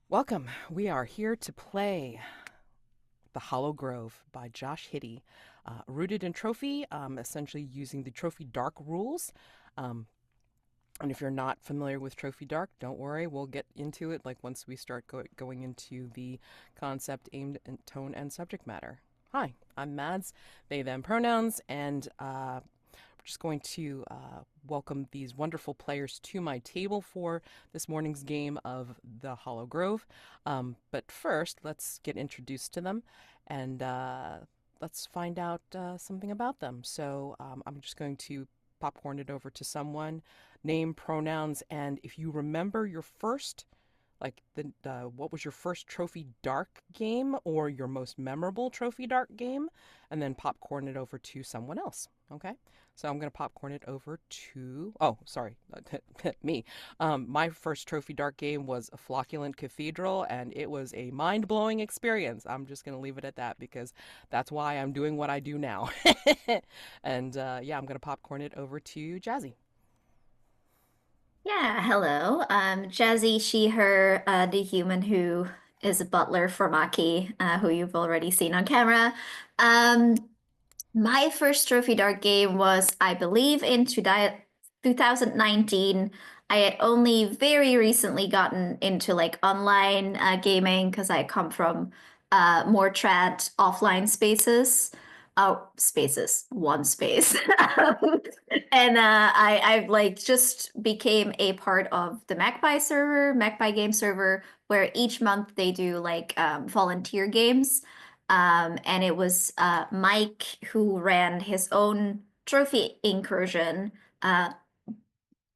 Welcome. We are here to play The Hollow Grove by Josh Hiddie. Rooted in Trophy, essentially using the Trophy Dark rules. Um, and if you're not familiar with Trophy Dark, don't worry, we'll get into it like once we start going into the concept, aimed, and tone, and subject matter. Hi, I'm Mads, they, them pronouns, and we're just going to welcome these wonderful players to my table for this morning's game of the Hollow Grove. But first, let's get introduced to them and let's find out something about them. So I'm just going to popcorn it over to someone, name, pronouns, and if you remember your first like what was your first Trophy Dark game or your most memorable Trophy Dark game, and then popcorn it over to someone else. Okay, so I'm gonna popcorn it over to sorry, me. My first Trophy Dark game was a Flocculent Cathedral, and it was a mind blowing experience. I'm just gonna leave it at that because that's why I'm doing what I do now. And yeah, I'm gonna popcorn it over to Jazy. Yeah, hello. Jazy, she, her, the human who is a butler for Maki, who you've already seen on camera. Um, my first Trophy Dart game was, I believe, in 2019. I had only very recently gotten into like online gaming because I come from more trad offline spaces. Oh, spaces, one space. And I've like just became a part of the Magpie game server, where each month they do like volunteer games. And it was Mike who ran his own trophy incursion, uh,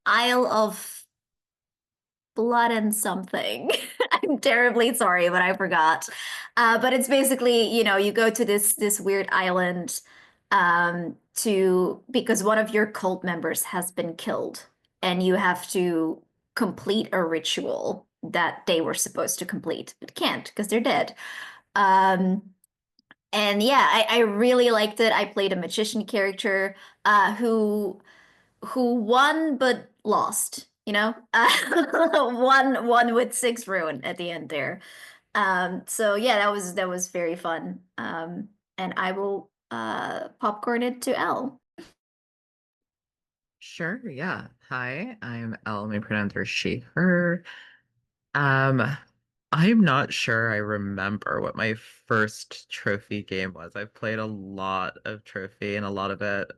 Isle of Blood and something. I'm terribly sorry, but I forgot. But it's basically, you go to this weird island to because one of your cult members has been killed, and you have to complete a ritual that they were supposed to complete, but can't because they're dead. Um, and yeah, I really liked it. I played a magician character who won but lost, won with six ruin at the end there. So yeah, that was very fun. And I will popcorn it to Elle. Sure, yeah. Hi, I'm Elle. My pronouns are she, her. Um, I'm not sure I remember what my first trophy game was. I've played a lot of trophy and a lot of it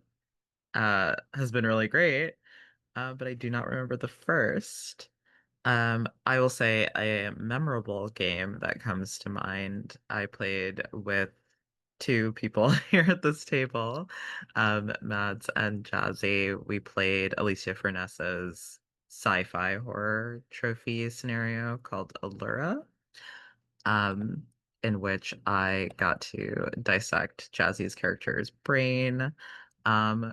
has been really great. But I do not remember the first. I will say a memorable game that comes to mind. I played with two people here at this table, Mads and Jazy. We played Alicia Furness's sci-fi horror trophy scenario called Allura, um, in which I got to dissect Jazzy's character's brain,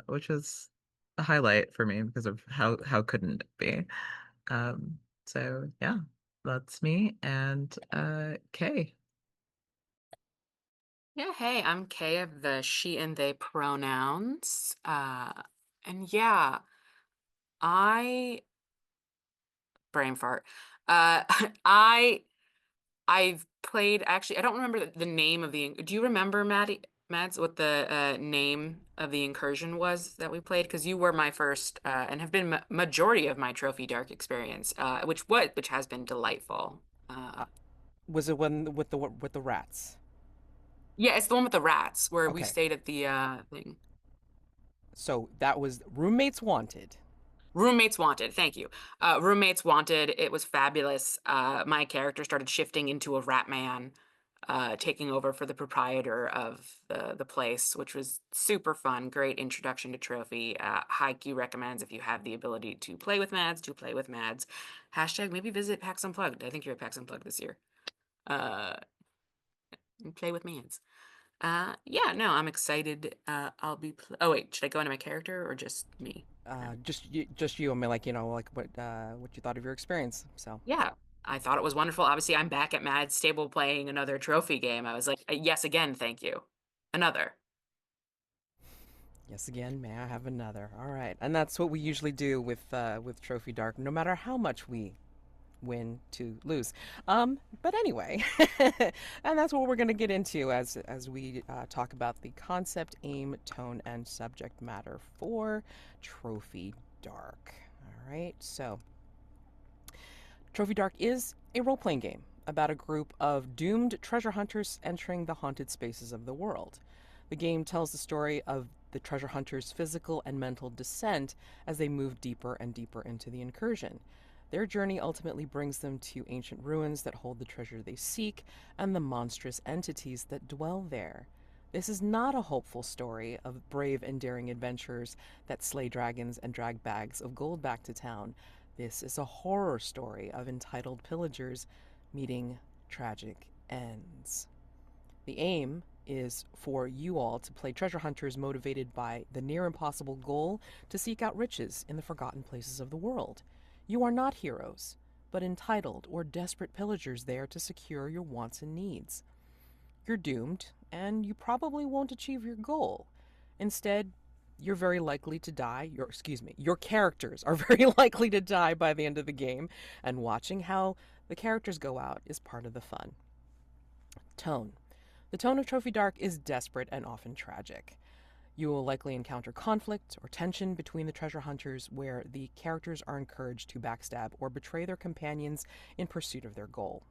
which was a highlight for me because of how couldn't it be? So yeah, that's me and Kay. Yeah, hey, I'm Kay of the she and they pronouns. And yeah, I brain fart. Uh I I've played actually I don't remember the name of do you remember Mads what the name of the incursion was that we played? Because you were my first and have been majority of my Trophy Dark experience, which has been delightful. Uh, was it one with the rats? Yeah, it's the one with the rats where we Okay, stayed at the thing. so that was Roommates Wanted. Roommates Wanted. Thank you. Roommates Wanted. It was fabulous. My character started shifting into a rat man, taking over for the proprietor of the place, which was super fun. Great introduction to Trophy. Haiku recommends if you have the ability to play with Mads, to play with Mads. Hashtag maybe visit PAX Unplugged. I think you're at PAX Unplugged this year. Uh, Play with Mads. Yeah, no, I'm excited. Oh wait, should I go into my character or just me? Just you. I mean, like like what you thought of your experience. So Yeah, I thought it was wonderful. Obviously, I'm back at Mad Stable playing another trophy game. I was like, yes, again, thank you. Another. yes, again, may I have another? All right, and that's what we usually do with Trophy Dark. No matter how much we win to lose. But anyway, and that's what we're going to get into as we talk about the concept, aim, tone, and subject matter for Trophy Dark. All right, so Trophy Dark is a role-playing game about a group of doomed treasure hunters entering the haunted spaces of the world. The game tells the story of the treasure hunters' physical and mental descent as they move deeper and deeper into the incursion. Their journey ultimately brings them to ancient ruins that hold the treasure they seek and the monstrous entities that dwell there. This is not a hopeful story of brave and daring adventurers that slay dragons and drag bags of gold back to town. This is a horror story of entitled pillagers meeting tragic ends. The aim is for you all to play treasure hunters motivated by the near impossible goal to seek out riches in the forgotten places of the world. You are not heroes, but entitled or desperate pillagers there to secure your wants and needs. You're doomed, and you probably won't achieve your goal. Instead, you're very likely to die. Your characters are very likely to die by the end of the game, and watching how the characters go out is part of the fun. Tone. The tone of Trophy Dark is desperate and often tragic. You will likely encounter conflict or tension between the treasure hunters where the characters are encouraged to backstab or betray their companions in pursuit of their goal.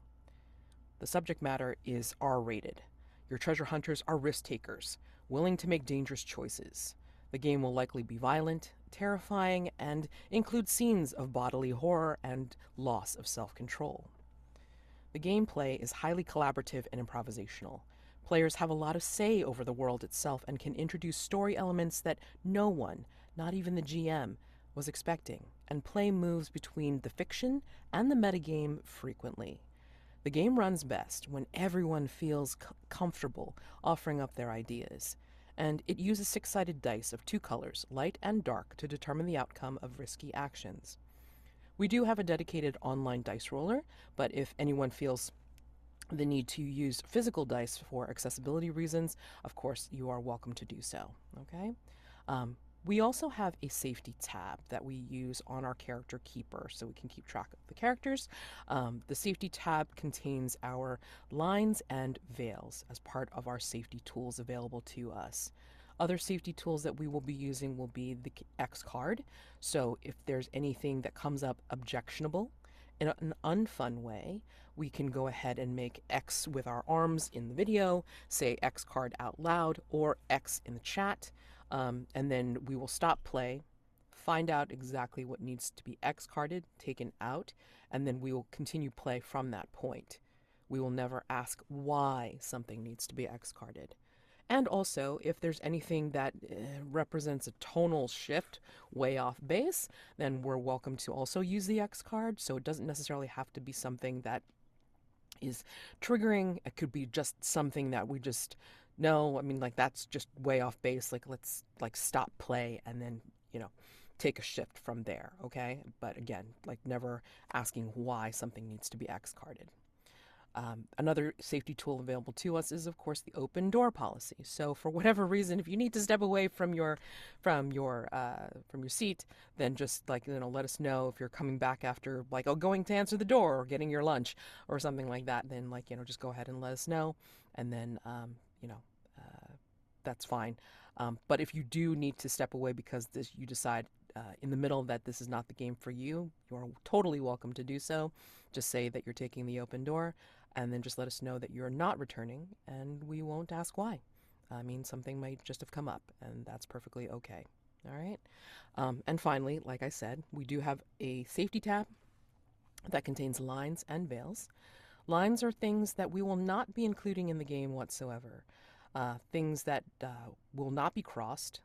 The subject matter is R-rated. Your treasure hunters are risk takers, willing to make dangerous choices. The game will likely be violent, terrifying, and include scenes of bodily horror and loss of self-control. The gameplay is highly collaborative and improvisational. Players have a lot of say over the world itself and can introduce story elements that no one, not even the GM, was expecting, and play moves between the fiction and the metagame frequently. The game runs best when everyone feels comfortable offering up their ideas, and it uses 6-sided dice of 2 colors, light and dark, to determine the outcome of risky actions. We do have a dedicated online dice roller, but if anyone feels the need to use physical dice for accessibility reasons, of course, you are welcome to do so, okay? We also have a safety tab that we use on our character keeper so we can keep track of the characters. The safety tab contains our lines and veils as part of our safety tools available to us. Other safety tools that we will be using will be the X card. So if there's anything that comes up objectionable in an unfun way, we can go ahead and make X with our arms in the video, say X card out loud, or X in the chat, and then we will stop play, find out exactly what needs to be X carded, taken out, and then we will continue play from that point. We will never ask why something needs to be X carded. And also, if there's anything that represents a tonal shift way off base, then we're welcome to also use the X card. So it doesn't necessarily have to be something that is triggering. It could be just something that we just know. I mean, like, that's just way off base. Like, let's stop play and then, take a shift from there. Okay. But again, like, never asking why something needs to be X carded. Another safety tool available to us is, of course, the open door policy. So, for whatever reason, if you need to step away from your seat, then just let us know. If you're coming back after going to answer the door or getting your lunch or something like that, then just go ahead and let us know, and then that's fine. But if you do need to step away because you decide in the middle that this is not the game for you, you are totally welcome to do so. Just say that you're taking the open door, and then just let us know that you're not returning, and we won't ask why. I mean, something might just have come up, and that's perfectly okay. All right? And finally, like I said, we do have a safety tab that contains lines and veils. Lines are things that we will not be including in the game whatsoever. Things that will not be crossed,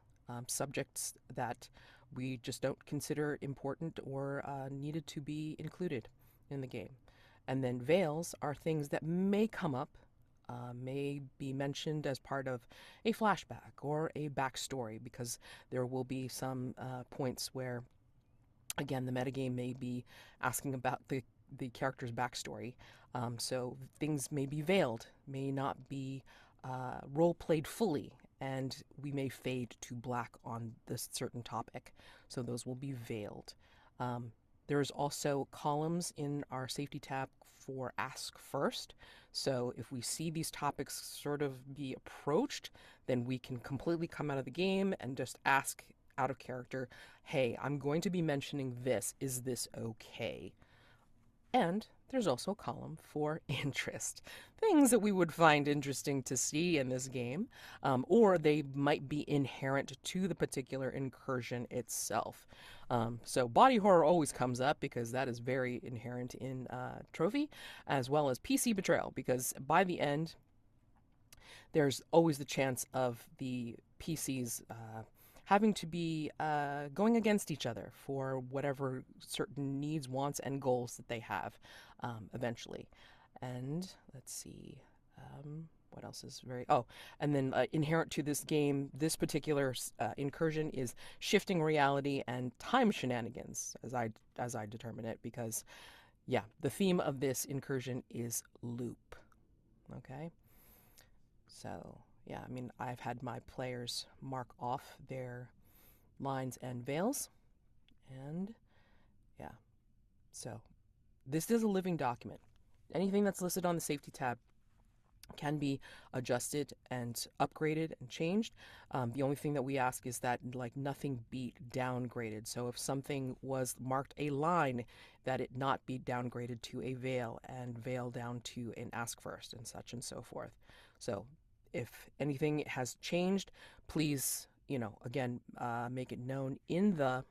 subjects that we just don't consider important or needed to be included in the game. And then veils are things that may come up, may be mentioned as part of a flashback or a backstory, because there will be some points where, again, the metagame may be asking about the character's backstory. So things may be veiled, may not be role-played fully, and we may fade to black on this certain topic. So those will be veiled. There's also columns in our safety tab for Ask First. So if we see these topics sort of be approached, then we can completely come out of the game and just ask out of character, hey, I'm going to be mentioning this. Is this okay? And there's also a column for interest, things that we would find interesting to see in this game, or they might be inherent to the particular incursion itself. So body horror always comes up because that is very inherent in Trophy, as well as PC betrayal, because by the end, there's always the chance of the PCs having to be going against each other for whatever certain needs, wants, and goals that they have eventually. And let's see. What else is very... Oh, and then inherent to this game, this particular incursion is shifting reality and time shenanigans, as I determine it, because, yeah, the theme of this incursion is loop. Okay? So, yeah, I mean, I've had my players mark off their lines and veils, and yeah, so this is a living document. Anything that's listed on the safety tab can be adjusted and upgraded and changed. The only thing that we ask is that like nothing be downgraded. So if something was marked a line, that it not be downgraded to a veil and veil down to an ask first and such and so forth. So if anything has changed, please, again, make it known in the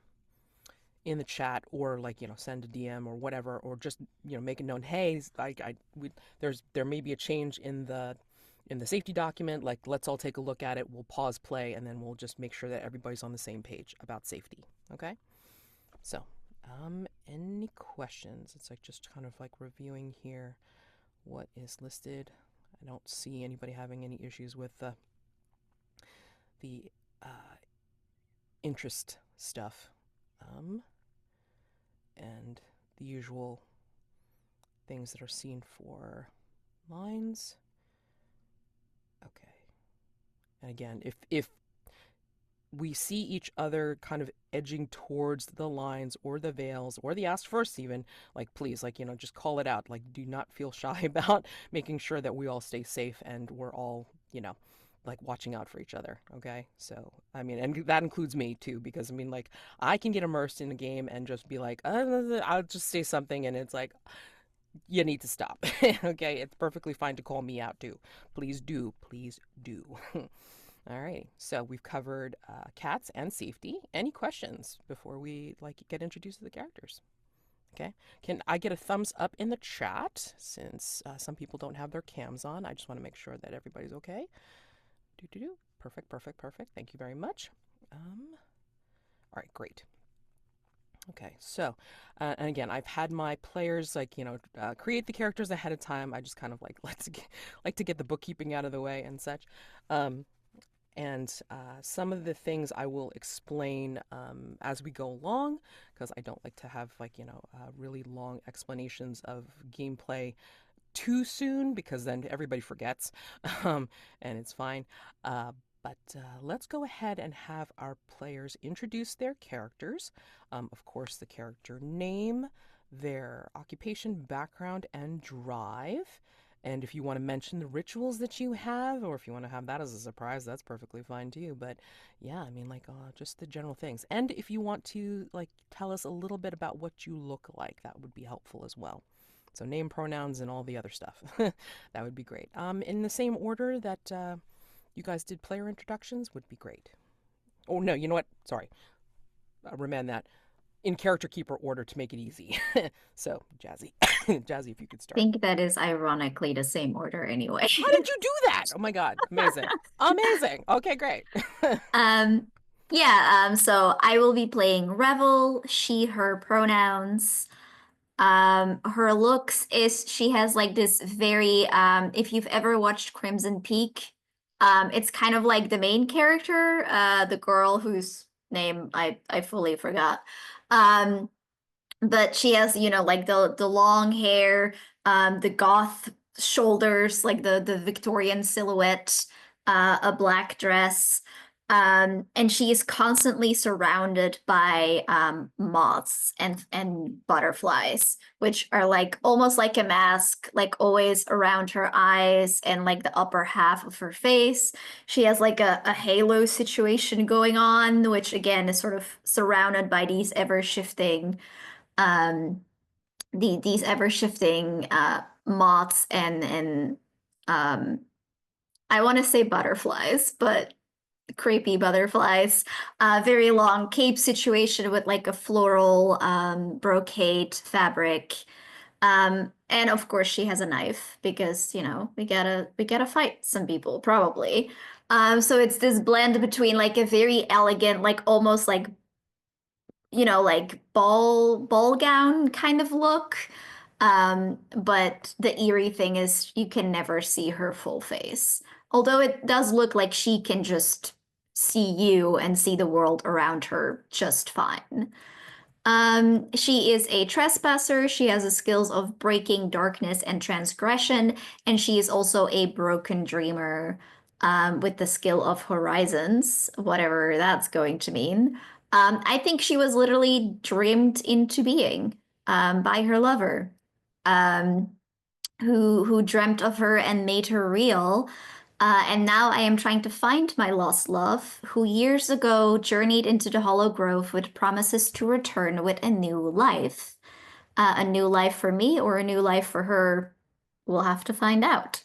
chat, or like send a DM or whatever, or just make it known, hey, there may be a change in the safety document, like let's all take a look at it, we'll pause play, and then we'll just make sure that everybody's on the same page about safety. Okay, so any questions? It's like just kind of like reviewing here what is listed. I don't see anybody having any issues with the interest stuff. And the usual things that are seen for lines. Okay. And again, if we see each other kind of edging towards the lines or the veils or the ask first even, like please, like, just call it out. Like, do not feel shy about making sure that we all stay safe and we're all, like watching out for each other. Okay. So, I mean, and that includes me too, because I mean, like, I can get immersed in a game and just be like, I'll just say something. And it's like, you need to stop. Okay. It's perfectly fine to call me out too. Please do. Please do. All right. So we've covered cats and safety. Any questions before we get introduced to the characters? Okay. Can I get a thumbs up in the chat, since some people don't have their cams on? I just want to make sure that everybody's okay. Perfect, perfect, perfect. Thank you very much. All right, great. Okay, so, and again, I've had my players create the characters ahead of time. I just kind of like to get the bookkeeping out of the way and such. And some of the things I will explain as we go along, because I don't like to have really long explanations of gameplay too soon, because then everybody forgets, and it's fine. But let's go ahead and have our players introduce their characters. Of course, the character name, their occupation, background, and drive. And if you want to mention the rituals that you have, or if you want to have that as a surprise, that's perfectly fine too. But yeah, I mean, just the general things. And if you want to tell us a little bit about what you look like, that would be helpful as well. So name, pronouns, and all the other stuff. That would be great. In the same order that you guys did player introductions would be great. Oh, no, you know what? Sorry. Remand that. In character keeper order to make it easy. So, Jazy. Jazy, if you could start. I think that is ironically the same order anyway. How did you do that? Oh my God. Amazing. Amazing. Okay, great. So I will be playing Revel, she, her pronouns. Her looks is she has this very if you've ever watched Crimson Peak, it's kind of like the main character, the girl whose name I fully forgot. But she has the long hair, the goth shoulders, like the Victorian silhouette, a black dress. And she is constantly surrounded by moths and butterflies, which are like almost like a mask, like always around her eyes and like the upper half of her face. She has like a halo situation going on, which again is sort of surrounded by these ever-shifting um these ever-shifting moths and um I want to say butterflies, but creepy butterflies. Very long cape situation with like a floral brocade fabric. And of course she has a knife because, we gotta fight some people, probably. So it's this blend between like a very elegant, like almost like, like ball gown kind of look. But the eerie thing is you can never see her full face. Although it does look like she can just see you and see the world around her just fine. She is a trespasser. She has the skills of breaking darkness and transgression, and she is also a broken dreamer, with the skill of horizons, whatever that's going to mean. I think she was literally dreamed into being, by her lover, um, who dreamt of her and made her real. And now I am trying to find my lost love, who years ago journeyed into the Hollow Grove with promises to return with a new life. A new life for me or a new life for her, we'll have to find out.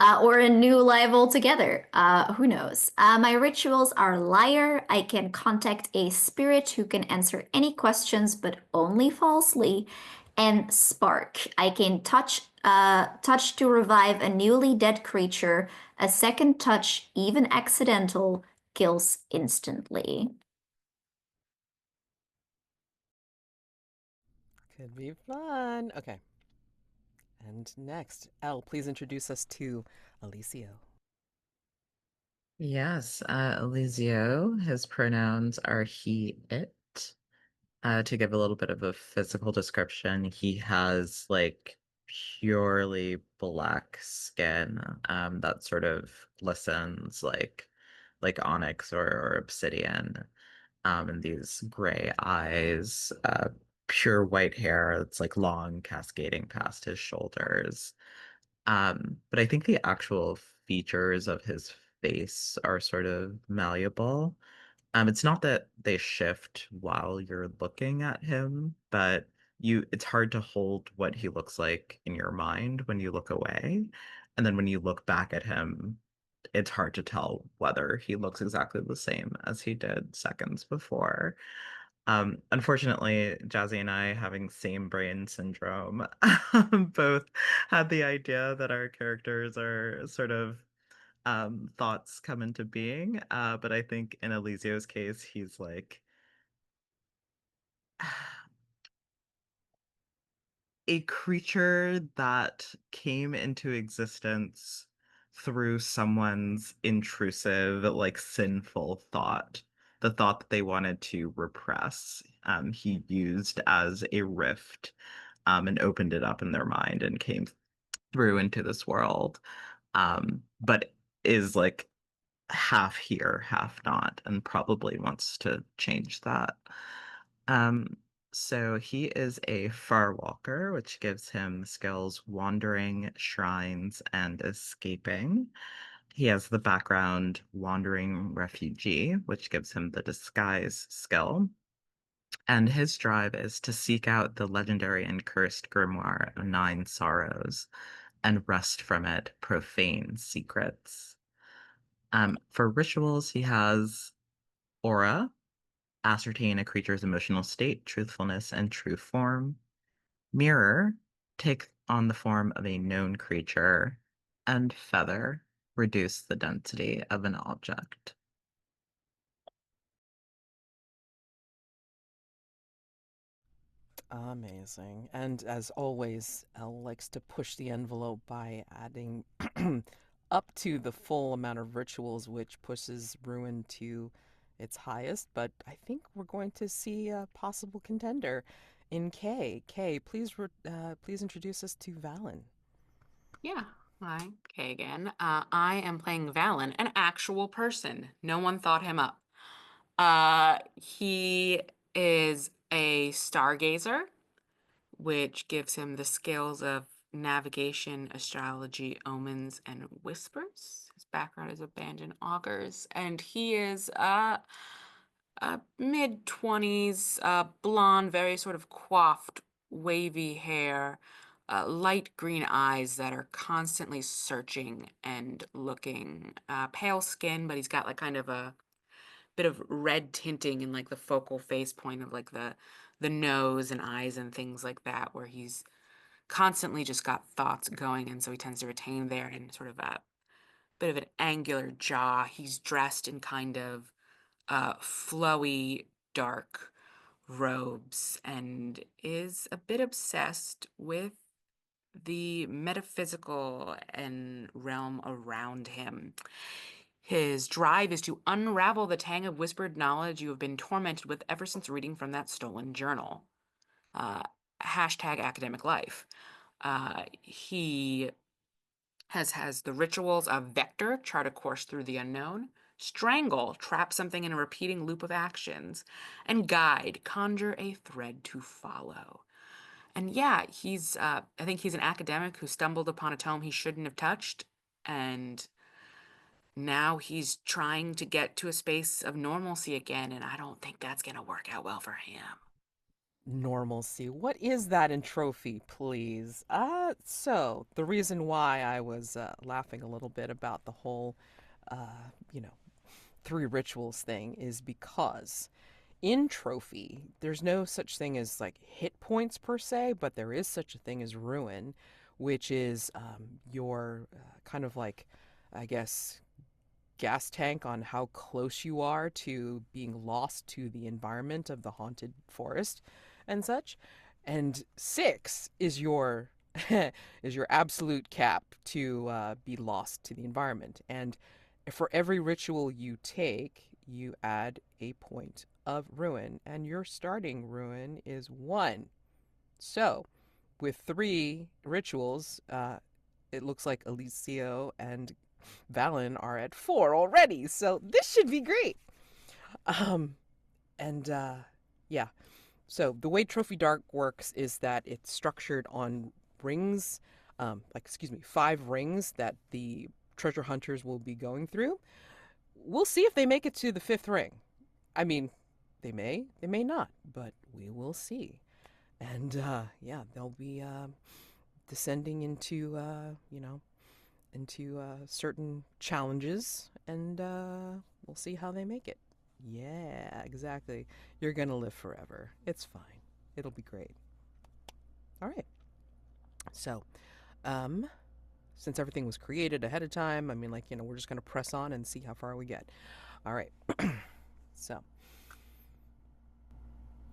Or a new life altogether. Who knows? My rituals are liar. I can contact a spirit who can answer any questions, but only falsely. And spark. I can touch to revive a newly dead creature. A second touch, even accidental, kills instantly. Could be fun. Okay. And next, Elle, please introduce us to Elisio. Yes, Elisio, his pronouns are he, it. To give a little bit of a physical description, he has like purely black skin, that sort of glistens like onyx or obsidian, and these gray eyes, pure white hair that's like long cascading past his shoulders. But I think the actual features of his face are sort of malleable. It's not that they shift while you're looking at him, but it's hard to hold what he looks like in your mind when you look away. And then when you look back at him, it's hard to tell whether he looks exactly the same as he did seconds before. Unfortunately, Jazy and I, having same brain syndrome, both had the idea that our characters are sort of thoughts come into being. But I think in Elisio's case, he's like a creature that came into existence through someone's intrusive, like sinful thought, the thought that they wanted to repress. He used as a rift, and opened it up in their mind and came through into this world. But is like half here, half not, and probably wants to change that. Um, so he is a Farwalker, which gives him skills wandering, shrines, and escaping. He has the background wandering refugee, which gives him the disguise skill. And his drive is to seek out the legendary and cursed grimoire of Nine Sorrows and wrest from it profane secrets. For rituals, he has aura, ascertain a creature's emotional state, truthfulness, and true form. Mirror, take on the form of a known creature. And feather, reduce the density of an object. Amazing. And as always, Elle likes to push the envelope by adding up to the full amount of rituals, which pushes Ruin to its highest. But I think we're going to see a possible contender in K. K, please introduce us to Valen. Yeah. Hi, Kagan. I am playing Valen, an actual person. No one thought him up. He is a Stargazer, which gives him the skills of navigation, astrology, omens, and whispers. His background is abandoned augurs, and he is mid-20s, blonde, very sort of coiffed, wavy hair, light green eyes that are constantly searching and looking, pale skin, but he's got like kind of a bit of red tinting in like the focal face point of like the nose and eyes and things like that, where he's constantly just got thoughts going, and so he tends to retain there, and sort of a bit of an angular jaw. He's dressed in kind of flowy dark robes and is a bit obsessed with the metaphysical and realm around him. His drive is to unravel the tang of whispered knowledge you have been tormented with ever since reading from that stolen journal. Uh, hashtag academic life. He has the rituals of Vector, chart a course through the unknown, Strangle, trap something in a repeating loop of actions, and Guide, conjure a thread to follow. And yeah, I think he's an academic who stumbled upon a tome he shouldn't have touched, and now he's trying to get to a space of normalcy again, and I don't think that's going to work out well for him. Normalcy. What is that in trophy, please? So the reason why I was laughing a little bit about the whole, uh, you know, three rituals thing is because in trophy, there's no such thing as like hit points per se, but there is such a thing as ruin, which is your kind of like, I guess, gas tank on how close you are to being lost to the environment of the haunted forest and such. And six is your is your absolute cap to be lost to the environment. And for every ritual you take, you add a point of ruin, and your starting ruin is 1. So, with 3 rituals, it looks like Elisio and Valen are at 4 already, so this should be great. Um, and yeah, so the way Trophy Dark works is that it's structured on rings, like excuse me, 5 rings that the treasure hunters will be going through. We'll see if they make it to the 5th ring. I mean, they may not, but we will see. And yeah, they'll be descending into into certain challenges, and we'll see how they make it. Yeah, exactly. You're gonna live forever. It's fine. It'll be great. All right. So, um, since everything was created ahead of time, I mean, like, we're just gonna press on and see how far we get. All right. So,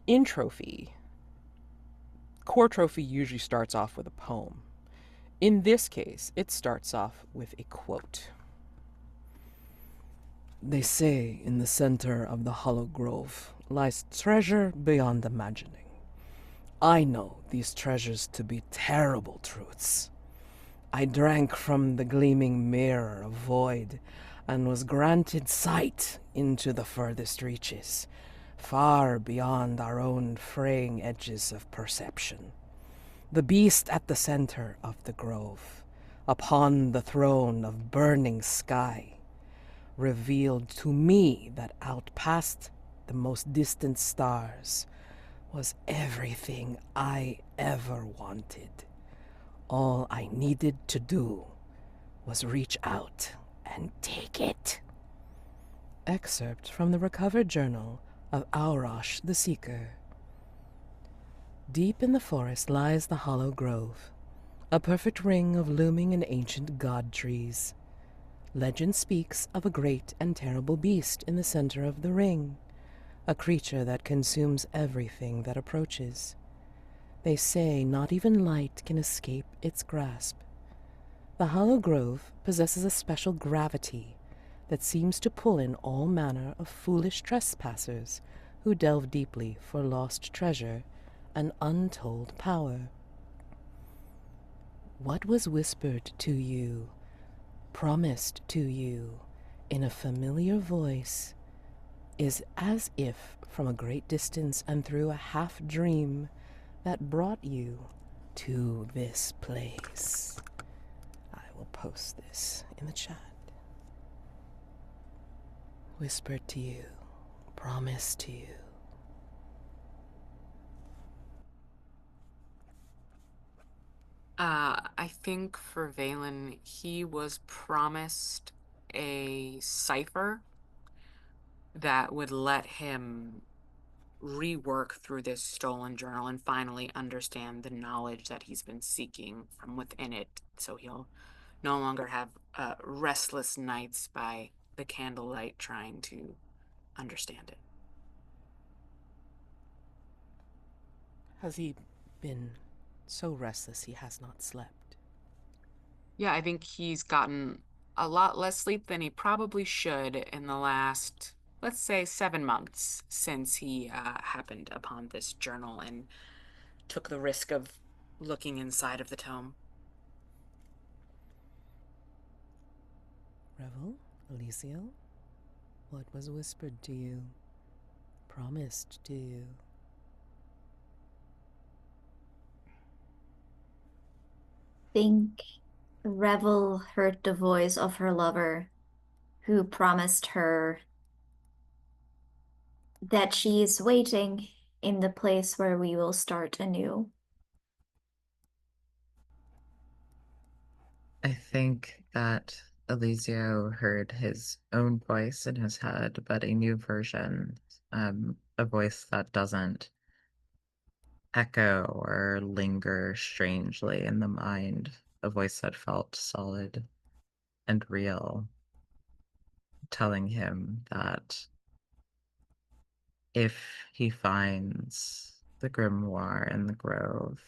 in trophy, core trophy usually starts off with a poem. In this case, it starts off with a quote. They say in the center of the hollow grove lies treasure beyond imagining. I know these treasures to be terrible truths. I drank from the gleaming mirror of void and was granted sight into the furthest reaches, far beyond our own fraying edges of perception. The beast at the center of the grove, upon the throne of burning sky, revealed to me that out past the most distant stars was everything I ever wanted. All I needed to do was reach out and take it. Excerpt from the recovered journal of Aurosh the Seeker. Deep in the forest lies the hollow grove, a perfect ring of looming and ancient god trees. Legend speaks of a great and terrible beast in the center of the ring, a creature that consumes everything that approaches. They say not even light can escape its grasp. The hollow grove possesses a special gravity that seems to pull in all manner of foolish trespassers who delve deeply for lost treasure and untold power. What was whispered to you, promised to you, in a familiar voice, is as if from a great distance and through a half-dream that brought you to this place. I will post this in the chat. Whispered to you, promised to you. I think for Valen, he was promised a cipher that would let him rework through this stolen journal and finally understand the knowledge that he's been seeking from within it, so he'll no longer have restless nights by the candlelight trying to understand it. Has he been so restless he has not slept? Yeah, I think he's gotten a lot less sleep than he probably should in the last, let's say, 7 months since he happened upon this journal and took the risk of looking inside of the tome. Revel, Elisio, what was whispered to you, promised to you? Think Revel heard the voice of her lover, who promised her that she is waiting in the place where we will start anew. I think that Elisio heard his own voice in his head, but a new version, a voice that doesn't echo or linger strangely in the mind, a voice that felt solid and real, telling him that if he finds the grimoire in the grove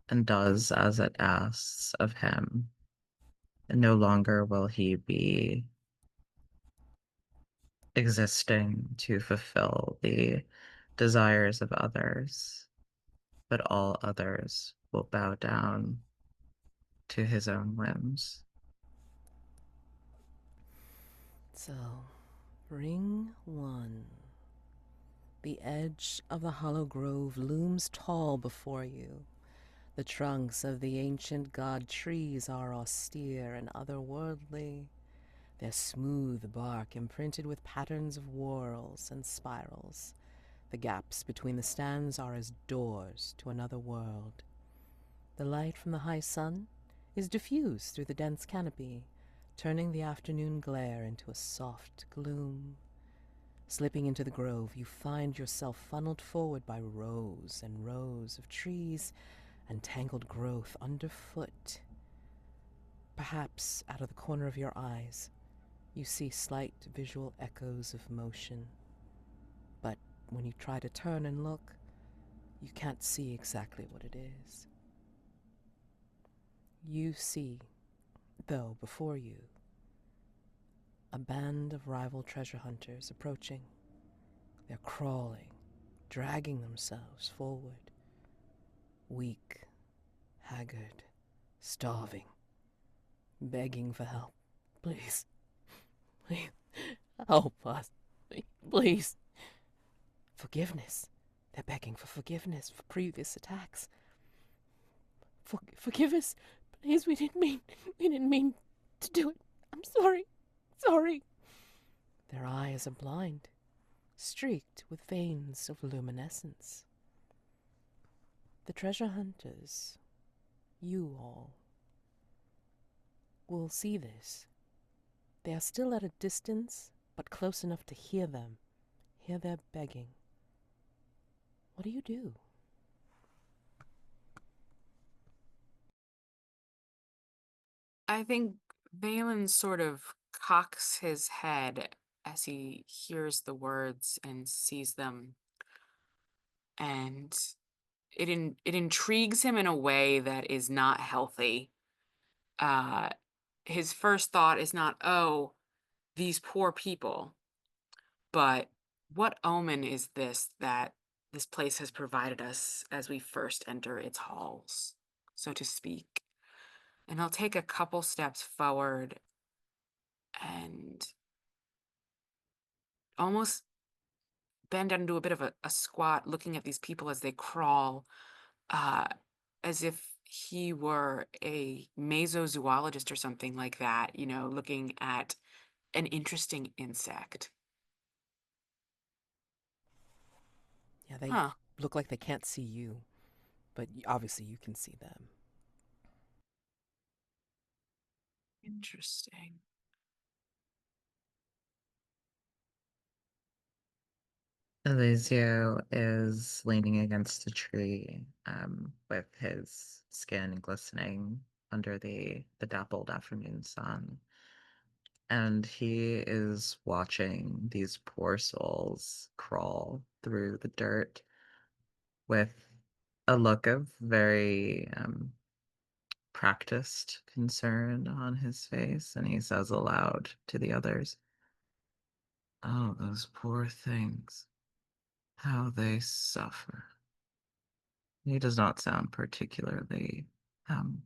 and does as it asks of him, no longer will he be existing to fulfill the desires of others, but all others will bow down to his own whims. So, ring 1. The edge of the hollow grove looms tall before you. The trunks of the ancient god trees are austere and otherworldly, their smooth bark imprinted with patterns of whorls and spirals. The gaps between the stands are as doors to another world. The light from the high sun is diffused through the dense canopy, turning the afternoon glare into a soft gloom. Slipping into the grove, you find yourself funneled forward by rows and rows of trees and tangled growth underfoot. Perhaps out of the corner of your eyes, you see slight visual echoes of motion. But when you try to turn and look, you can't see exactly what it is. You see, though, before you, a band of rival treasure hunters approaching. They're crawling, dragging themselves forward, weak, haggard, starving, begging for help. Please, please, help us, please. Forgiveness. They're begging for forgiveness for previous attacks. Forgive us, please. We didn't mean to do it. I'm sorry. Their eyes are blind, streaked with veins of luminescence. The treasure hunters, you all, will see this. They are still at a distance, but close enough to hear them, hear their begging. What do? I think Valen sort of cocks his head as he hears the words and sees them, and it intrigues him in a way that is not healthy. His first thought is not, oh, these poor people, but what omen is this that this place has provided us as we first enter its halls, so to speak? And he'll take a couple steps forward and almost bend down into a bit of a squat, looking at these people as they crawl, uh, as if he were a mesozoologist or something like that, looking at an interesting insect. Yeah, they Huh. look like they can't see you, but obviously you can see them. Interesting. Elisio is leaning against a tree, with his skin glistening under the dappled afternoon sun. And he is watching these poor souls crawl through the dirt with a look of very practiced concern on his face. And he says aloud to the others, "Oh, those poor things, how they suffer." He does not sound particularly um,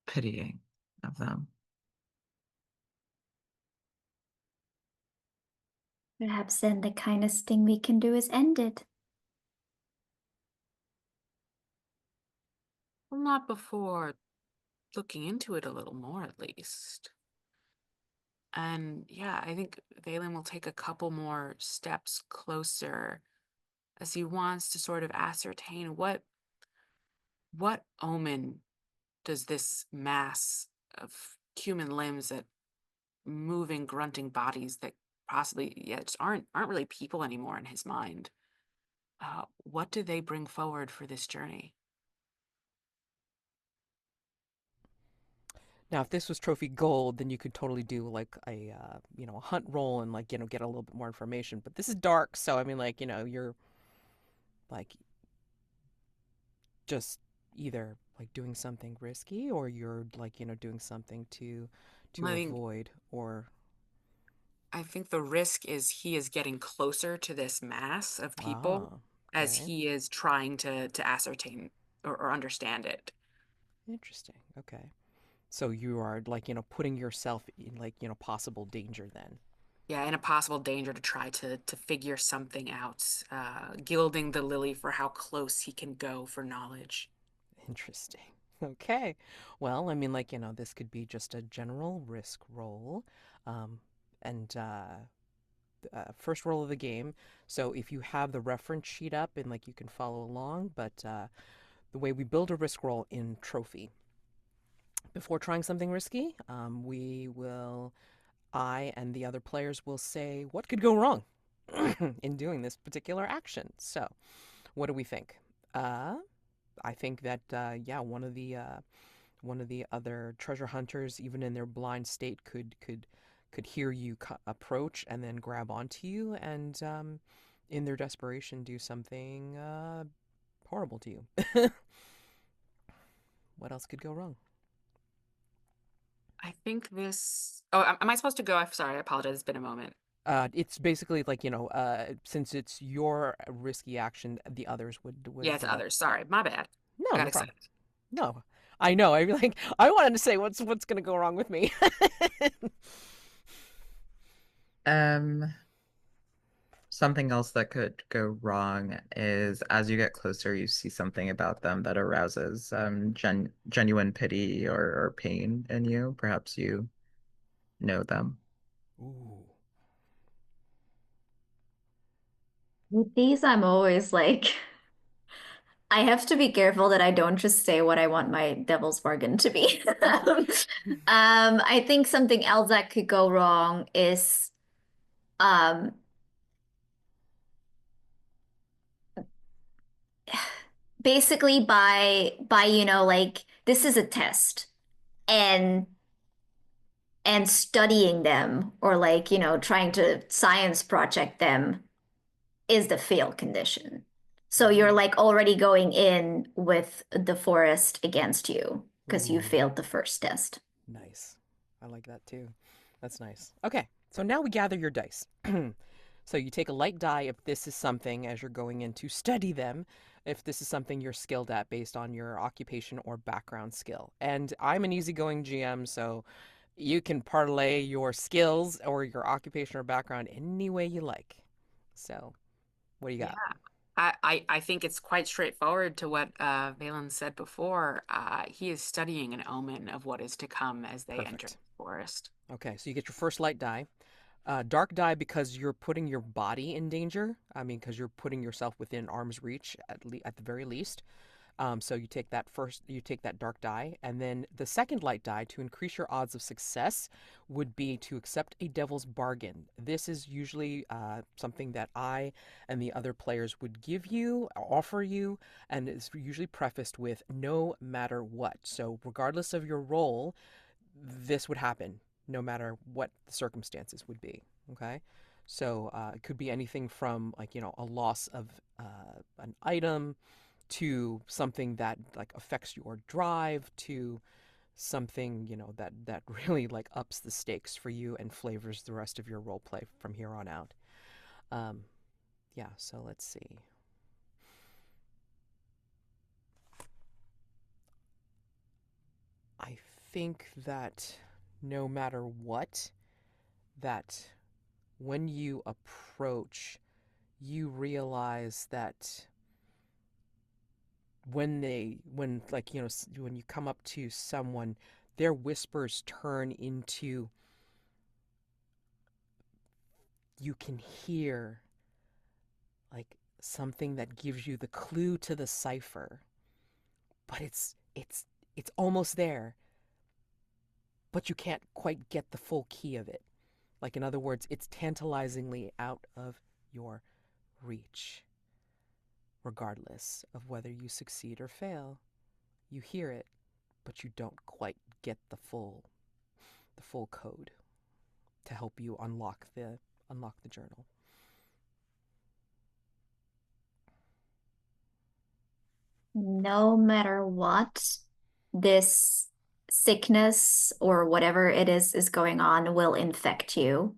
pitying of them. Perhaps then the kindest thing we can do is end it. Well, not before looking into it a little more, at least. And yeah, I think Valen will take a couple more steps closer as he wants to sort of ascertain what omen does this mass of human limbs that moving, grunting bodies that possibly just aren't really people anymore in his mind. What do they bring forward for this journey? Now, if this was trophy gold, then you could totally do like a hunt roll and like get a little bit more information. But this is dark, so I mean, like you're like just either like doing something risky or you're like doing something to I think avoid or I think the risk is he is getting closer to this mass of people as okay, he is trying to ascertain or understand it. interesting. Okay, so you are like putting yourself in like possible danger then. Yeah, in a possible danger to try to figure something out, gilding the lily for how close he can go for knowledge. Interesting. Okay. Well, I mean, like, this could be just a general risk roll. Um, and first roll of the game. So if you have the reference sheet up and like you can follow along, but the way we build a risk roll in Trophy, before trying something risky, I and the other players will say what could go wrong in doing this particular action. So, what do we think? Uh, I think that yeah, one of the other treasure hunters, even in their blind state, could hear you approach and then grab onto you, and in their desperation, do something horrible to you. What else could go wrong? I think this. Oh, am I supposed to go? I'm sorry. I apologize. It's been a moment. It's basically like since it's your risky action, the others Yeah, would it's others. Sorry, my bad. I no, got no problem. excited. No, I know. I like I wanted to say what's gonna go wrong with me. Um, Something else that could go wrong is as you get closer, you see something about them that arouses genuine pity or pain in you. Perhaps you know them. Ooh. With these, I'm always like, I have to be careful that I don't just say what I want my devil's bargain to be. I think something else that could go wrong is um, basically by like this is a test and studying them or like trying to science project them is the fail condition. So you're like already going in with the forest against you because you Ooh. failed the first test. Nice. I like that too. That's nice. Okay, so now we gather your dice. So you take a light die if this is something, as you're going in to study them, if this is something you're skilled at based on your occupation or background skill. And I'm an easygoing GM, so you can parlay your skills or your occupation or background any way you like. So, what do you Yeah. got? I think it's quite straightforward to what Valen said before. He is studying an omen of what is to come as they enter the Perfect. forest. Okay, so you get your first light die. Dark die because you're putting your body in danger. I mean, because you're putting yourself within arm's reach at the very least. So you take that first, you take that dark die, and then the second light die to increase your odds of success would be to accept a devil's bargain. This is usually something that I and the other players would give you, offer you, and it's usually prefaced with no matter what. So regardless of your role, this would happen, no matter what the circumstances would be. Okay. So it could be anything from like a loss of an item to something that like affects your drive to something that really like ups the stakes for you and flavors the rest of your role play from here on out. um yeah, so let's see. I think that no matter what, that when you approach, you realize that when like when you come up to someone, their whispers turn into, you can hear like something that gives you the clue to the cipher, but it's almost there, but you can't quite get the full key of it. Like, in other words, it's tantalizingly out of your reach. Regardless of whether you succeed or fail, you hear it, but you don't quite get the full code to help you unlock the journal. No matter what, this sickness or whatever it is going on will infect you,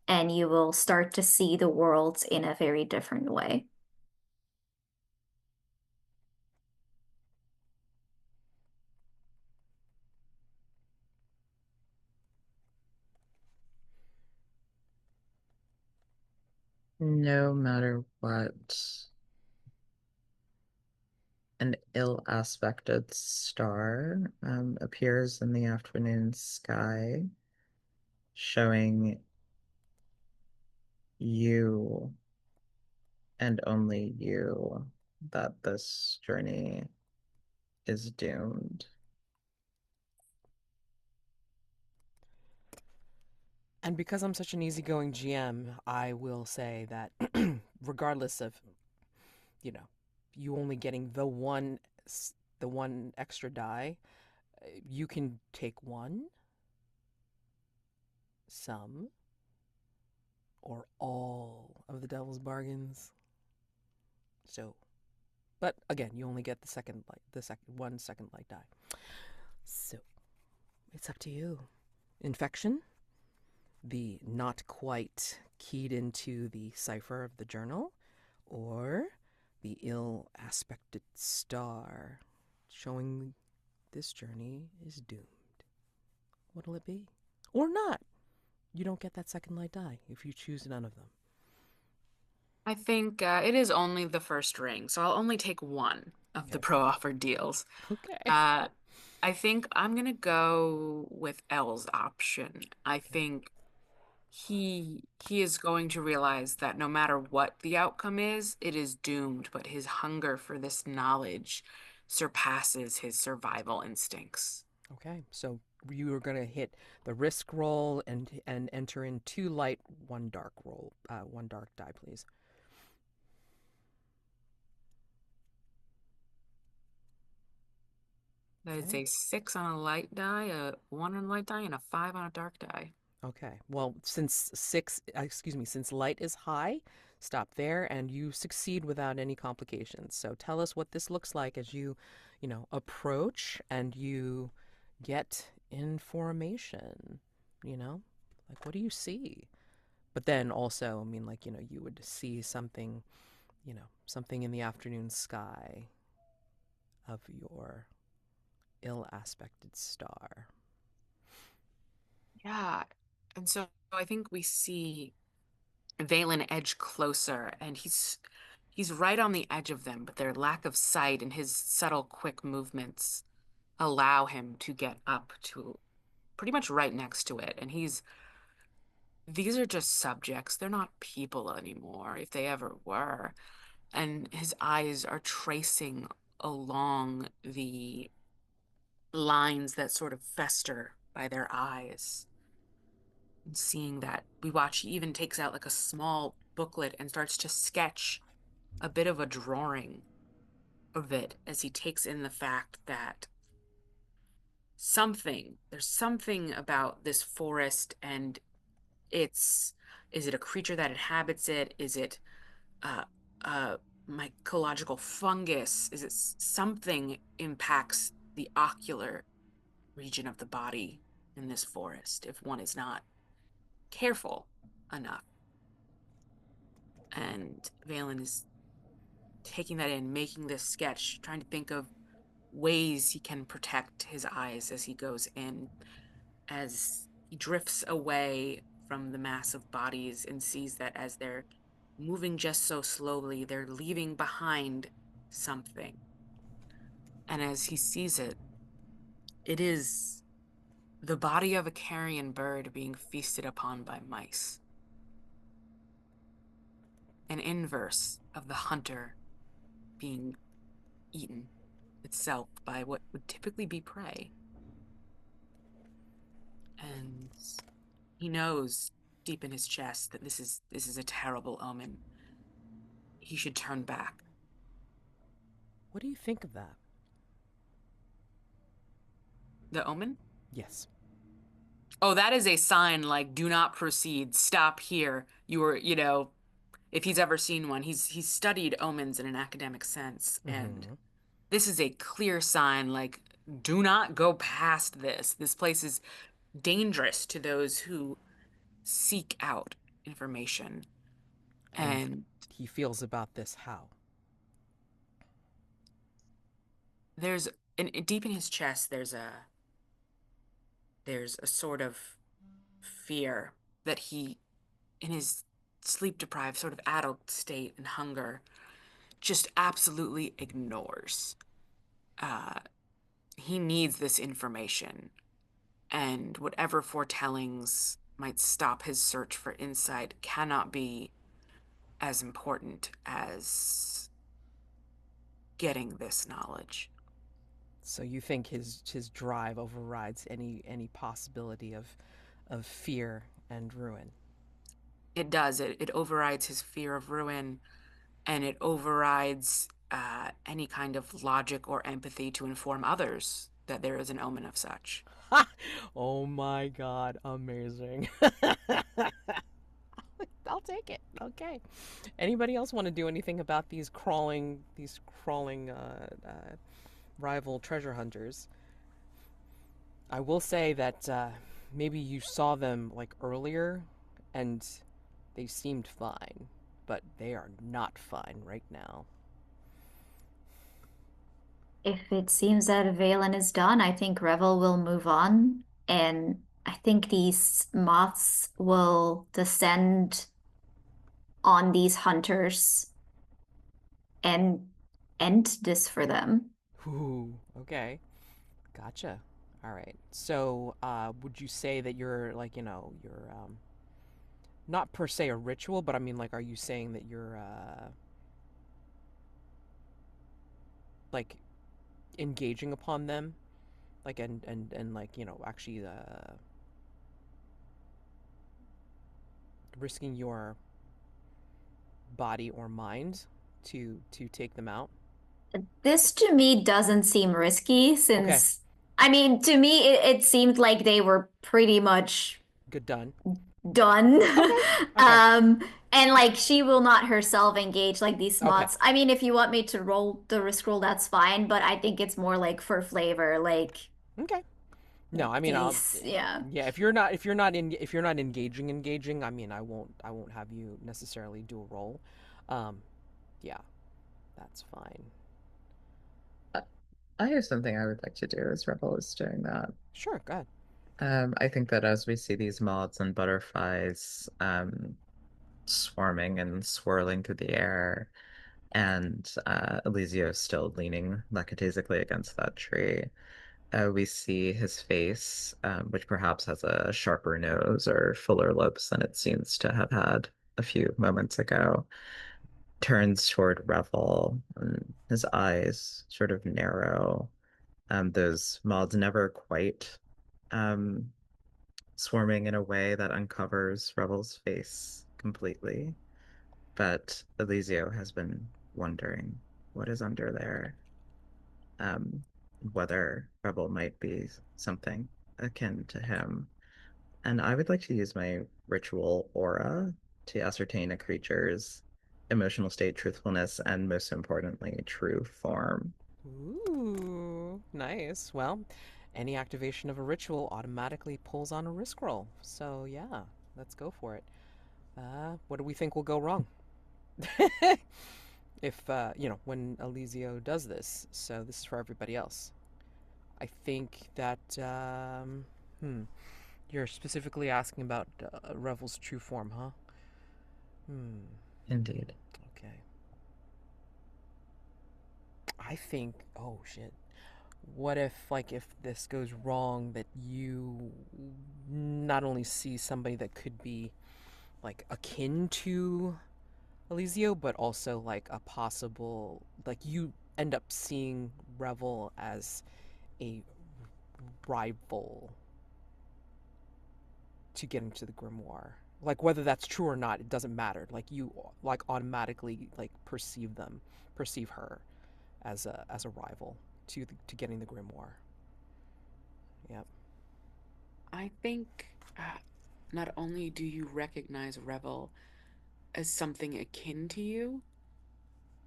and you will start to see the world in a very different way. No matter what, an ill-aspected star appears in the afternoon sky, showing you and only you that this journey is doomed. And because I'm such an easygoing GM, I will say that regardless of, you know, you only getting the one extra die, you can take one, some, or all of the devil's bargains. So, but again, you only get the second light die. So it's up to you. Infection, the not quite keyed into the cipher of the journal, or the ill aspected star, showing this journey is doomed. What'll it be? Or not? You don't get that second light die if you choose none of them. I think it is only the first ring, so I'll only take one of the Okay. pro offered deals. Okay. Uh, I think I'm gonna go with Elle's option. I Okay. think he is going to realize that no matter what the outcome is, it is doomed, but his hunger for this knowledge surpasses his survival instincts. Okay. So you are going to hit the risk roll and enter in 2 light, 1 dark roll. 1 dark die, please. That is Okay. a 6 on a light die, a 1 on a light die, and a 5 on a dark die. Okay. Well, since light is high, stop there and you succeed without any complications. So tell us what this looks like as approach and you get in formation, Like, what do you see? But then also, I mean, like, you would see something, something in the afternoon sky of your ill aspected star. Yeah. And so I think we see Valen edge closer, and he's right on the edge of them, but their lack of sight and his subtle, quick movements allow him to get up to pretty much right next to it. And these are just subjects. They're not people anymore, if they ever were. And his eyes are tracing along the lines that sort of fester by their eyes. And seeing that, we watch, he even takes out like a small booklet and starts to sketch a bit of a drawing of it as he takes in the fact that there's something about this forest, and is it a creature that inhabits it? Is it uh, uh, mycological fungus? Is it something impacts the ocular region of the body in this forest if one is not careful enough? And Valen is taking that in, making this sketch, trying to think of ways he can protect his eyes as he goes in, as he drifts away from the mass of bodies and sees that as they're moving just so slowly, they're leaving behind something. And as he sees it, it is the body of a carrion bird being feasted upon by mice. An inverse of the hunter being eaten itself by what would typically be prey. And he knows deep in his chest that this is a terrible omen. He should turn back. What do you think of that? The omen? Yes. Oh, that is a sign like, do not proceed, stop here. You were, if he's ever seen one, he's studied omens in an academic sense, and this is a clear sign like, do not go past this. This place is dangerous to those who seek out information. And he feels about this how? there's deep in his chest there's a sort of fear that he, in his sleep deprived sort of adult state and hunger, just absolutely ignores. He needs this information, and whatever foretellings might stop his search for insight cannot be as important as getting this knowledge. So you think his drive overrides any possibility of fear and ruin? It does. It overrides his fear of ruin, and it overrides any kind of logic or empathy to inform others that there is an omen of such. Oh my god, amazing. I'll take it. Okay. Anybody else want to do anything about these crawling rival treasure hunters? I will say that maybe you saw them like earlier and they seemed fine, but they are not fine right now. If it seems that Valen is done, I think Revel will move on, and I think these moths will descend on these hunters and end this for them. Ooh, okay. Gotcha. All right. So, would you say that you're like, you're not per se a ritual, but I mean, like, are you saying that you're like engaging upon them, like, and like, actually risking your body or mind to take them out? This to me doesn't seem risky Okay. since, I mean, to me, it seemed like they were pretty much Good, done. done. Okay. Okay. And like she will not herself engage like these Okay. mods. I mean, if you want me to roll the risk roll, that's fine, but I think it's more like for flavor, like Okay. No, I mean, Yeah. yeah, if you're not engaging, I mean, I won't have you necessarily do a roll. Um, yeah, that's fine. I have something I would like to do as Revel is doing that. Sure, go ahead. I think that as we see these moths and butterflies swarming and swirling through the air, and Elisio still leaning lackadaisically against that tree, we see his face, which perhaps has a sharper nose or fuller lips than it seems to have had a few moments ago, turns toward Revel, and his eyes sort of narrow. Those moths never quite um, swarming in a way that uncovers Revel's face completely. But Elisio has been wondering what is under there, um, whether Revel might be something akin to him. And I would like to use my ritual aura to ascertain a creature's emotional state, truthfulness, and most importantly, true form. Ooh, nice. Well, any activation of a ritual automatically pulls on a risk roll. So yeah, let's go for it. What do we think will go wrong? If when Elisio does this. So this is for everybody else. I think that you're specifically asking about Revel's true form, huh? Indeed. Okay. I think, oh shit. What if, like, if this goes wrong, that you not only see somebody that could be, like, akin to Elisio, but also, like, a possible, like, you end up seeing Revel as a rival to get into the grimoire. Like, whether that's true or not, it doesn't matter. Like, you, like, automatically, like, perceive her as a rival to getting the grimoire. Yep. I think not only do you recognize Revel as something akin to you,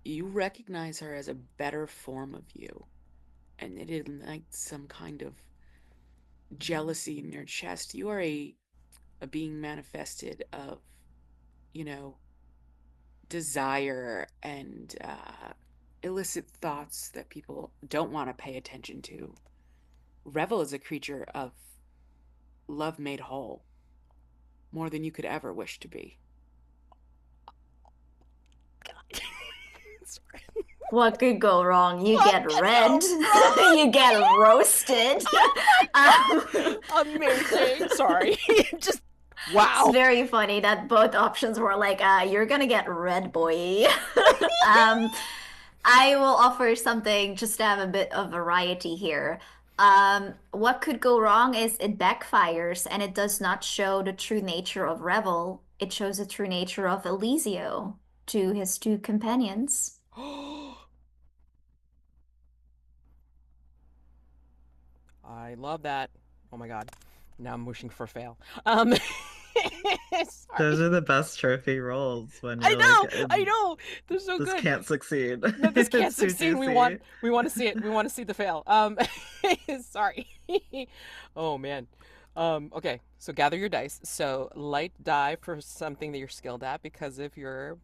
you recognize her as a better form of you. And it ignites some kind of jealousy in your chest. You are a being manifested of, you know, desire and illicit thoughts that people don't want to pay attention to. Revel is a creature of love made whole, more than you could ever wish to be. Sorry. What could go wrong? You What get could go red. wrong? You get roasted. Amazing. Sorry. Just It's wow. very funny that both options were like, you're gonna get red, boy. I will offer something just to have a bit of variety here. What could go wrong is it backfires and it does not show the true nature of Revel. It shows the true nature of Elisio to his two companions. I love that. Oh my god. Now I'm wishing for fail. Those Sorry. are the best trophy rolls when I you're like, know. I know. They're so this good. can't succeed. No, this can't It's too succeed. juicy. We want to see it. We want to see the fail. Sorry. Oh man. Okay. So gather your dice. So light die for something that you're skilled at because of your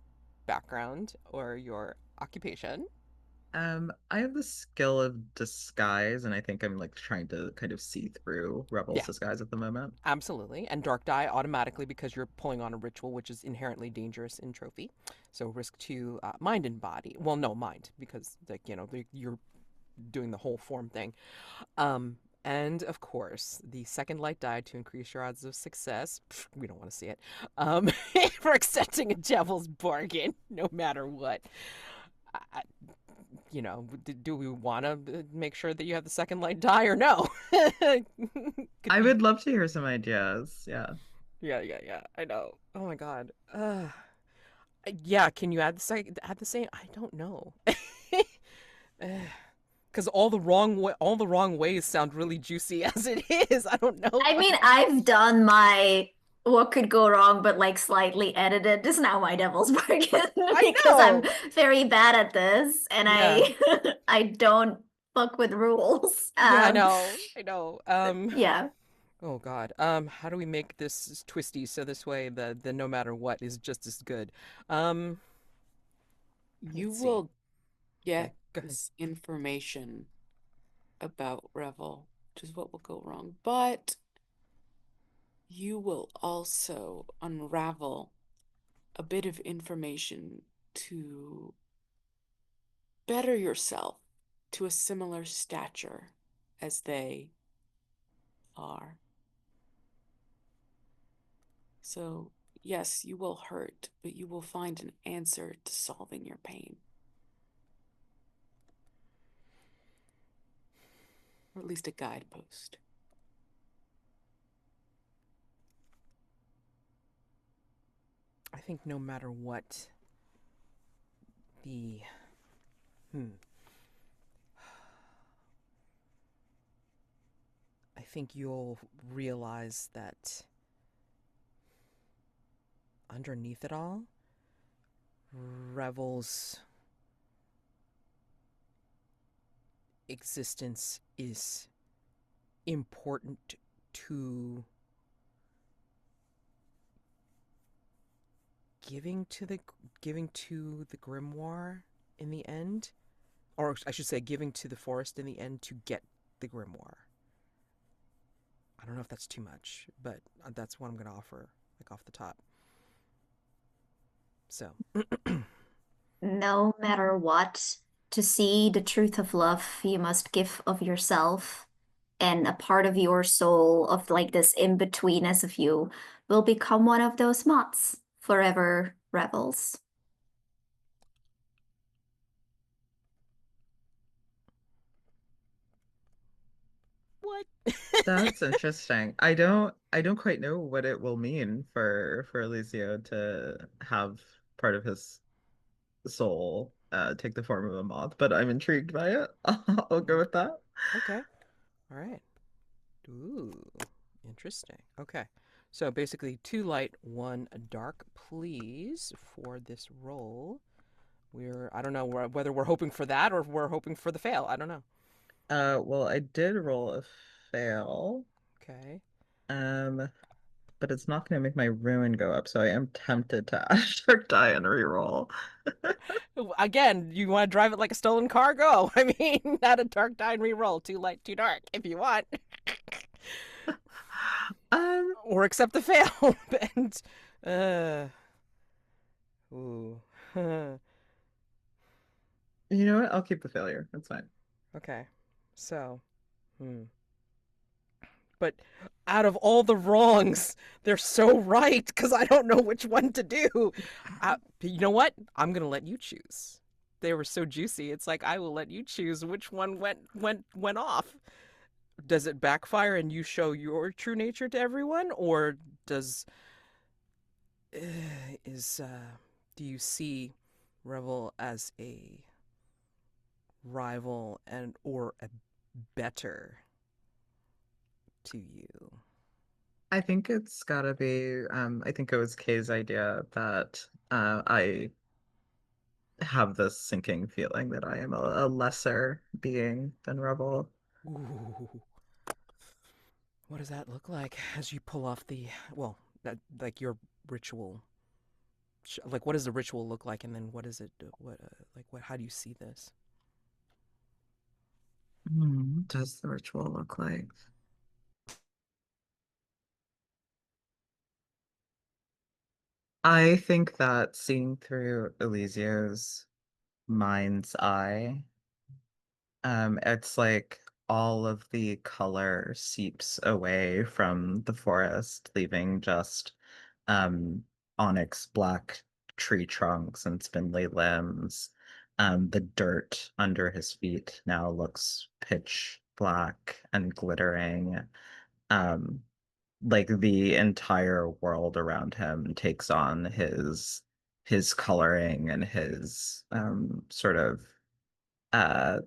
background or your occupation. I have the skill of disguise, and I think I'm like trying to kind of see through Rebel's Yeah, disguise at the moment. absolutely. And dark die automatically because you're pulling on a ritual, which is inherently dangerous in trophy. So risk to mind and body. Well, no mind because you're doing the whole form thing. And of course, the second light die to increase your odds of success. Pfft, we don't want to see it. Um, for accepting a devil's bargain, no matter what. I, do we want to make sure that you have the second light die or no? Could I be. would love to hear some ideas. Yeah. Yeah. I know. Oh my god. Yeah. Can you add the same? I don't know. Because all the wrong ways sound really juicy as it is. I don't know. I mean, I've done my what could go wrong, but like slightly edited. This is now my devil's bargain I because I'm know. very bad at this, and Yeah. I I don't fuck with rules. Yeah, I know. Yeah. Oh God. How do we make this twisty so this way the no matter what is just as good? Um, You let's see. will Okay, get go ahead. this information about Revel, which is what will go wrong. But you will also unravel a bit of information to better yourself to a similar stature as they are. So, yes, you will hurt, but you will find an answer to solving your pain. Or at least a guidepost. I think no matter what the hmm, I think you'll realize that underneath it all, Revel's existence is important to giving to the giving to the grimoire in the end, or I should say giving to the forest in the end to get the grimoire. I don't know if that's too much, but that's what I'm going to offer, like off the top. So, No matter what, to see the truth of love, you must give of yourself. And a part of your soul, of like this in-betweenness of you, will become one of those mods, forever rebels. what? That's interesting. I don't quite know what it will mean for Elisio to have part of his soul take the form of a moth, but I'm intrigued by it. I'll go with that. Okay. All right. Ooh, interesting. Okay. So basically, 2 light, 1 dark, please, for this roll. I don't know whether we're hoping for that or if we're hoping for the fail. I don't know. Well, I did roll a fail. Okay. Um, but it's not going to make my ruin go up, so I am tempted to add a sharp die and reroll. Again, you want to drive it like a stolen car? Go. I mean, not a dark die and re-roll. 2 light, 2 dark, if you want. Um, Or accept the fail. And, ooh. you know what? I'll keep the failure. That's fine. Okay. So, hmm. But out of all the wrongs, they're so right because I don't know which one to do. You know what? I'm gonna let you choose. They were so juicy. It's like I will let you choose which one went off. Does it backfire and you show your true nature to everyone, or does is do you see Revel as a rival and or a better to you? I think it's gotta be, I think it was Kay's idea that I have this sinking feeling that I am a lesser being than Revel. Ooh. What does that look like as you pull off the well, that like your ritual? Like, what does the ritual look like, and then what is it? What like what? How do you see this? What does the ritual look like? I think that seeing through Elisio's mind's eye, it's like all of the color seeps away from the forest, leaving just onyx black tree trunks and spindly limbs. The dirt under his feet now looks pitch black and glittering. Um, like the entire world around him takes on his coloring and his sort of uh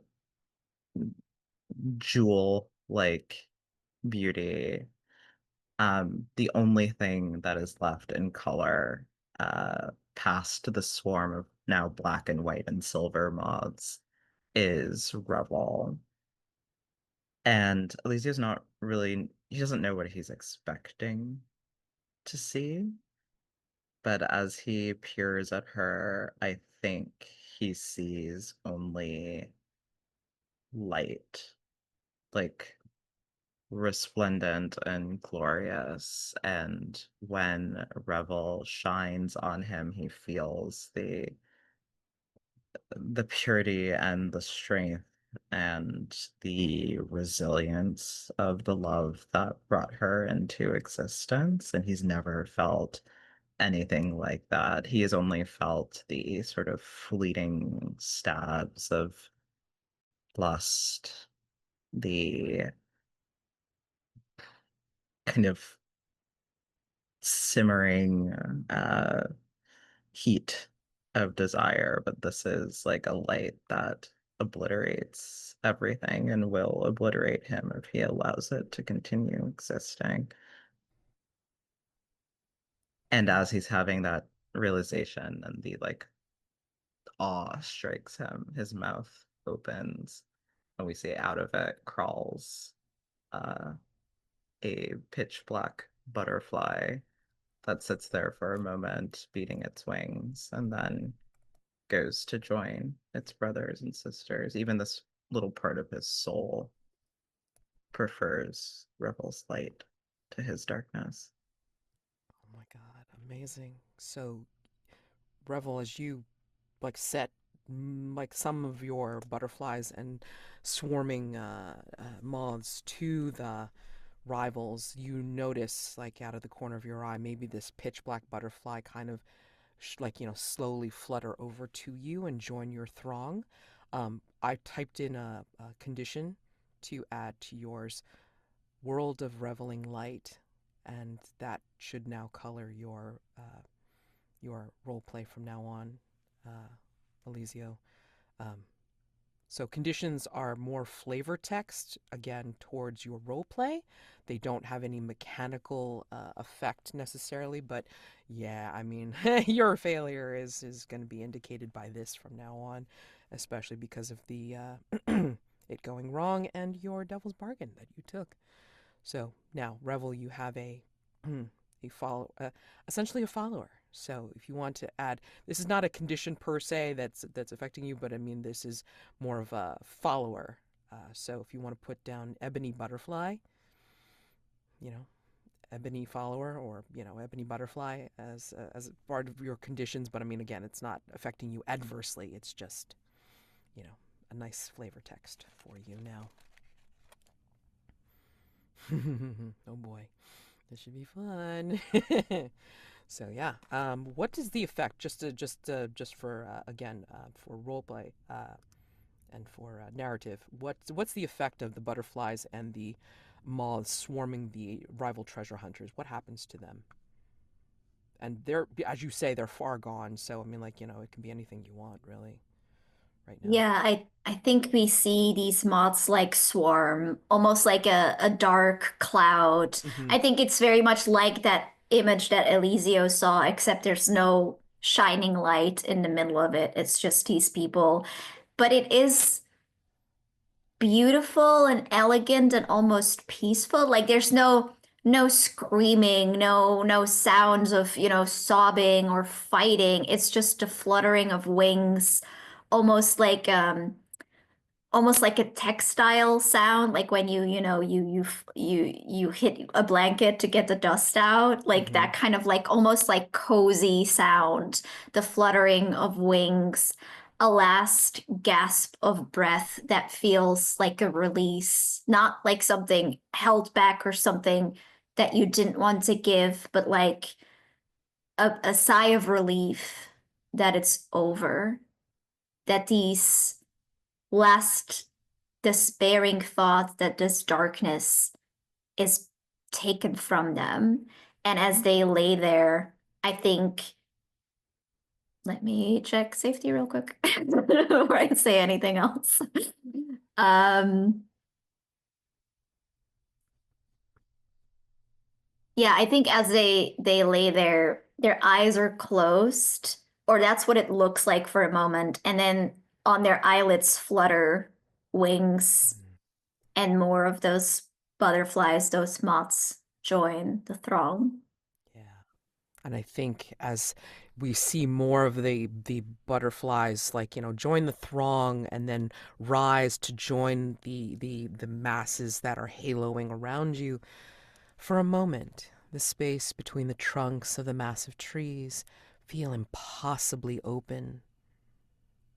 jewel like beauty. The only thing that is left in color past the swarm of now black and white and silver moths is Revel. And Elisio's not really, he doesn't know what he's expecting to see. But as he peers at her, I think he sees only light, like resplendent and glorious. And when Revel shines on him, he feels the purity and the strength and the resilience of the love that brought her into existence. And he's never felt anything like that. He has only felt the sort of fleeting stabs of lust, the kind of simmering heat of desire, but this is like a light that obliterates everything and will obliterate him if he allows it to continue existing. And as he's having that realization and the like awe strikes him, his mouth opens and we see out of it crawls uh, a pitch black butterfly that sits there for a moment, beating its wings, and then goes to join its brothers and sisters. Even this little part of his soul prefers Revel's light to his darkness. Oh my God, amazing. So, Revel, as you like set like some of your butterflies and swarming moths to the rivals, you notice like out of the corner of your eye, maybe this pitch black butterfly kind of like slowly flutter over to you and join your throng. I typed in a condition to add to yours, world of reveling light, and that should now color your role play from now on, Elisio. Um, so conditions are more flavor text, again, towards your role play. They don't have any mechanical effect necessarily, but yeah, I mean, your failure is going to be indicated by this from now on, especially because of the it going wrong and your devil's bargain that you took. So now, Revel, you have a follow, essentially a follower. So if you want to add, this is not a condition per se that's affecting you, but I mean this is more of a follower. So if you want to put down ebony butterfly, you know, ebony follower, or ebony butterfly as part of your conditions, but I mean again, it's not affecting you adversely. It's just a nice flavor text for you now. Oh boy, this should be fun. So yeah, what is the effect? Just for again for roleplay and for narrative. What's the effect of the butterflies and the moths swarming the rival treasure hunters? What happens to them? And they're, as you say, they're far gone. So I mean, like it can be anything you want, really, right now. Yeah, I think we see these moths like swarm, almost like a dark cloud. Mm-hmm. I think it's very much like that image that Elisio saw, except there's no shining light in the middle of it. It's just these people. But it is beautiful and elegant and almost peaceful. Like there's no screaming, no sounds of, sobbing or fighting. It's just a fluttering of wings, almost like almost like a textile sound, like when you hit a blanket to get the dust out, like Mm-hmm. that kind of like almost like cozy sound, the fluttering of wings, a last gasp of breath that feels like a release, not like something held back or something that you didn't want to give, but like a sigh of relief that it's over, that these last despairing thought that this darkness is taken from them. And as they lay there, I think, let me check safety real quick before I say anything else. Um, yeah, I think as they lay there, their eyes are closed, or that's what it looks like for a moment, and then on their eyelids flutter wings, and more of those butterflies, those moths, join the throng. Yeah. And I think as we see more of the butterflies, like, join the throng and then rise to join the masses that are haloing around you, for a moment, the space between the trunks of the massive trees feel impossibly open.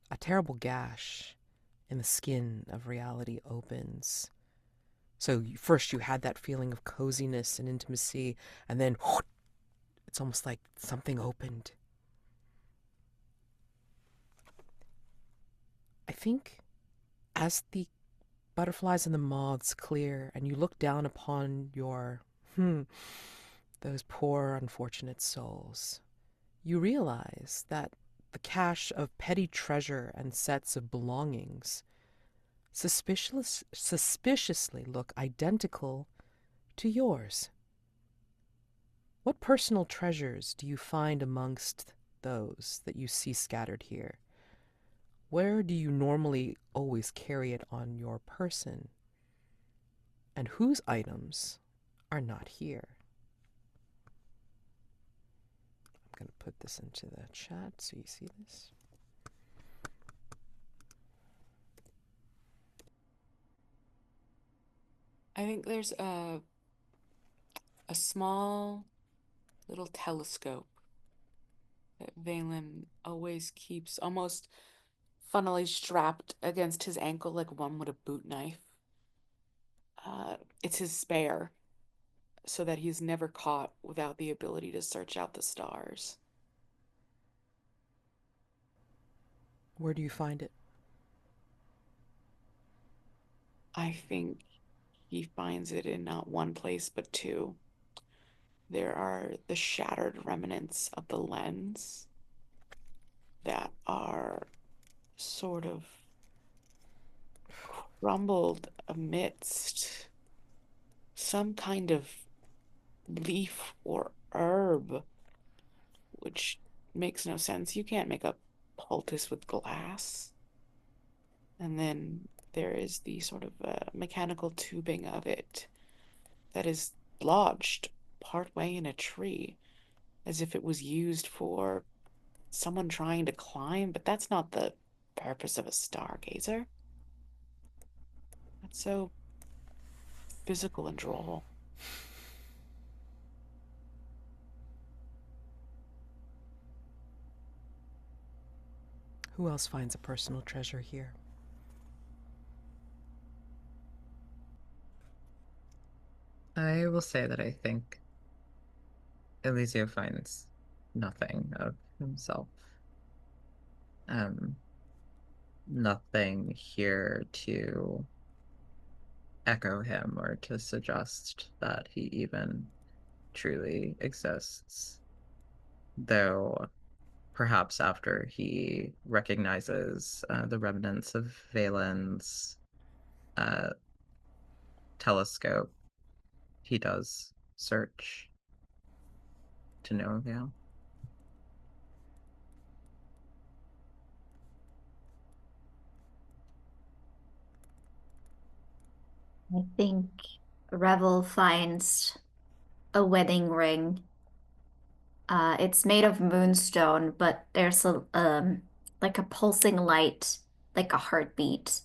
A terrible gash in the skin of reality opens. So first you had that feeling of coziness and intimacy, and then it's almost like something opened. I think as the butterflies and the moths clear and you look down upon those poor unfortunate souls, you realize that the cache of petty treasure and sets of belongings suspiciously look identical to yours. What personal treasures do you find amongst those that you see scattered here? Where do you normally always carry it on your person? And whose items are not here? I'm going to put this into the chat so you see this. I think there's a small little telescope that Valen always keeps almost funnily strapped against his ankle like one would a boot knife. It's his spare, so that he's never caught without the ability to search out the stars. Where do you find it? I think he finds it in not one place but two. There are the shattered remnants of the lens that are sort of crumbled amidst some kind of leaf or herb, which makes no sense. You can't make a poultice with glass. And then there is the sort of mechanical tubing of it that is lodged partway in a tree, as if it was used for someone trying to climb, but that's not the purpose of a stargazer. That's so physical and droll. Who else finds a personal treasure here? I will say that I think Elisio finds nothing of himself. Um, Nothing here to echo him or to suggest that he even truly exists. Though perhaps after he recognizes the remnants of Valen's uh, telescope, he does search to no avail. I think Revel finds a wedding ring. It's made of moonstone, but there's a like a pulsing light, like a heartbeat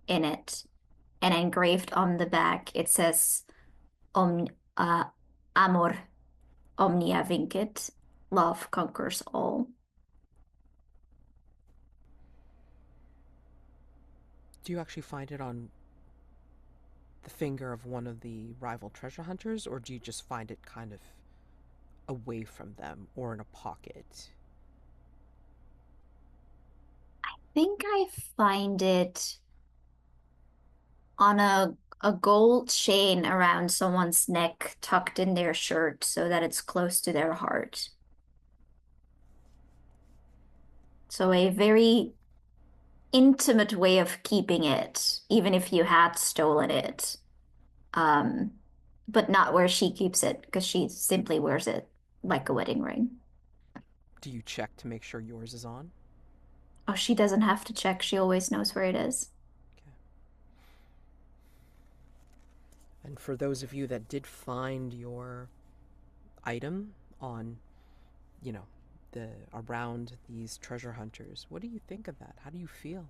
in it. And engraved on the back, it says Om Amor Omnia Vincit. Love conquers all. Do you actually find it on the finger of one of the rival treasure hunters, or do you just find it kind of away from them or in a pocket? I think I find it on a gold chain around someone's neck, tucked in their shirt so that it's close to their heart. So a very intimate way of keeping it, even if you had stolen it. Um, but not where she keeps it, because she simply wears it like a wedding ring. Do you check to make sure yours is on? Oh, she doesn't have to check. She always knows where it is. Okay. And for those of you that did find your item on, you know, around these treasure hunters, what do you think of that? How do you feel?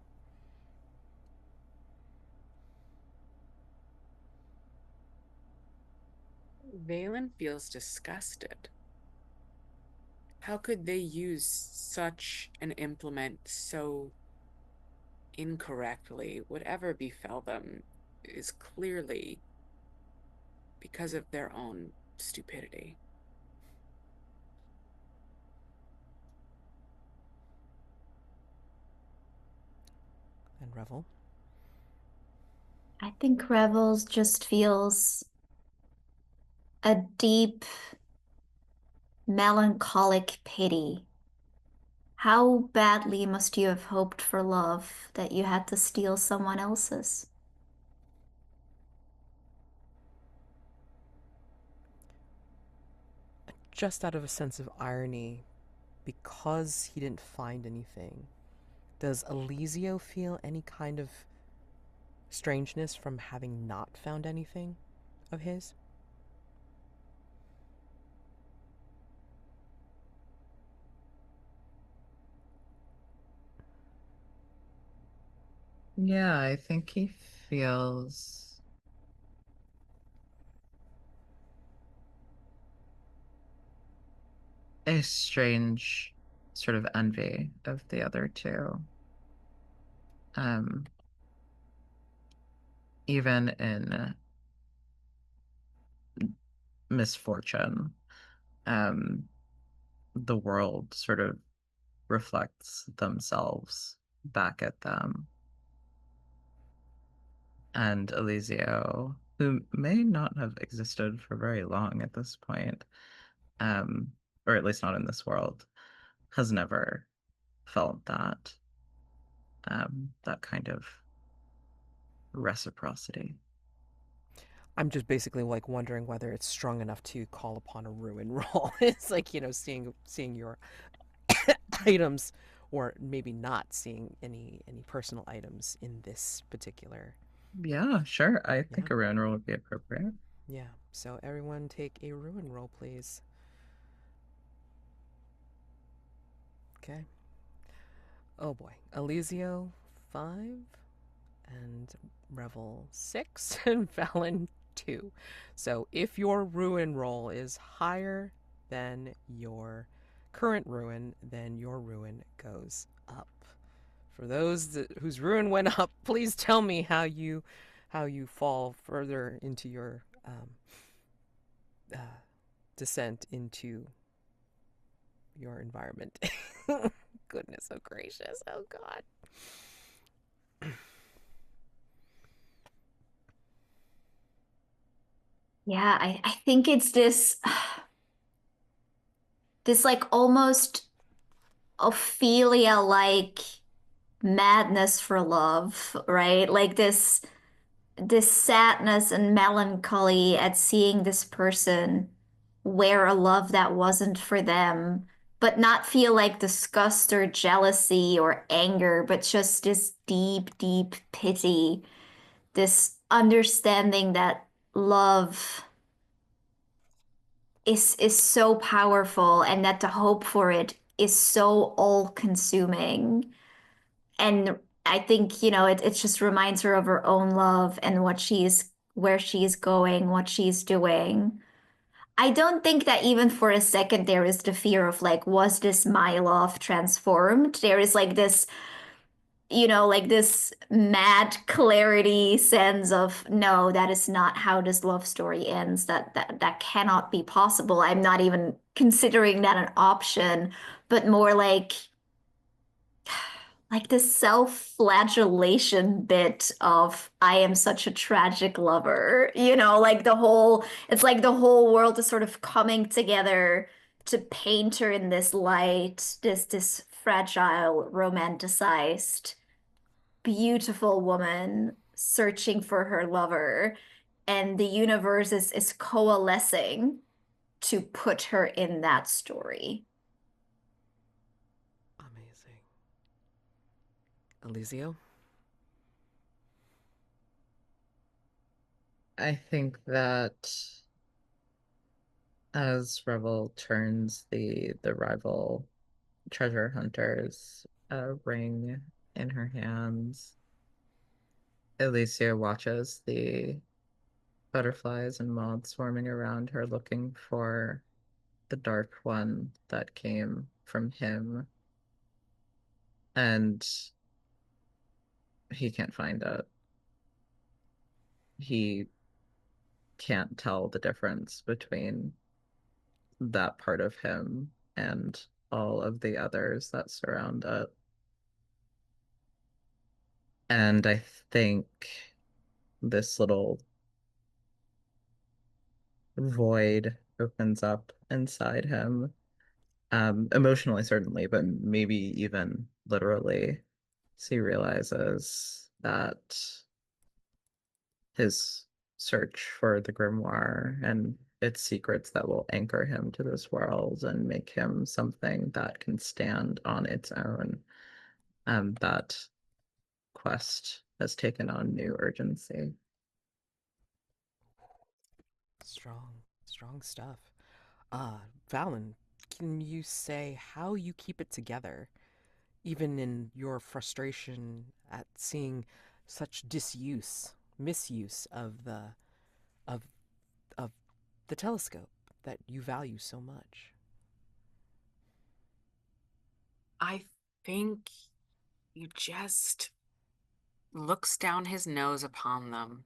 Valen feels disgusted. How could they use such an implement so incorrectly? Whatever befell them is clearly because of their own stupidity. And Revel? I think Revels just feels a deep, melancholic pity. How badly must you have hoped for love that you had to steal someone else's? Just out of a sense of irony, because he didn't find anything, does Elisio feel any kind of strangeness from having not found anything of his? Yeah, I think he feels a strange sort of envy of the other two. Um, Even in misfortune, um, the world sort of reflects themselves back at them. And Elisio, who may not have existed for very long at this point, um, or at least not in this world, has never felt that kind of reciprocity. I'm just basically like wondering whether it's strong enough to call upon a ruin roll. It's like, seeing your items, or maybe not seeing any personal items in this particular. Yeah, sure. I Yeah. think a round roll would be appropriate. Yeah. So everyone take a ruin roll, please. Okay. Oh boy. Elisio 5 and Revel 6 and Valen 2. So if your ruin roll is higher than your current ruin, then your ruin goes up. For those whose ruin went up, please tell me how you fall further into your uh, descent into your environment. Goodness, so gracious. Oh God. Yeah, I think it's this like almost Ophelia-like madness for love, right? Like this sadness and melancholy at seeing this person wear a love that wasn't for them, but not feel like disgust or jealousy or anger, but just this deep, deep pity, this understanding that love is so powerful and that the hope for it is so all-consuming. And I think, it just reminds her of her own love and where she's going, what she's doing. I don't think that even for a second there is the fear of like, was this my love transformed? There is like this, like this mad clarity sense of, no, that is not how this love story ends. That cannot be possible. I'm not even considering that an option, but more like this self-flagellation bit of I am such a tragic lover, like it's like the whole world is sort of coming together to paint her in this light, this fragile, romanticized, beautiful woman searching for her lover, and the universe is coalescing to put her in that story. Amazing. Elisio? I think that as Revel turns the rival treasure hunter's ring in her hands, Elisio watches the butterflies and moths swarming around her, looking for the dark one that came from him, and he can't find it. He can't tell the difference between that part of him and all of the others that surround it. And I think this little void opens up inside him, emotionally, certainly, but maybe even literally. So he realizes that his search for the grimoire and its secrets that will anchor him to this world and make him something that can stand on its own, that quest has taken on new urgency. Strong, strong stuff. Valen, can you say how you keep it together, even in your frustration at seeing such misuse of of the telescope that you value so much? I think he just looks down his nose upon them.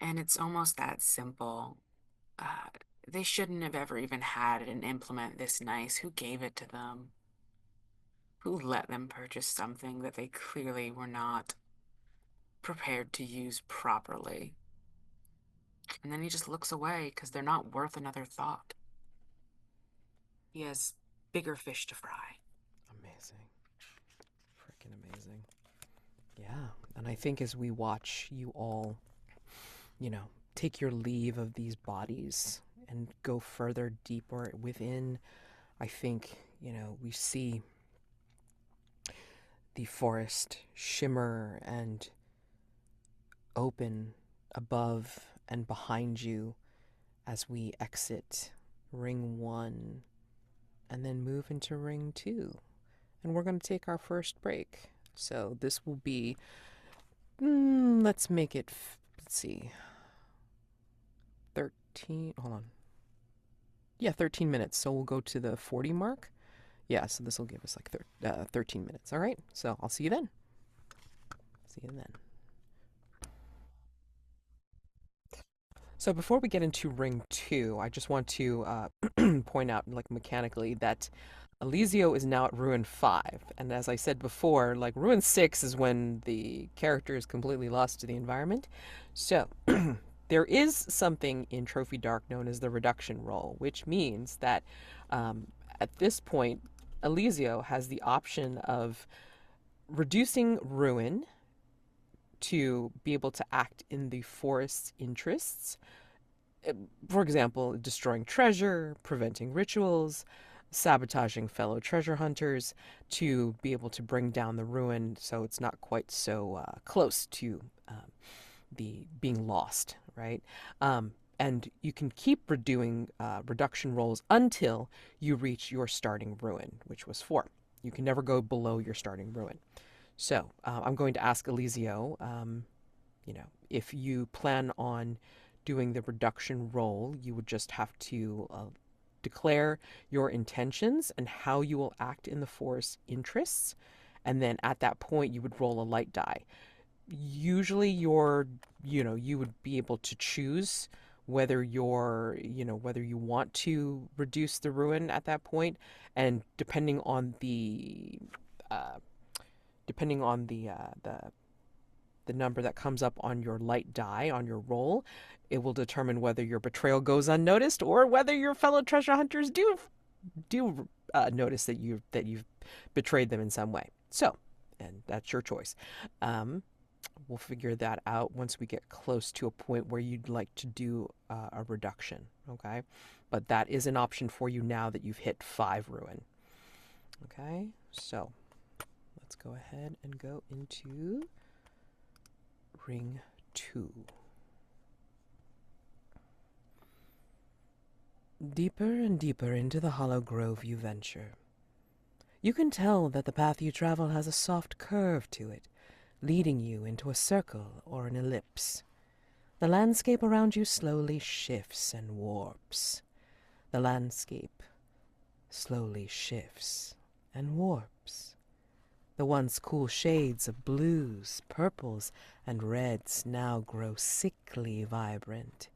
And it's almost that simple. Uh, they shouldn't have ever even had an implement this nice. Who gave it to them? Who let them purchase something that they clearly were not prepared to use properly? And then he just looks away because they're not worth another thought. He has bigger fish to fry. Amazing. Freaking amazing. Yeah. And I think as we watch you all, take your leave of these bodies and go further deeper within, I think, we see the forest shimmer and open above and behind you as we exit ring 1 and then move into ring 2. And we're going to take our first break. So this will be, let's make it, let's see, 13, hold on. Yeah, 13 minutes. So we'll go to the 40 mark. Yeah, so this will give us like 13 minutes. All right. So I'll see you then. See you then. So before we get into ring 2, I just want to point out, like mechanically, that Elisio is now at Ruin 5. And as I said before, like Ruin 6 is when the character is completely lost to the environment. So there is something in Trophy Dark known as the reduction roll, which means that at this point, Elisio has the option of reducing Ruin to be able to act in the forest's interests. For example, destroying treasure, preventing rituals, sabotaging fellow treasure hunters to be able to bring down the ruin so it's not quite so close to the being lost, right? And you can keep doing reduction rolls until you reach your starting ruin, which was 4. You can never go below your starting ruin. So I'm going to ask Elisio, if you plan on doing the reduction roll, you would just have to declare your intentions and how you will act in the forest's interests. And then at that point, you would roll a light die. Usually you would be able to choose whether whether you want to reduce the ruin at that point, and depending on uh, the number that comes up on your light die on your roll, it will determine whether your betrayal goes unnoticed or whether your fellow treasure hunters do notice that you've betrayed them in some way. So, and that's your choice. We'll figure that out once we get close to a point where you'd like to do a reduction. Okay, but that is an option for you now that you've hit 5 ruin. Okay, so let's go ahead and go into ring 2. Deeper and deeper into the hollow grove you venture. You can tell that the path you travel has a soft curve to it, leading you into a circle or an ellipse. The landscape around you slowly shifts and warps. The landscape slowly shifts and warps. The once cool shades of blues, purples, and reds now grow sickly vibrant.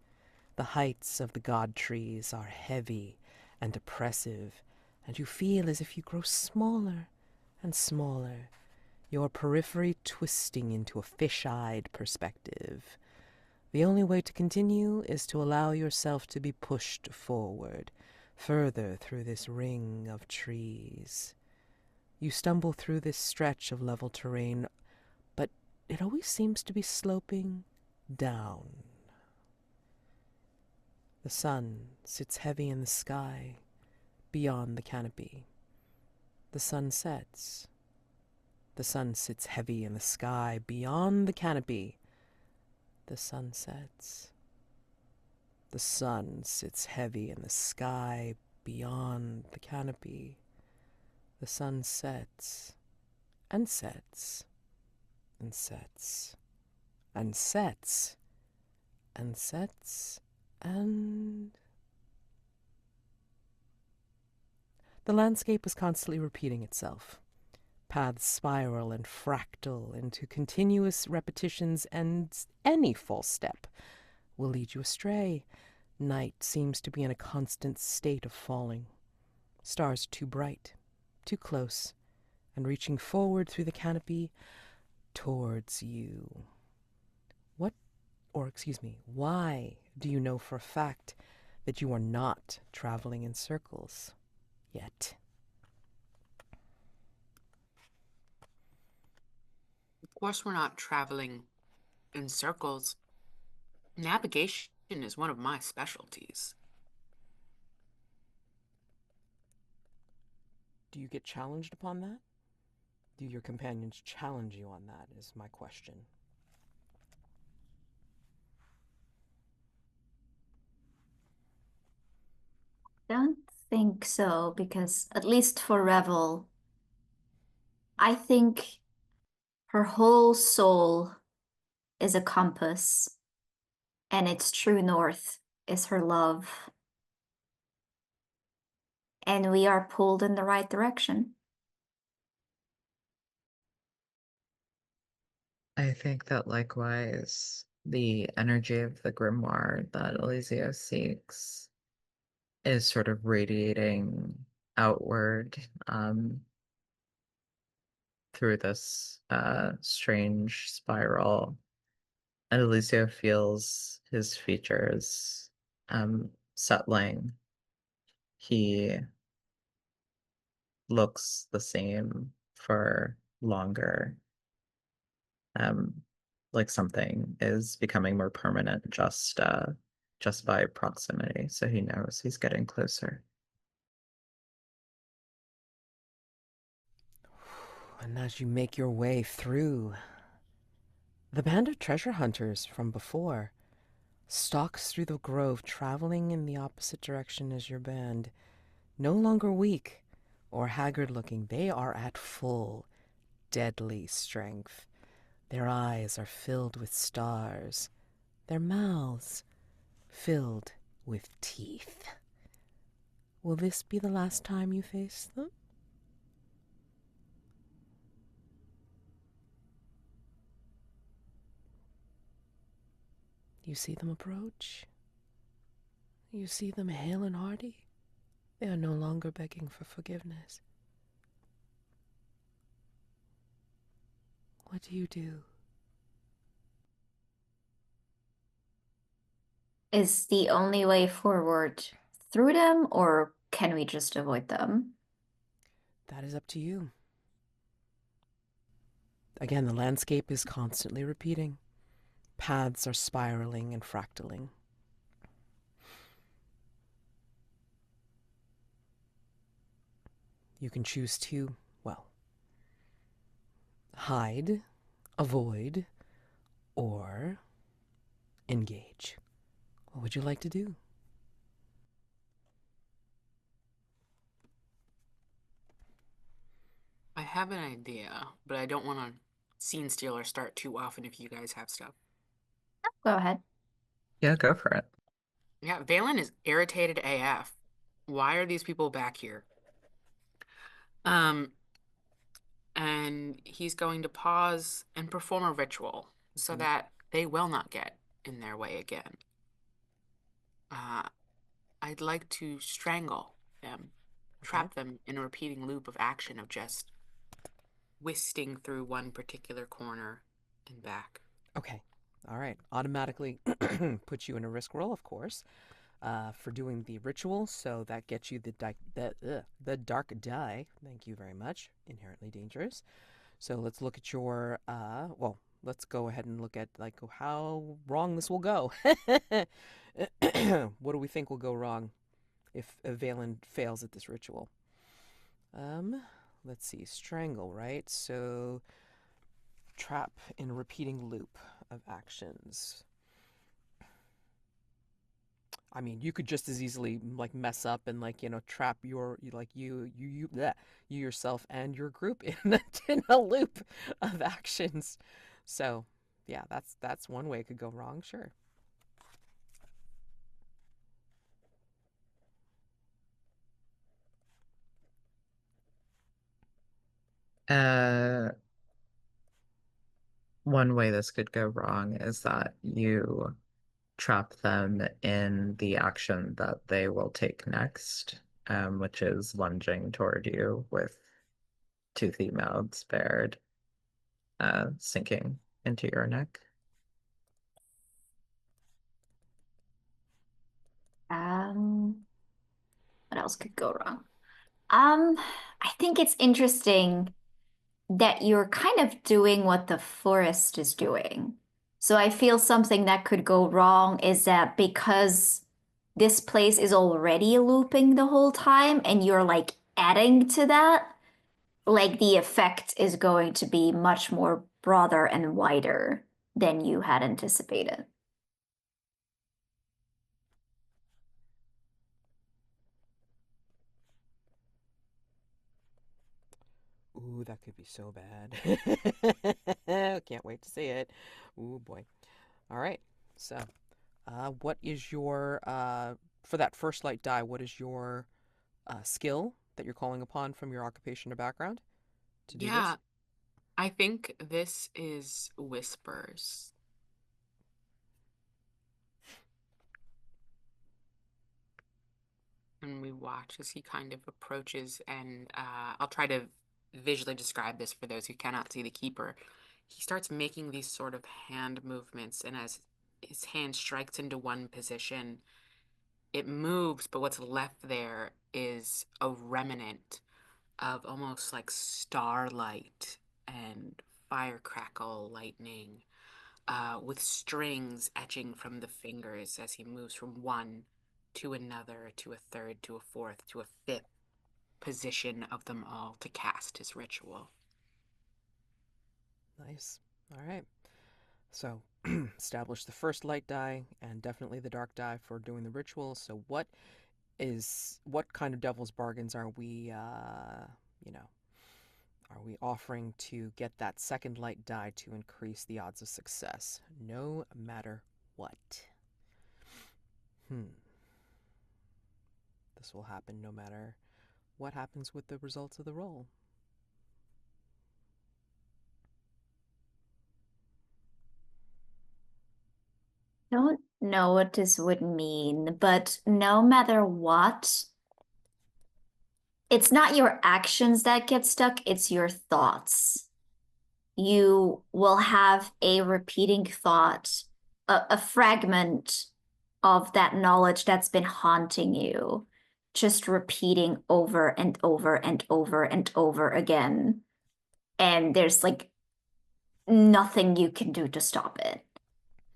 The heights of the god trees are heavy and oppressive, and you feel as if you grow smaller and smaller, your periphery twisting into a fish-eyed perspective. The only way to continue is to allow yourself to be pushed forward, further through this ring of trees. You stumble through this stretch of level terrain, but it always seems to be sloping down. The sun sits heavy in the sky beyond the canopy. The sun sets. The sun sits heavy in the sky beyond the canopy. The sun sets. The sun sits heavy in the sky beyond the canopy. The sun sets and sets and sets and sets and sets and... The landscape is constantly repeating itself. Paths spiral and fractal into continuous repetitions, and any false step will lead you astray. Night seems to be in a constant state of falling. Stars too bright, too close, and reaching forward through the canopy towards you. Why do you know for a fact that you are not traveling in circles yet? Of course, we're not traveling in circles. Navigation is one of my specialties. Do you get challenged upon that? Do your companions challenge you on that, is my question. Don't think so, because at least for Revel, I think her whole soul is a compass, and its true north is her love. And we are pulled in the right direction. I think that likewise, the energy of the grimoire that Elisio seeks is sort of radiating outward through this strange spiral. And Elisio feels his features settling. He looks the same for longer. Like something is becoming more permanent just by proximity. So he knows he's getting closer. And as you make your way through, the band of treasure hunters from before stalks through the grove, traveling in the opposite direction as your band. No longer weak or haggard-looking, they are at full, deadly strength. Their eyes are filled with stars, their mouths filled with teeth. Will this be the last time you face them? You see them approach. You see them hale and hearty. They are no longer begging for forgiveness. What do you do? Is the only way forward through them, or can we just avoid them? That is up to you. Again, the landscape is constantly repeating. Paths are spiraling and fractaling. You can choose to, hide, avoid, or Engage. What would you like to do? I have an idea, but I don't want to scene steal or start too often if you guys have stuff. Go ahead. Yeah, go for it. Yeah, Valen is irritated AF. Why are these people back here? Um, and he's going to pause and perform a ritual so Mhm. that they will not get in their way again. Uh, I'd like to strangle them, Okay. trap them in a repeating loop of action of just twisting through one particular corner and back. Okay. All right. Automatically puts you in a risk roll, of course, for doing the ritual. So that gets you the dark die. Thank you very much. Inherently dangerous. So let's look at your well, let's go ahead and look at like how wrong this will go. What do we think will go wrong if Valen fails at this ritual? Um, let's see, strangle, right? So trap in a repeating loop of actions. I mean, you could just as easily like mess up and like trap you yourself and your group in a loop of actions. So, yeah, that's one way it could go wrong. Sure. Uh, One way this could go wrong is that you trap them in the action that they will take next, which is lunging toward you with toothy mouths bared, sinking into your neck. Um, what else could go wrong? Um, I think it's interesting that you're kind of doing what the forest is doing. So I feel something that could go wrong is that because this place is already looping the whole time and you're like adding to that, like the effect is going to be much more broader and wider than you had anticipated. Ooh, that could be so bad. Can't wait to see it. Ooh boy. All right. So, what is your for that first light die? What is your skill that you're calling upon from your occupation or background to do Yeah, this? I think this is whispers. And we watch as he kind of approaches, and I'll try to visually describe this for those who cannot see the keeper. He starts making these sort of hand movements, and as his hand strikes into one position, it moves, but what's left there is a remnant of almost like starlight and firecrackle lightning, with strings etching from the fingers as he moves from one to another, to a third, to a fourth, to a fifth position of them all to cast his ritual. Nice. All right. So, establish the first light die and definitely the dark die for doing the ritual. So, what kind of devil's bargains are we, you know, are we offering to get that second light die to increase the odds of success, no matter what? Hmm. This will happen no matter what happens with the results of the roll. Don't know what this would mean, but no matter what, it's not your actions that get stuck, it's your thoughts. You will have a repeating thought, a fragment of that knowledge that's been haunting you, just repeating over and over and over and over again. And there's like nothing you can do to stop it.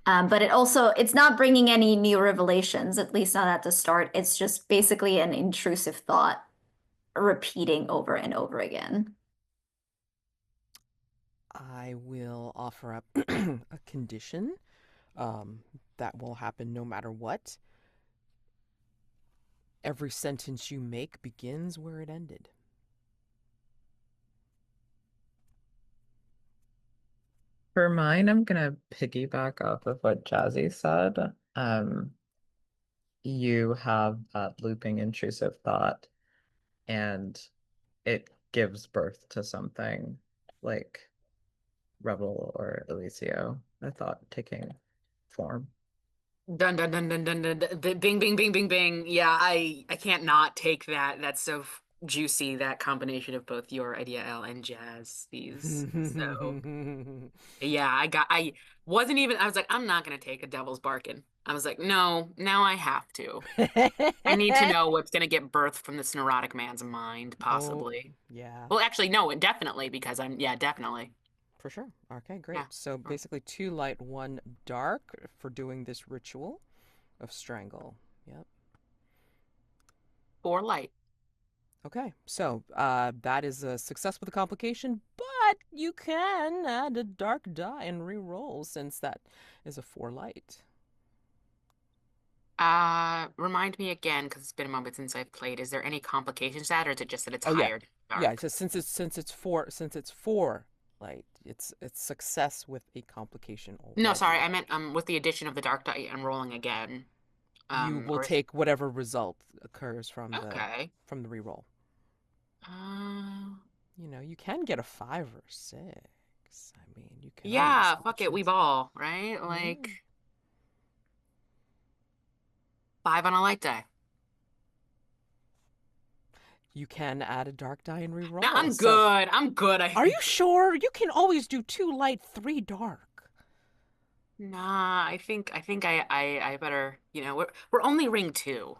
But it's not bringing any new revelations, at least not at the start. It's just basically an intrusive thought repeating over and over again. I will offer up a condition um, that will happen no matter what. Every sentence you make begins where it ended. For mine, I'm gonna piggyback off of what Jazzy said. You have that looping intrusive thought, and it gives birth to something like Revel or Elisio, a thought taking form. Dun dun dun dun dun dun, dun. Bing bing bing bing bing. Yeah, I can't not take that. That's so juicy, that combination of both your idea, Elle, and Jazz. These. So yeah, I wasn't even, I was like, I'm not gonna take a devil's bargain. I was like, no, now I have to. I need to know what's gonna get birthed from this neurotic man's mind, Oh, possibly. yeah, Well, actually, no, definitely, because yeah, definitely. for sure. Okay, Yeah. great. So Mm. basically 2 light, 1 dark for doing this ritual of strangle. Yep. 4 light. Okay, so that is a success with a complication, but you can add a dark die and re-roll since that is a 4 light. Remind me again, because it's been a moment since I've played. Is there any complications to that, or is it just that it's Oh yeah, higher yeah. dark? Just since it's 4 light, it's success with a complication No, sorry, already. I meant with the addition of the dark die, I'm rolling again. You will Or is take whatever result occurs from okay. the re-roll. Uh, You can get a 5 or 6. I mean, you can always yeah, take a fuck it, we chance. ball, right? Yeah. Like 5 on a light die. You can add a dark die and No, re-roll. I'm So, good. I'm good, I are you think. sure? You can always do 2 light, 3 dark. Nah, I think I better, we're only ring 2.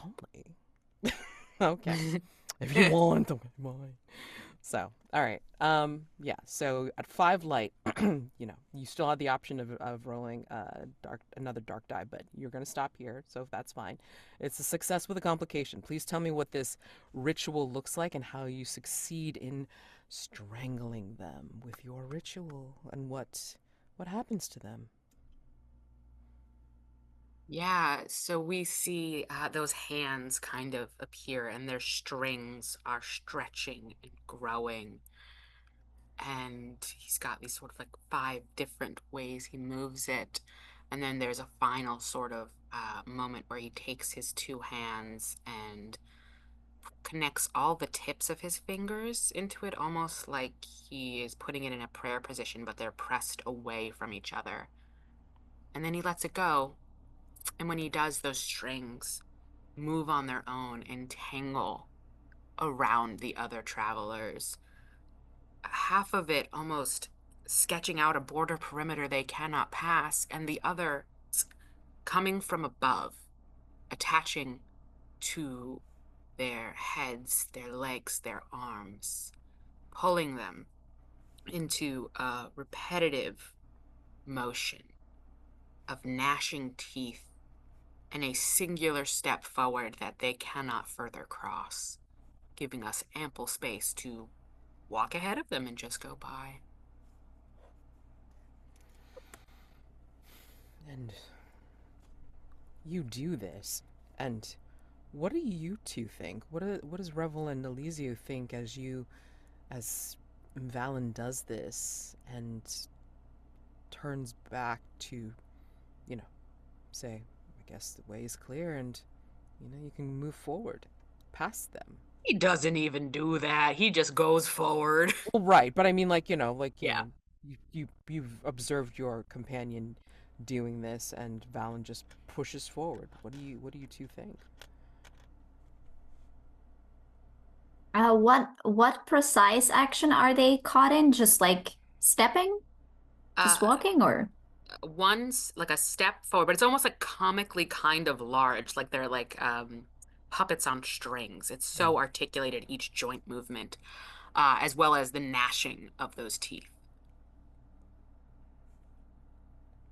Only. Okay. If you want, don't mind. So, all right. Yeah. So at 5 light, you still have the option of rolling another dark die, but you're gonna stop here, so that's fine. It's a success with a complication. Please tell me what this ritual looks like and how you succeed in strangling them with your ritual, and what happens to them. Yeah, so we see those hands kind of appear, and their strings are stretching and growing. And he's got these sort of like 5 different ways he moves it. And then there's a final sort of moment where he takes his 2 hands and connects all the tips of his fingers into it, almost like he is putting it in a prayer position, but they're pressed away from each other. And then he lets it go. And when he does, those strings move on their own and tangle around the other travelers. Half of it almost sketching out a border perimeter they cannot pass, and the other coming from above, attaching to their heads, their legs, their arms, pulling them into a repetitive motion of gnashing teeth and a singular step forward that they cannot further cross, giving us ample space to walk ahead of them and just go by. And you do this, and what do you two think? What does Revel and Elisio think as Valen does this and turns back to, you know, say, I guess the way is clear and, you can move forward past them. He doesn't even do that. He just goes forward. Well, right, but I mean, Yeah. you've observed your companion doing this, and Valen just pushes forward. What do you two think? What precise action are they caught in? Just like stepping? Uh, Just walking or? one's like a step forward, but it's almost like comically kind of large, like they're like puppets on strings. It's Mm. so articulated, each joint movement, as well as the gnashing of those teeth.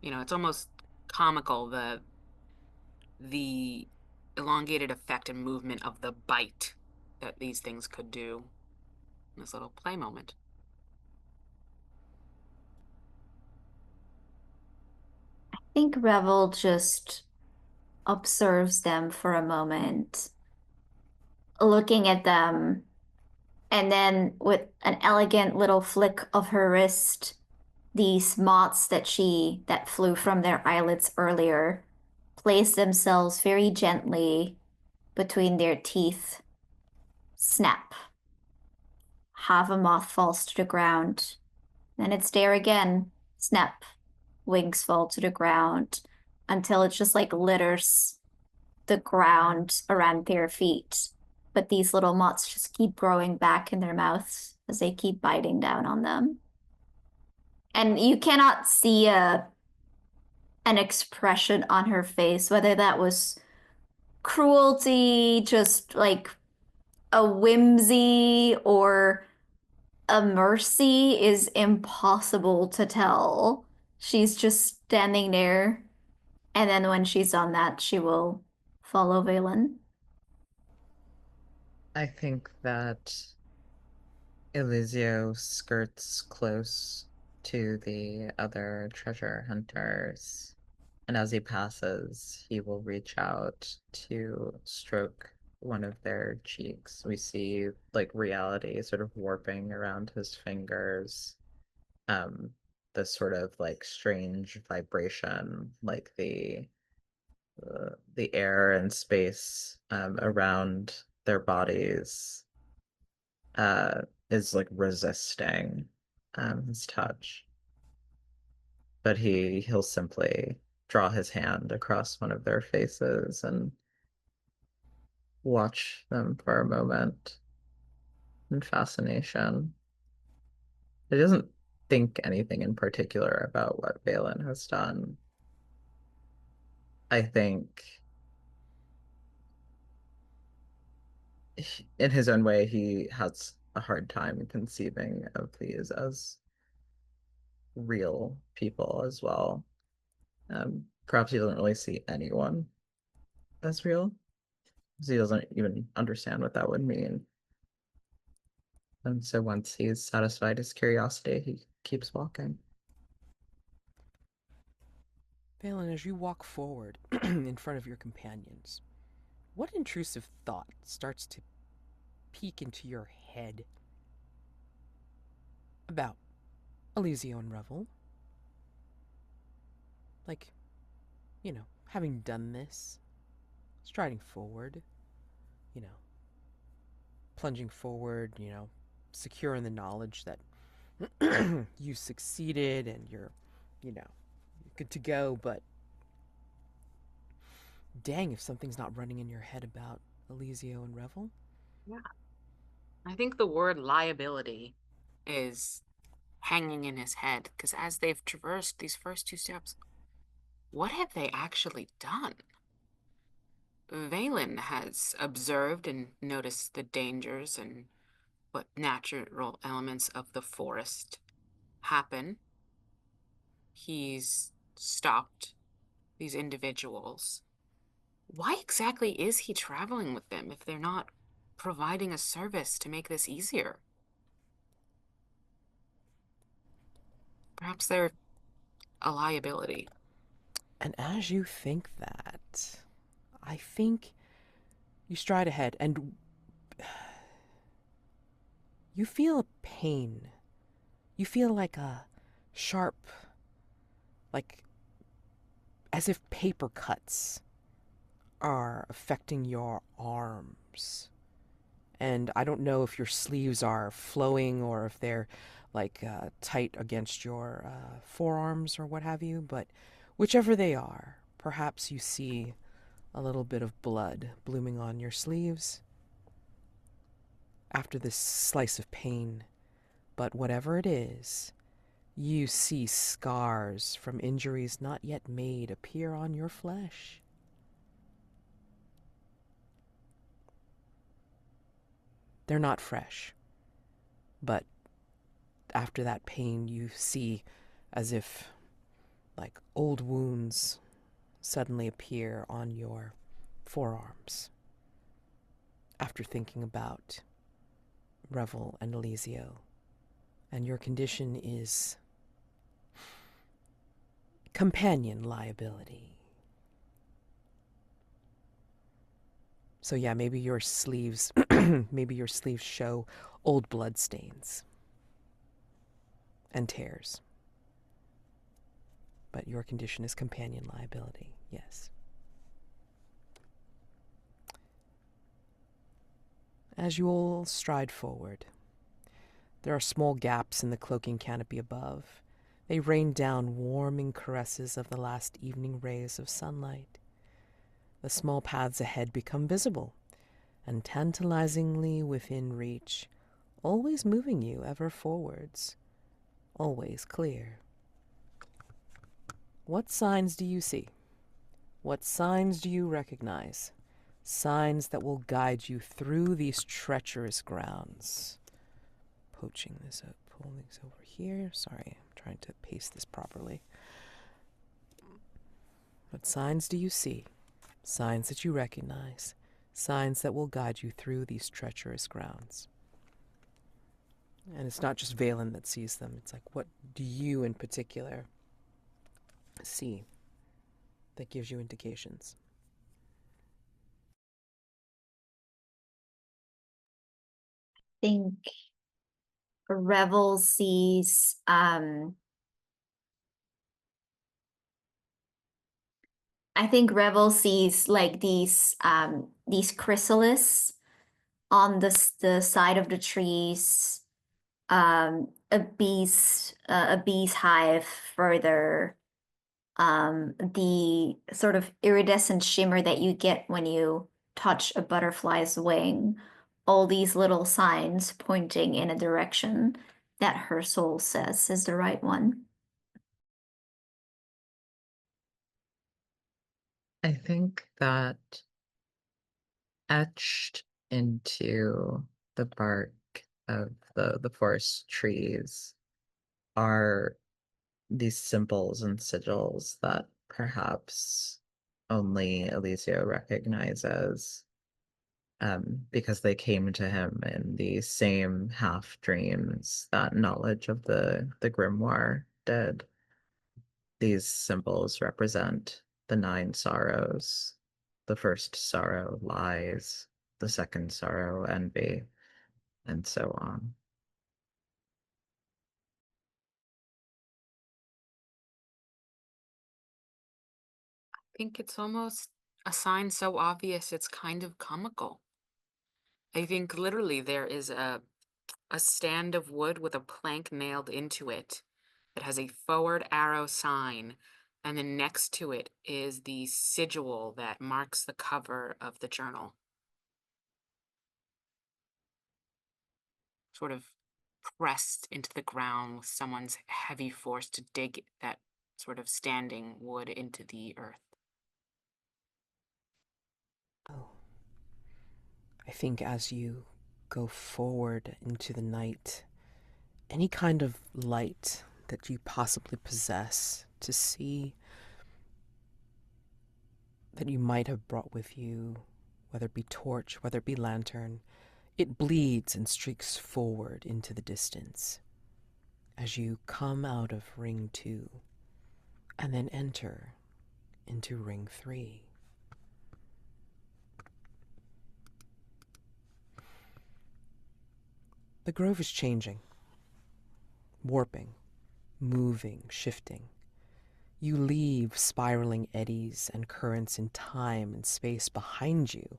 It's almost comical, the elongated effect and movement of the bite that these things could do in this little play moment. think Revel just observes them for a moment, looking at them, and then with an elegant little flick of her wrist, these moths that flew from their eyelids earlier place themselves very gently between their teeth. Snap. Half a moth falls to the ground. Then it's there again. Snap. Wings fall to the ground until it just like litters the ground around their feet. But these little moths just keep growing back in their mouths as they keep biting down on them. And you cannot see an expression on her face, whether that was cruelty, just like a whimsy, or a mercy is impossible to tell. She's just standing there, and then when she's done that, she will follow Valen. I think that Elisio skirts close to the other treasure hunters, and as he passes, he will reach out to stroke one of their cheeks. We see like reality sort of warping around his fingers. This sort of like strange vibration, like the air and space around their bodies uh, is like resisting his touch. But he'll simply draw his hand across one of their faces and watch them for a moment in fascination. He doesn't think anything in particular about what Valen has done. I think in his own way, he has a hard time conceiving of these as real people as well. Perhaps he doesn't really see anyone as real, because he doesn't even understand what that would mean. And so once he's satisfied his curiosity, he keeps walking. Valen, as you walk forward in front of your companions, what intrusive thought starts to peek into your head about Elisio and Revel? Like, having done this, striding forward, you know, plunging forward, secure in the knowledge that you succeeded and you're, good to go, but dang if something's not running in your head about Elisio and Revel. Yeah. I think the word liability is hanging in his head because as they've traversed these first two steps, what have they actually done? Valen has observed and noticed the dangers and what natural elements of the forest happen. He's stopped these individuals. Why exactly is he traveling with them if they're not providing a service to make this easier? Perhaps they're a liability. And as you think that, I think you stride ahead and you feel a pain. You feel like a sharp, like as if paper cuts are affecting your arms. And I don't know if your sleeves are flowing or if they're like tight against your forearms or what have you, but whichever they are, perhaps you see a little bit of blood blooming on your sleeves after this slice of pain. But whatever it is, you see scars from injuries not yet made appear on your flesh. They're not fresh, but after that pain, you see as if like old wounds suddenly appear on your forearms after thinking about Revel and Elisio. And your condition is companion liability. So yeah, maybe your sleeves show old blood stains and tears. But your condition is companion liability, yes. As you all stride forward, there are small gaps in the cloaking canopy above. They rain down warming caresses of the last evening rays of sunlight. The small paths ahead become visible and tantalizingly within reach, always moving you ever forwards, always clear. What signs do you see? What signs do you recognize? Signs that will guide you through these treacherous grounds. Poaching this up, pulling these over here. Sorry, I'm trying to paste this properly. What signs do you see? Signs that you recognize. Signs that will guide you through these treacherous grounds. And it's not just Valen that sees them. It's like, what do you in particular see that gives you indications? I think Revel sees like these chrysalis on the side of the trees, a bee's hive further, the sort of iridescent shimmer that you get when you touch a butterfly's wing, all these little signs pointing in a direction that her soul says is the right one. I think that etched into the bark of the forest trees are these symbols and sigils that perhaps only Elisio recognizes, because they came to him in the same half dreams that knowledge of the grimoire did. These symbols represent the nine sorrows. The first sorrow, lies. The second sorrow, envy, and so on. I think it's almost a sign so obvious it's kind of comical. I think literally there is a stand of wood with a plank nailed into it that has a forward arrow sign, and then next to it is the sigil that marks the cover of the journal. Sort of pressed into the ground with someone's heavy force to dig that sort of standing wood into the earth. Oh. I think as you go forward into the night, any kind of light that you possibly possess to see that you might have brought with you, whether it be torch, whether it be lantern, it bleeds and streaks forward into the distance as you come out of Ring 2 and then enter into Ring 3. The grove is changing, warping, moving, shifting. You leave spiraling eddies and currents in time and space behind you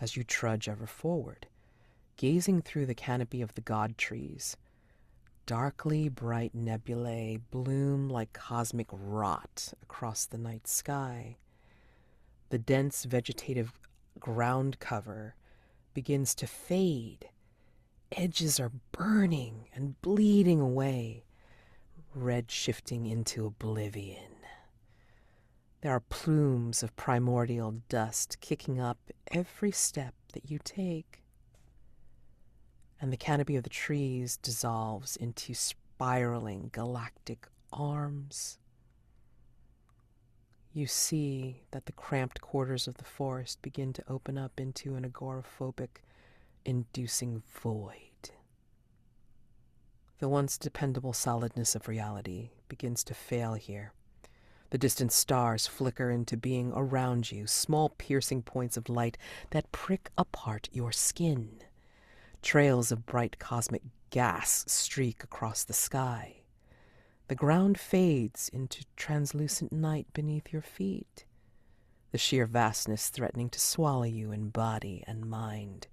as you trudge ever forward, gazing through the canopy of the god trees. Darkly bright nebulae bloom like cosmic rot across the night sky. The dense vegetative ground cover begins to fade. Edges are burning and bleeding away, red shifting into oblivion. There are plumes of primordial dust kicking up every step that you take. And the canopy of the trees dissolves into spiraling galactic arms. You see that the cramped quarters of the forest begin to open up into an agoraphobic, inducing void. The once dependable solidness of reality begins to fail here. The distant stars flicker into being around you, small piercing points of light that prick apart your skin. Trails of bright cosmic gas streak across the sky. The ground fades into translucent night beneath your feet, the sheer vastness threatening to swallow you in body and mind.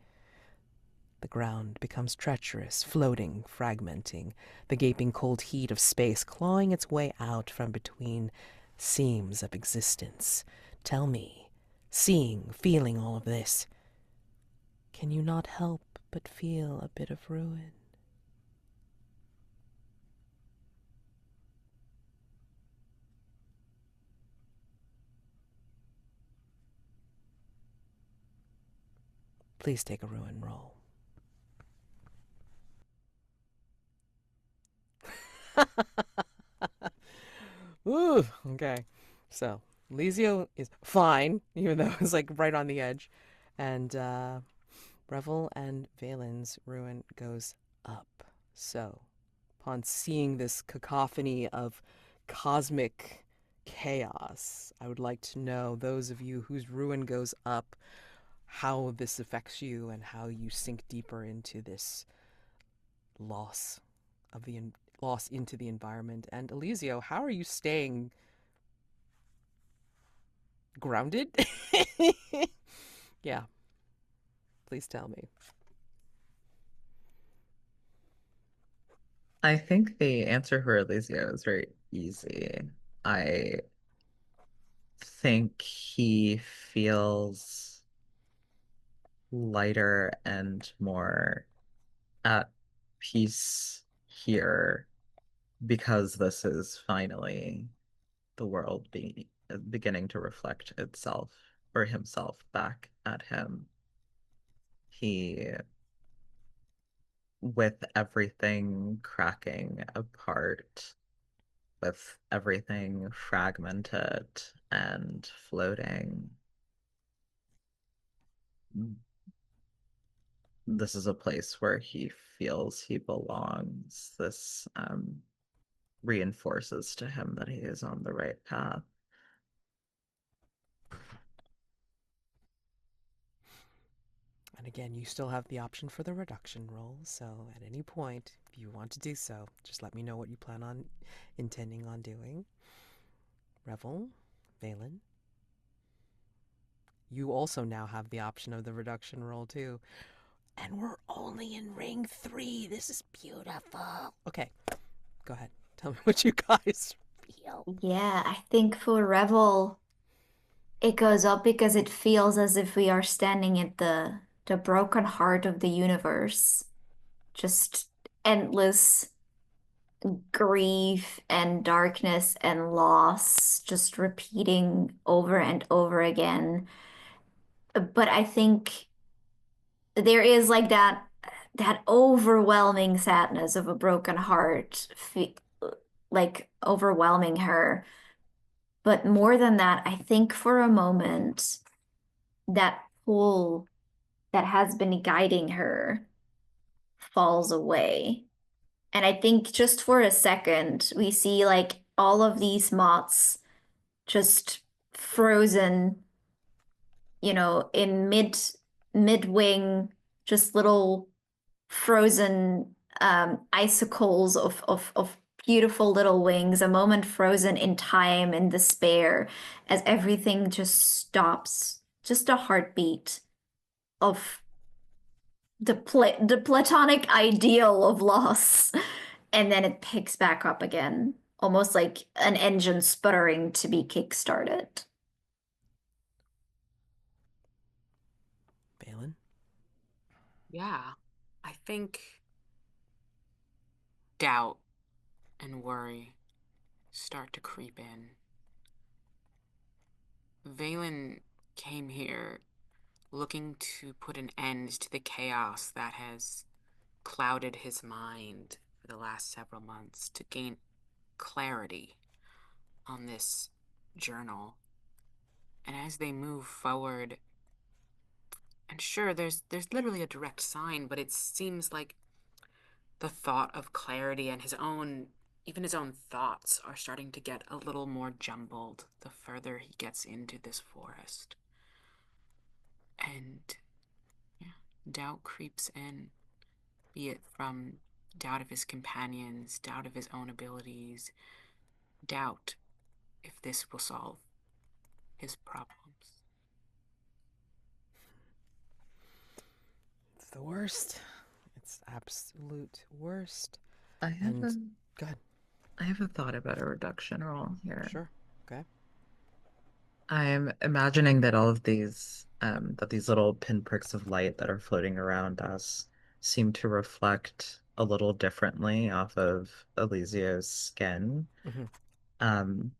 The ground becomes treacherous, floating, fragmenting, the gaping cold heat of space clawing its way out from between seams of existence. Tell me, seeing, feeling all of this, can you not help but feel a bit of ruin? Please take a ruin roll. Ooh, okay. So, Elisio is fine, even though it's like right on the edge. And Revel and Valen's ruin goes up. So, upon seeing this cacophony of cosmic chaos, I would like to know, those of you whose ruin goes up, how this affects you and how you sink deeper into this loss of the loss into the environment. And Elisio, how are you staying grounded? Yeah, please tell me. I think the answer for Elisio is very easy. I think he feels lighter and more at peace here because this is finally the world beginning to reflect itself or himself back at him. He, with everything cracking apart, with everything fragmented and floating, this is a place where he feels he belongs. This reinforces to him that he is on the right path. And again, you still have the option for the reduction roll, so at any point, if you want to do so, just let me know what you plan on intending on doing. Revel, Valen, you also now have the option of the reduction roll too. And we're only in ring 3. This is beautiful. Okay, go ahead. Tell me what you guys feel. Yeah, I think for Revel, it goes up because it feels as if we are standing at the broken heart of the universe. Just endless grief and darkness and loss, just repeating over and over again. But I think there is like that overwhelming sadness of a broken heart, like overwhelming her. But more than that, I think for a moment, that pull that has been guiding her falls away. And I think just for a second, we see like all of these moths just frozen, in mid wing, just little frozen icicles of beautiful little wings, a moment frozen in time and despair as everything just stops, just a heartbeat of the platonic ideal of loss. And then it picks back up again, almost like an engine sputtering to be kickstarted. Valen? Yeah, I think doubt and worry start to creep in. Valen came here looking to put an end to the chaos that has clouded his mind for the last several months, to gain clarity on this journal. And as they move forward, and sure, there's literally a direct sign, but it seems like the thought of clarity and his own even his own thoughts are starting to get a little more jumbled the further he gets into this forest. And yeah, doubt creeps in, be it from doubt of his companions, doubt of his own abilities, doubt if this will solve his problems. It's the worst. It's absolute worst. I have And a go ahead. I have a thought about a reduction roll here. Sure. Okay. I'm imagining that all of these little pinpricks of light that are floating around us seem to reflect a little differently off of Elisio's skin. Mm-hmm. Um,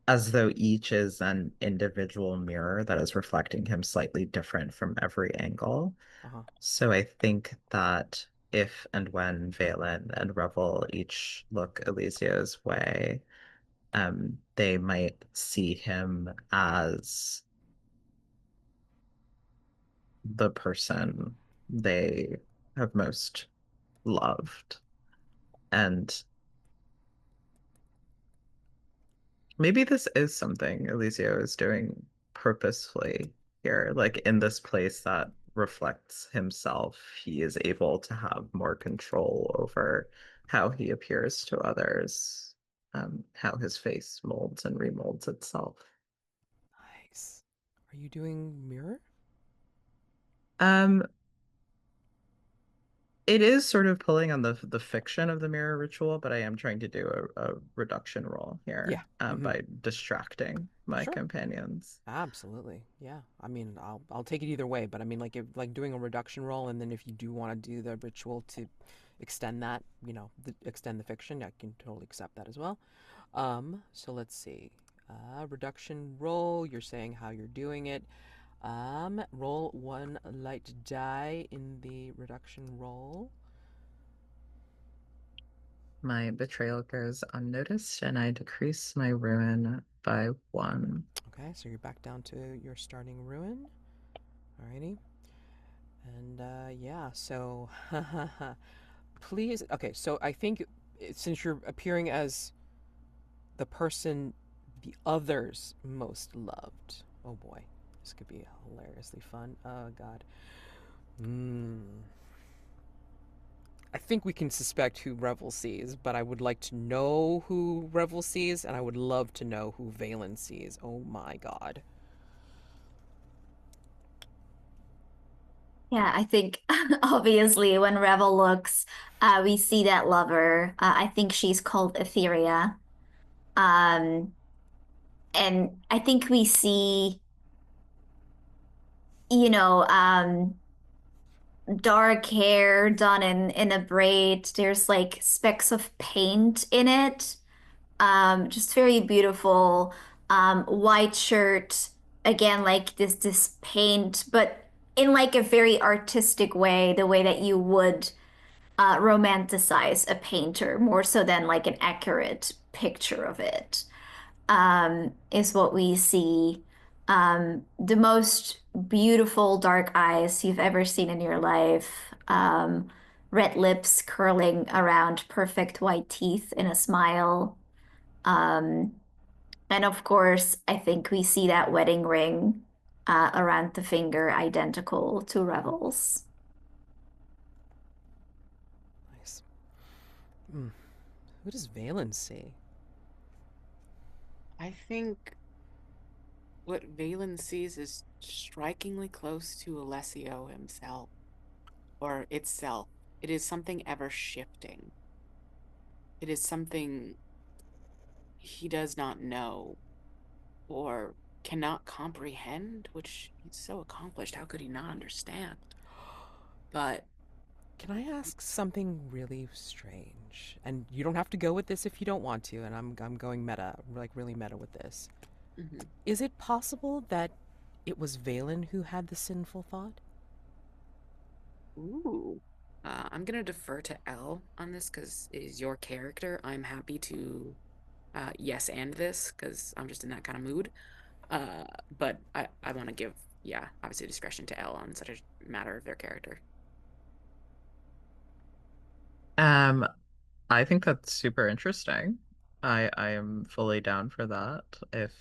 as though each is an individual mirror that is reflecting him slightly different from every angle. Uh-huh. So I think that if and when Valen and Revel each look Elisio's way, they might see him as the person they have most loved. And maybe this is something Elisio is doing purposefully here, like in this place that reflects himself, he is able to have more control over how he appears to others, how his face molds and remolds itself. Nice. Are you doing mirror? Um, It is sort of pulling on the fiction of the mirror ritual, but I am trying to do a reduction roll Yeah. here, Mm-hmm. by distracting my Sure. companions. Absolutely. Yeah. I mean, I'll take it either way, but I mean like if like doing a reduction roll and then if you do want to do the ritual to extend that, extend the fiction, I can totally accept that as well. So let's see. Reduction roll, you're saying how you're doing it. Roll one light die in the reduction roll. My betrayal goes unnoticed, and I decrease my ruin by 1. Okay, so you're back down to your starting ruin. Alrighty. And yeah, so please. Okay, so I think since you're appearing as the person the others most loved. Oh boy, this could be hilariously fun. Oh god. Hmm. I think we can suspect who Revel sees, but I would like to know who Revel sees, and I would love to know who Valen sees. Oh my god. Yeah, I think obviously when Revel looks, we see that lover. I think she's called Etheria. Um, and I think we see, you know, dark hair done in a braid. There's like specks of paint in it. Just very beautiful. White shirt, again, like this paint, but in like a very artistic way, the way that you would romanticize a painter more so than like an accurate picture of it, is what we see. The most beautiful dark eyes you've ever seen in your life. Red lips curling around perfect white teeth in a smile. Um, and of course, I think we see that wedding ring around the finger, identical to Revel's. Nice. Hmm. Who does Valen see? I think what Valen sees is strikingly close to Elisio himself, or itself. It is something ever shifting. It is something he does not know or cannot comprehend, which he's so accomplished. How could he not understand? But Can I ask something really strange? And you don't have to go with this if you don't want to, and I'm going meta, like really meta with this. mhm. Is it possible that it was Valen who had the sinful thought? Ooh. I'm gonna defer to Elle on this because it is your character. I'm happy to yes and this because I'm just in that kind of mood. But I want to give, yeah, obviously discretion to Elle on such a matter of their character. Um, I think that's super interesting. I am fully down for that if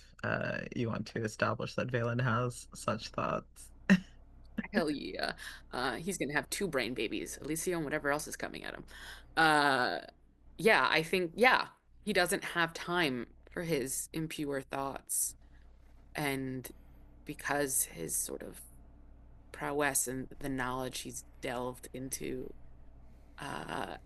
you want to establish that Valen has such thoughts. Hell yeah. He's gonna have two brain babies, Elisio and whatever else is coming at him. Uh, yeah, I think, yeah, he doesn't have time for his impure thoughts. And because his sort of prowess and the knowledge he's delved into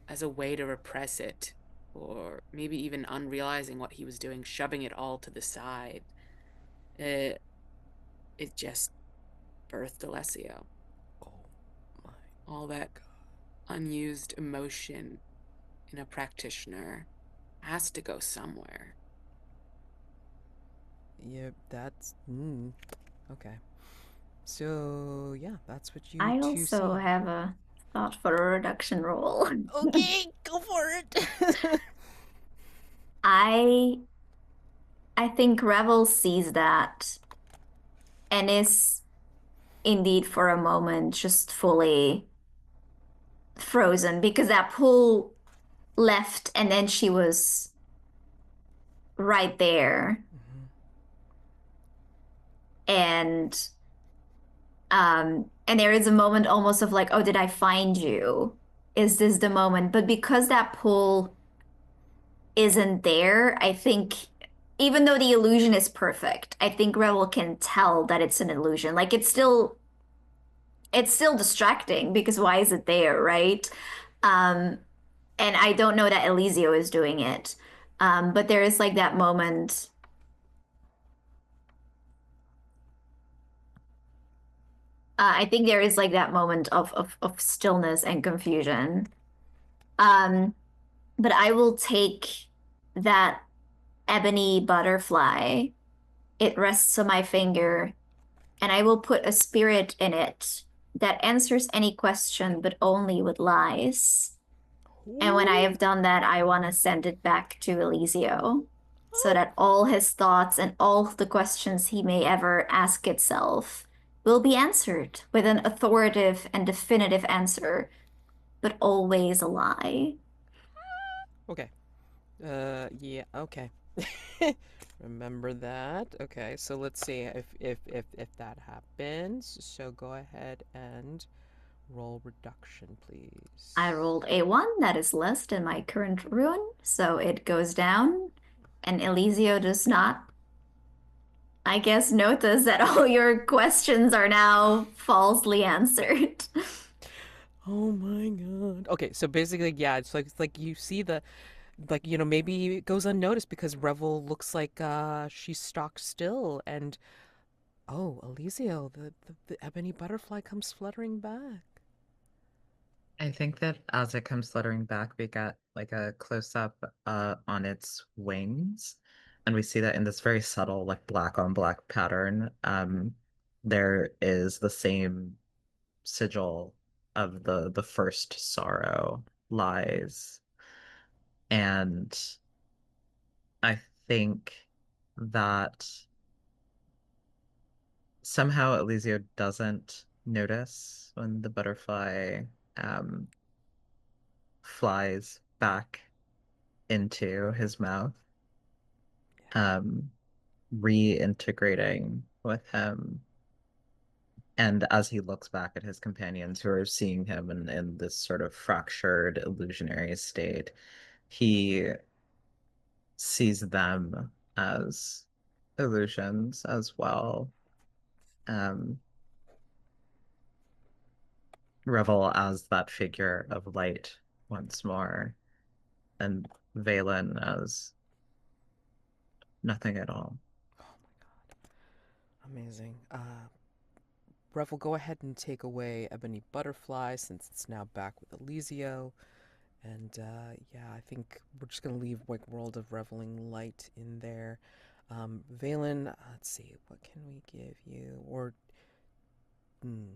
as a way to repress it, or maybe even unrealizing what he was doing, shoving it all to the side, it, it just birthed Alessio. Oh my All that God. unused emotion in a practitioner has to go somewhere. Yeah, that's okay. So yeah, that's what you I two see. also have a thought for a reduction roll. Okay, go for it. I I think Revel sees that and is indeed for a moment just fully frozen because that pool left and then she was right there. Mhm. And and there is a moment almost of like, oh, did I find you? Is this the moment? But because that pool isn't there, I think even though the illusion is perfect, I think Revel can tell that it's an illusion. Like it's still distracting because why is it there, right? Um, and I don't know that Elisio is doing it. But there is like that moment. I think there is like that moment of stillness and confusion. Um, but I will take that ebony butterfly. It rests on my finger, and I will put a spirit in it that answers any question, but only with lies. And when I Ooh. have done that, I want to send it back to Elisio so Oh. that all his thoughts and all the questions he may ever ask itself will be answered with an authoritative and definitive answer, but always a lie. Okay. Yeah, okay. Remember that. Okay, so let's see if that happens. So go ahead and roll reduction, I please. rolled a 1 that is less than my current ruin, so it goes down. And Elisio does not, I guess, notice that all your questions are now falsely answered. Oh my God. Okay, so basically, yeah, it's like you see the like maybe it goes unnoticed because Revel looks like she's stock still, and oh, Elisio, the ebony butterfly comes fluttering back. I think that as it comes fluttering back, we get like a close up on its wings, and we see that in this very subtle, like black on black pattern, there is the same sigil of the first sorrow lies. And I think that somehow Elisio doesn't notice when the butterfly um, flies back into his mouth, um, reintegrating with him. And as he looks back at his companions who are seeing him in this sort of fractured, illusionary state, he sees them as illusions as well. Um, Revel as that figure of light once more, and Valen as nothing at all. Oh my God, amazing. Revel, go ahead and take away ebony butterfly since it's now back with Elisio. And yeah, I think we're just gonna leave like World of Reveling Light in there. Valen, let's see, what can we give you? Or hmm,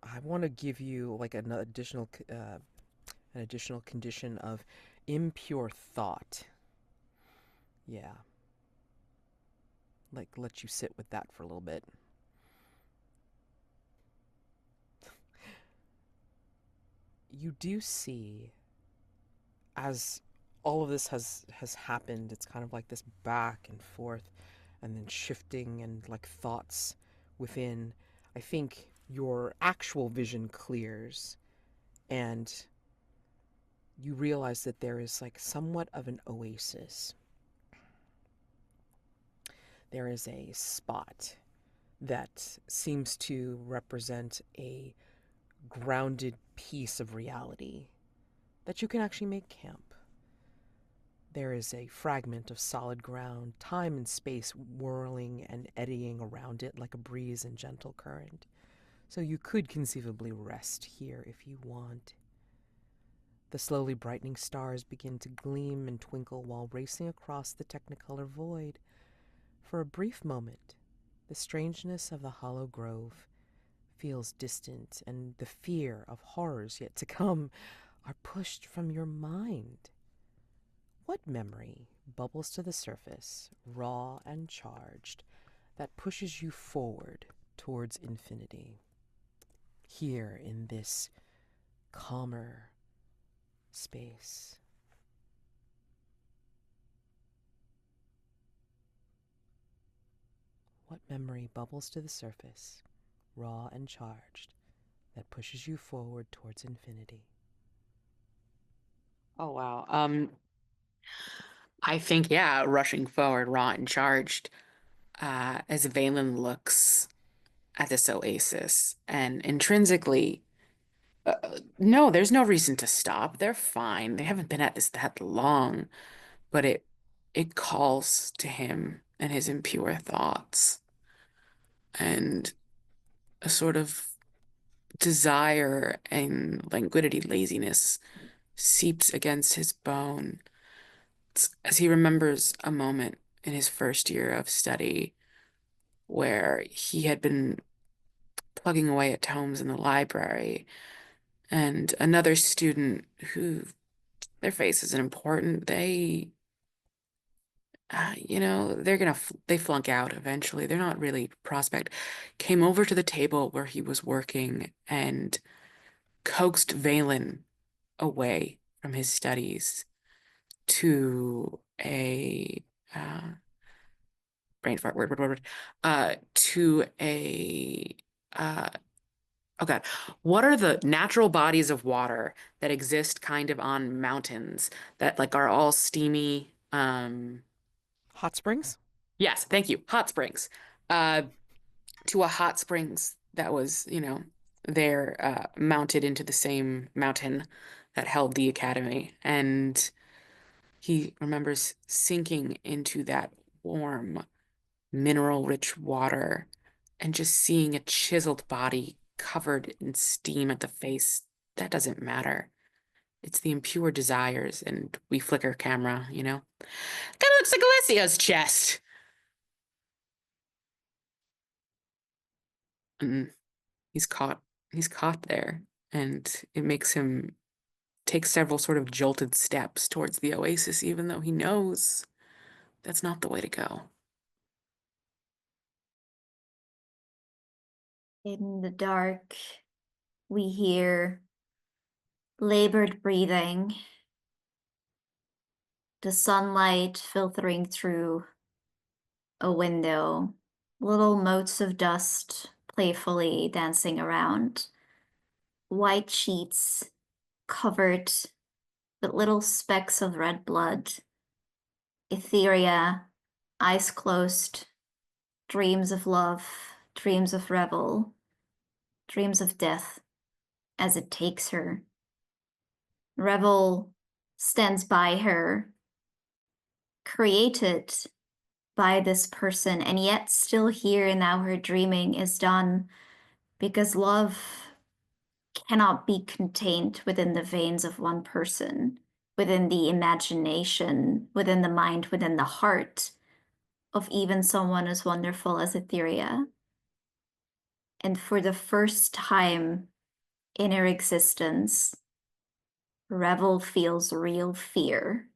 I want to give you like an additional condition of impure thought. Yeah, like let you sit with that for a little bit. you do see, as all of this has happened, it's kind of like this back and forth and then shifting and like thoughts within. I think your actual vision clears and you realize that there is like somewhat of an oasis. There is a spot that seems to represent a grounded piece of reality that you can actually make camp. There is a fragment of solid ground, time and space whirling and eddying around it like a breeze and gentle current. So you could conceivably rest here if you want. The slowly brightening stars begin to gleam and twinkle while racing across the technicolor void. For a brief moment, the strangeness of the hollow grove feels distant, and the fear of horrors yet to come are pushed from your mind. What memory bubbles to the surface, raw and charged, that pushes you forward towards infinity? Here in this calmer space. What memory bubbles to the surface, raw and charged, that pushes you forward towards infinity? Oh wow. I think, yeah, rushing forward, raw and charged, as Valen looks at this oasis, and intrinsically, no, there's no reason to stop. They're fine. They haven't been at this that long, but it calls to him and his impure thoughts, and a sort of desire and languidity, laziness seeps against his bone as he remembers a moment in his first year of study where he had been plugging away at tomes in the library, and another student who their face isn't important, they flunk out eventually. They're not really prospect. Came over to the table where he was working and coaxed Valen away from his studies to a brain fart, word, to a uh, oh God, what are the natural bodies of water that exist kind of on mountains that like are all steamy? Hot springs? Yes, thank you. Hot springs. Uh, to a hot springs that was, there, mounted into the same mountain that held the academy. And he remembers sinking into that warm, mineral-rich water and just seeing a chiseled body covered in steam at the face. That doesn't matter. It's the impure desires, and we flicker camera, Kind of looks like Alessio's chest. And he's caught. He's caught there, and it makes him take several sort of jolted steps towards the oasis, even though he knows that's not the way to go. In the dark, we hear labored breathing, the sunlight filtering through a window, little motes of dust playfully dancing around, white sheets covered with little specks of red blood, etheria, eyes closed, dreams of love, dreams of Revel, dreams of death as it takes her. Revel stands by her, created by this person, and yet still here. Now her dreaming is done because love cannot be contained within the veins of one person, within the imagination, within the mind, within the heart of even someone as wonderful as Etheria. And for the first time in her existence, Revel feels real fear.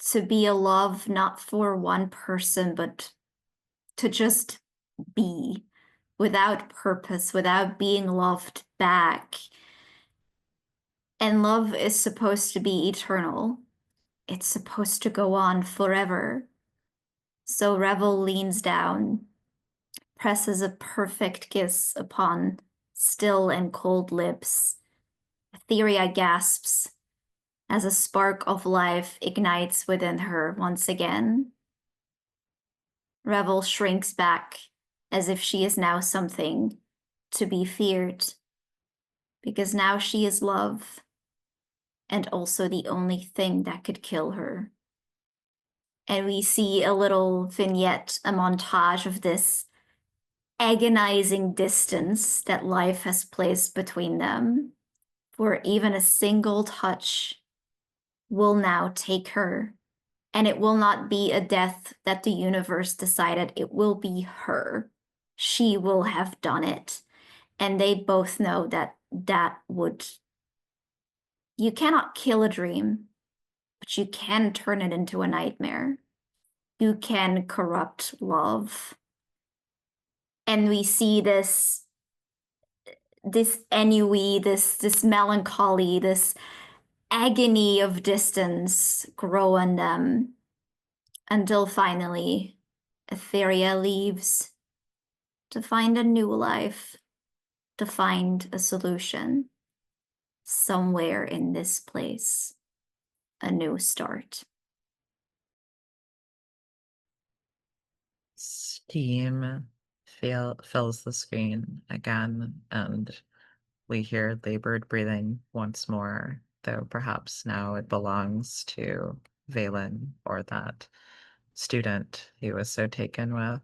To be a love not for one person, but to just be without purpose, without being loved back. And love is supposed to be eternal. It's supposed to go on forever. So Revel leans down, presses a perfect kiss upon still and cold lips. Etheria gasps as a spark of life ignites within her once again. Revel shrinks back as if she is now something to be feared, because now she is love, and also the only thing that could kill her. And we see a little vignette, a montage of this agonizing distance that life has placed between them, for even a single touch will now take her. And it will not be a death that the universe decided, it will be her. She will have done it. And they both know that you cannot kill a dream, but you can turn it into a nightmare. You can corrupt love. And we see this ennui, this melancholy, this agony of distance grow on them until finally Etheria leaves to find a new life, to find a solution somewhere in this place, a new start. Steam fills the screen again, and we hear labored breathing once more, though perhaps now it belongs to Valen, or that student he was so taken with.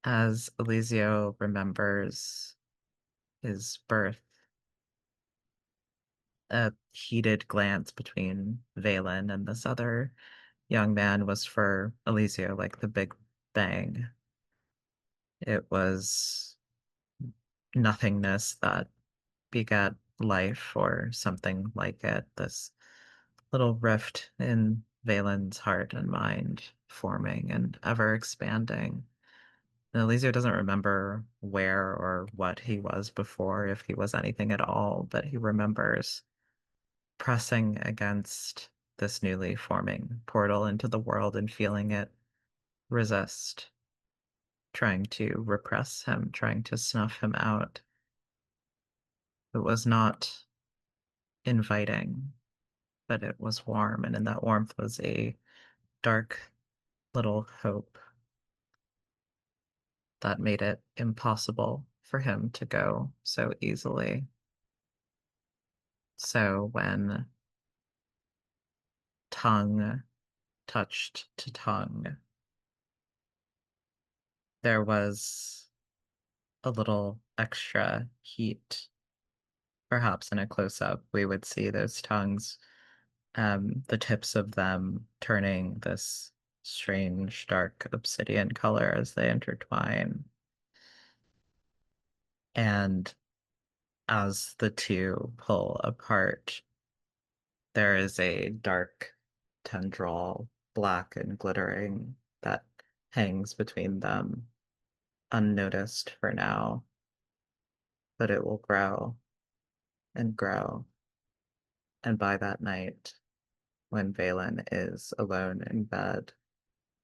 As Elisio remembers his birth, a heated glance between Valen and this other young man was for Elisio like the Big Bang. It was nothingness that begat life or something like it. This little rift in Valen's heart and mind forming and ever expanding. And Elisio doesn't remember where or what he was before, if he was anything at all, but he remembers pressing against this newly forming portal into the world and feeling it resist, trying to repress him, trying to snuff him out. It was not inviting, but it was warm, and in that warmth was a dark little hope that made it impossible for him to go so easily. So when tongue touched to tongue, there was a little extra heat. Perhaps in a close-up, we would see those tongues, the tips of them turning this strange, dark obsidian color as they intertwine. And as the two pull apart, there is a dark tendril, black and glittering, that hangs between them, unnoticed for now, but it will grow and grow. And by that night, when Valen is alone in bed,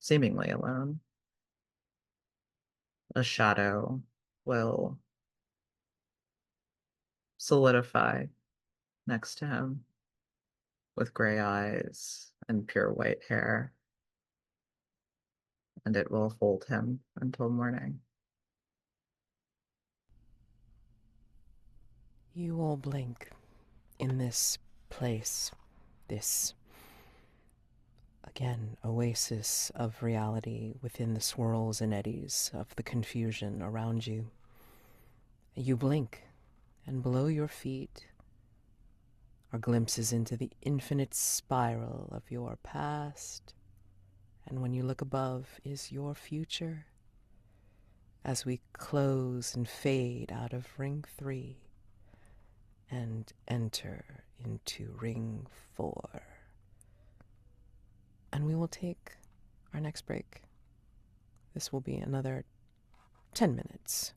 seemingly alone, a shadow will solidify next to him with gray eyes and pure white hair, and it will hold him until morning. You all blink in this place, this, again, oasis of reality within the swirls and eddies of the confusion around you. You blink, and below your feet are glimpses into the infinite spiral of your past, and when you look above is your future. As we close and fade out of Ring 3 and enter into Ring 4. And we will take our next break. This will be another 10 minutes.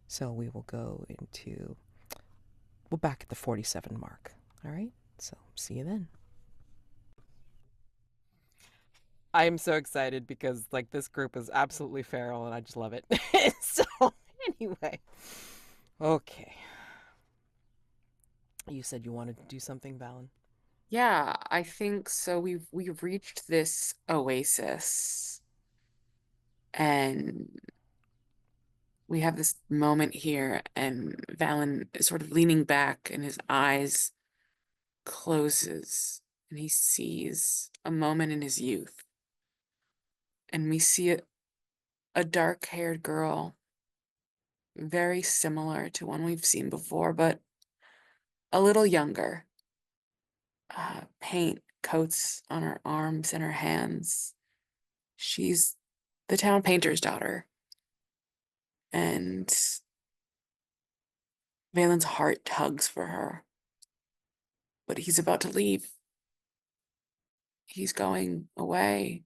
So we will go into, we're back at the 47 mark. All right. So see you then. I'm so excited because like this group is absolutely feral and I just love it. So anyway, okay. You said you wanted to do something, Valen. Yeah, I think so. We've reached this oasis, and we have this moment here, and Valen is sort of leaning back, and his eyes closes, and he sees a moment in his youth, and we see a dark-haired girl, very similar to one we've seen before, but a little younger. Paint coats on her arms and her hands. She's the town painter's daughter. And Valen's heart tugs for her. But he's about to leave. He's going away.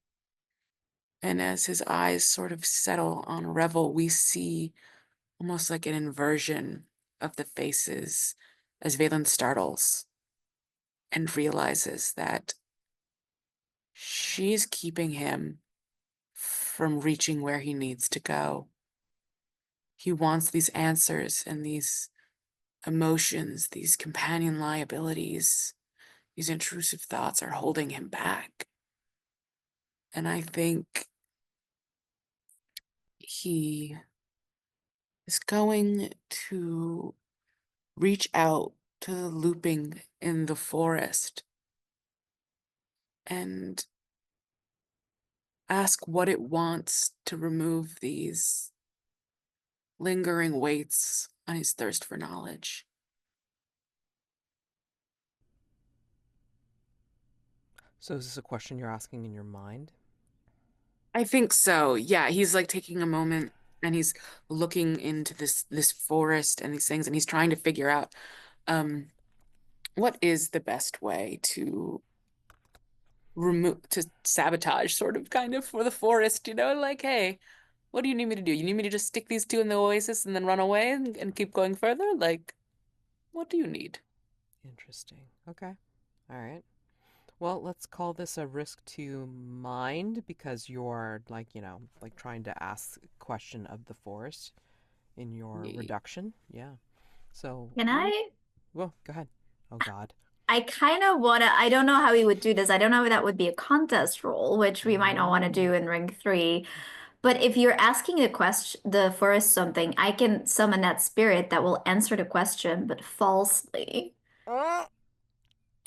And as his eyes sort of settle on Revel, we see almost like an inversion of the faces as Valen startles and realizes that she's keeping him from reaching where he needs to go. He wants these answers and these emotions, these companion liabilities, these intrusive thoughts are holding him back. And I think he is going to reach out to the looping in the forest and ask what it wants to remove these lingering weights on his thirst for knowledge. So is this a question you're asking in your mind? I think so. Yeah, he's like taking a moment and he's looking into this forest and these things and he's trying to figure out um what is the best way to sabotage sort of kind of for the forest, like, hey, what do you need me to do? You need me to just stick these two in the oasis and then run away and keep going further? Like, what do you need? Interesting. Okay. All right. Well, let's call this a risk to mind because you're like, like trying to ask a question of the forest in your reduction. Yeah. So, Can I? well, go ahead. Oh God. I kind of want to, I don't know how we would do this. I don't know if that would be a contest role, which we might not want to do in Ring 3. But if you're asking the forest something, I can summon that spirit that will answer the question, but falsely. Uh,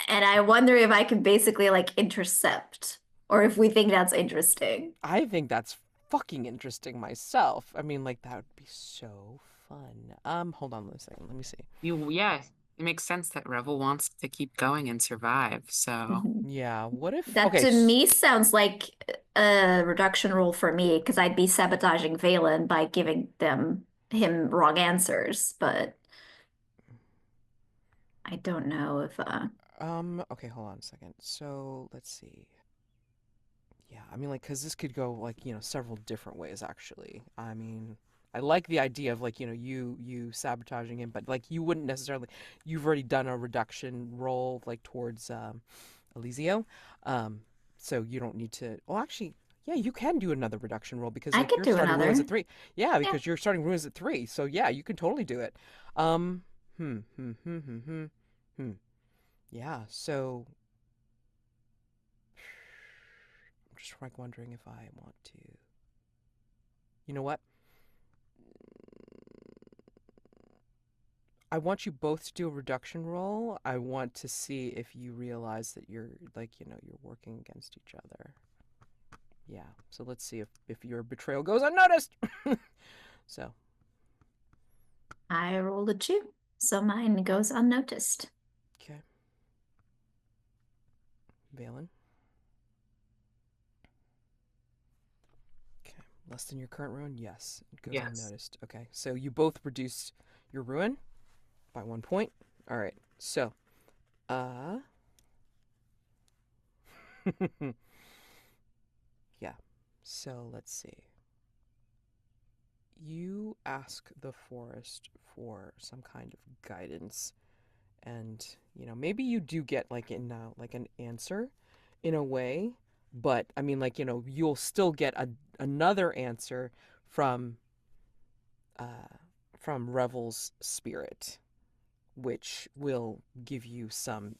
And I wonder if I can basically like intercept, or if we think that's interesting. I think that's fucking interesting myself. I mean, like that would be so fun. Hold on a second. Let me see. Yeah, it makes sense that Revel wants to keep going and survive. So Yeah. What if? That Okay. to me sounds like a reduction rule for me because I'd be sabotaging Valen by giving him wrong answers, but I don't know if Okay. Hold on a second. So let's see. Yeah, I mean, like, because this could go like several different ways. Actually, I mean, I like the idea of like you sabotaging him, but like you wouldn't necessarily. You've already done a reduction roll like towards Elisio, um, so you don't need to. Well, actually, yeah, you can do another reduction roll because I like could you're do starting ruins another. at 3. Yeah, Yeah. because you're starting ruins at 3. So yeah, you can totally do it. Um, hmm, hmm, hmm, hmm, hmm, hmm. Yeah. So I'm just like wondering if I want to. You know what? I want you both to do a reduction roll. I want to see if you realize that you're like, you're working against each other. Yeah. So let's see if your betrayal goes unnoticed. So, I rolled a 2, so mine goes unnoticed. okay. Valen. Okay. Less than your current ruin? Yes. It goes yes. unnoticed. Okay. So you both reduced your ruin by 1 point. All right. So, uh yeah. So let's see. You ask the forest for some kind of guidance, and maybe you do get like an answer in a way, but I mean, like, you'll still get another answer from uh from Revel's spirit, which will give you some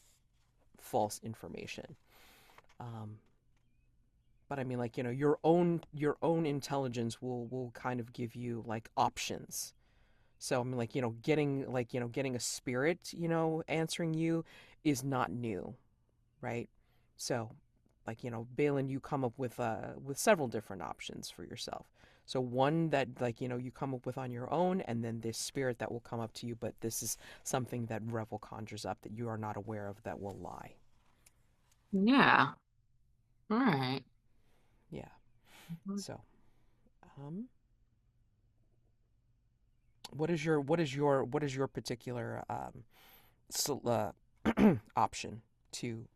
false information. um but I mean, like, your own intelligence will kind of give you like options. So I mean, like, getting a spirit, answering you is not new, right? So, like, Balin, you come up with several different options for yourself. So one that, like, you come up with on your own, and then this spirit that will come up to you, but this is something that Revel conjures up that you are not aware of, that will lie. Yeah. All right. Yeah. So, um, what is your particular option to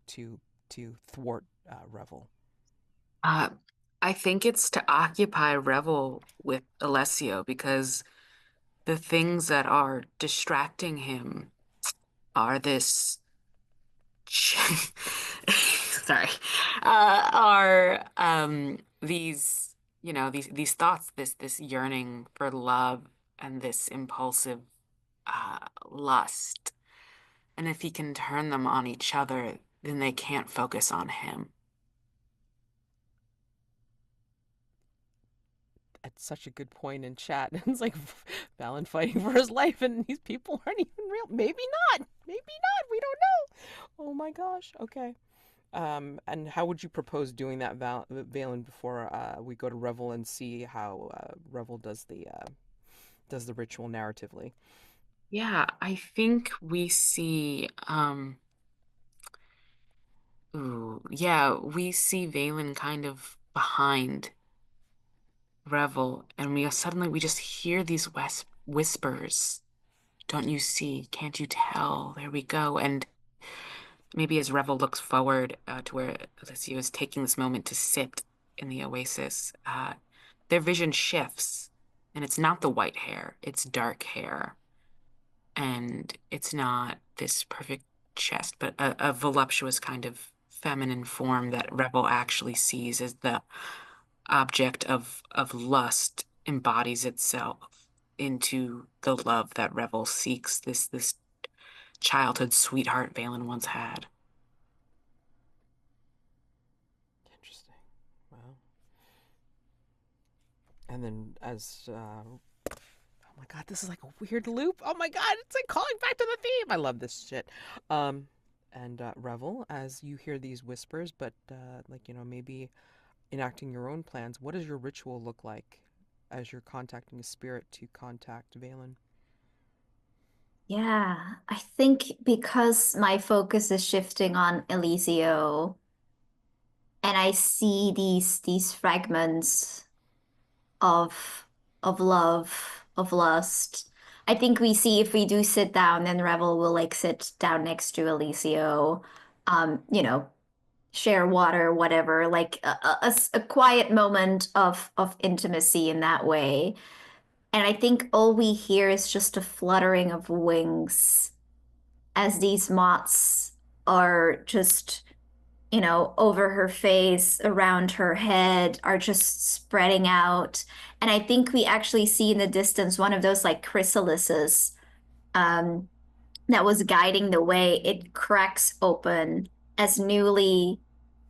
thwart Revel? Uh, I think it's to occupy Revel with Elisio because the things that are distracting him are this sorry, are these, these thoughts, this yearning for love and this impulsive lust. And if he can turn them on each other, then they can't focus on him. At such a good point in chat. It's like Valen fighting for his life, and these people aren't even real. Maybe not. Maybe not. We don't know. Oh my gosh. Okay. And how would you propose doing that, Valen, before we go to Revel and see how Revel does the ritual narratively? Yeah, I think we see yeah, we see Valen kind of behind Revel, and we just hear these whispers. Don't you see? Can't you tell? There we go. And maybe as Revel looks forward to where Elisio is taking this moment to sit in the oasis, their vision shifts, and it's not the white hair, it's dark hair. And it's not this perfect chest, but a voluptuous kind of feminine form that Revel actually sees as the object of lust embodies itself into the love that Revel seeks, this childhood sweetheart Valen once had. Interesting. Well, and then oh my god, this is like a weird loop. Oh my god, it's like calling back to the theme. I love this shit. Um, and Revel, as you hear these whispers, but like, maybe enacting your own plans, what does your ritual look like as you're contacting a spirit to contact Valen? Yeah, I think because my focus is shifting on Elisio and I see these fragments of love, of lust. I think we see if we do sit down, then Revel will like sit down next to Elisio, you know, share water, whatever, like a quiet moment of intimacy in that way. And I think all we hear is just a fluttering of wings as these moths are just, over her face, around her head, are just spreading out. And I think we actually see in the distance one of those like chrysalises um, that was guiding the way. It cracks open as newly,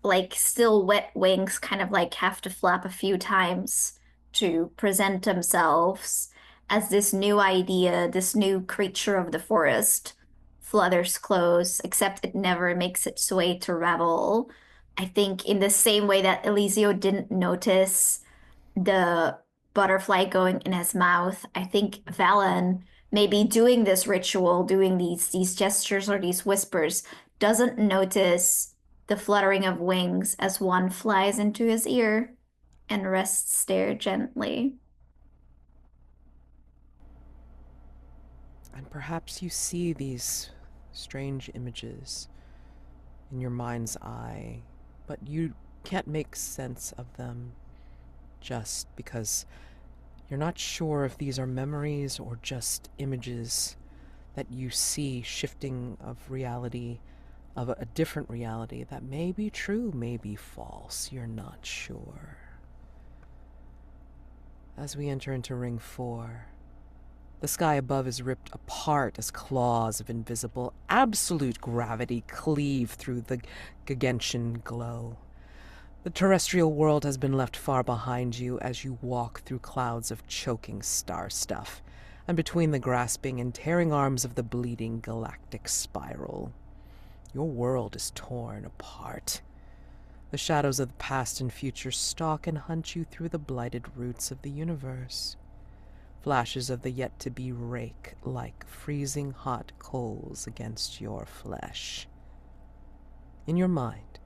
like still wet wings kind of like have to flap a few times to present themselves as this new idea, this new creature of the forest flutters close, except it never makes its way to Revel. I think in the same way that Elisio didn't notice the butterfly going in his mouth, I think Valen maybe doing this ritual, doing these gestures or these whispers, doesn't notice the fluttering of wings as one flies into his ear and rests there gently. And perhaps you see these strange images in your mind's eye, but you can't make sense of them just because you're not sure if these are memories or just images that you see shifting of reality, of a different reality that may be true, may be false. You're not sure. As we enter into Ring 4, the sky above is ripped apart as claws of invisible, absolute gravity cleave through the Gigentian glow. The terrestrial world has been left far behind you as you walk through clouds of choking star stuff, and between the grasping and tearing arms of the bleeding galactic spiral. Your world is torn apart. The shadows of the past and future stalk and hunt you through the blighted roots of the universe. Flashes of the yet-to-be rake like freezing hot coals against your flesh. In your mind,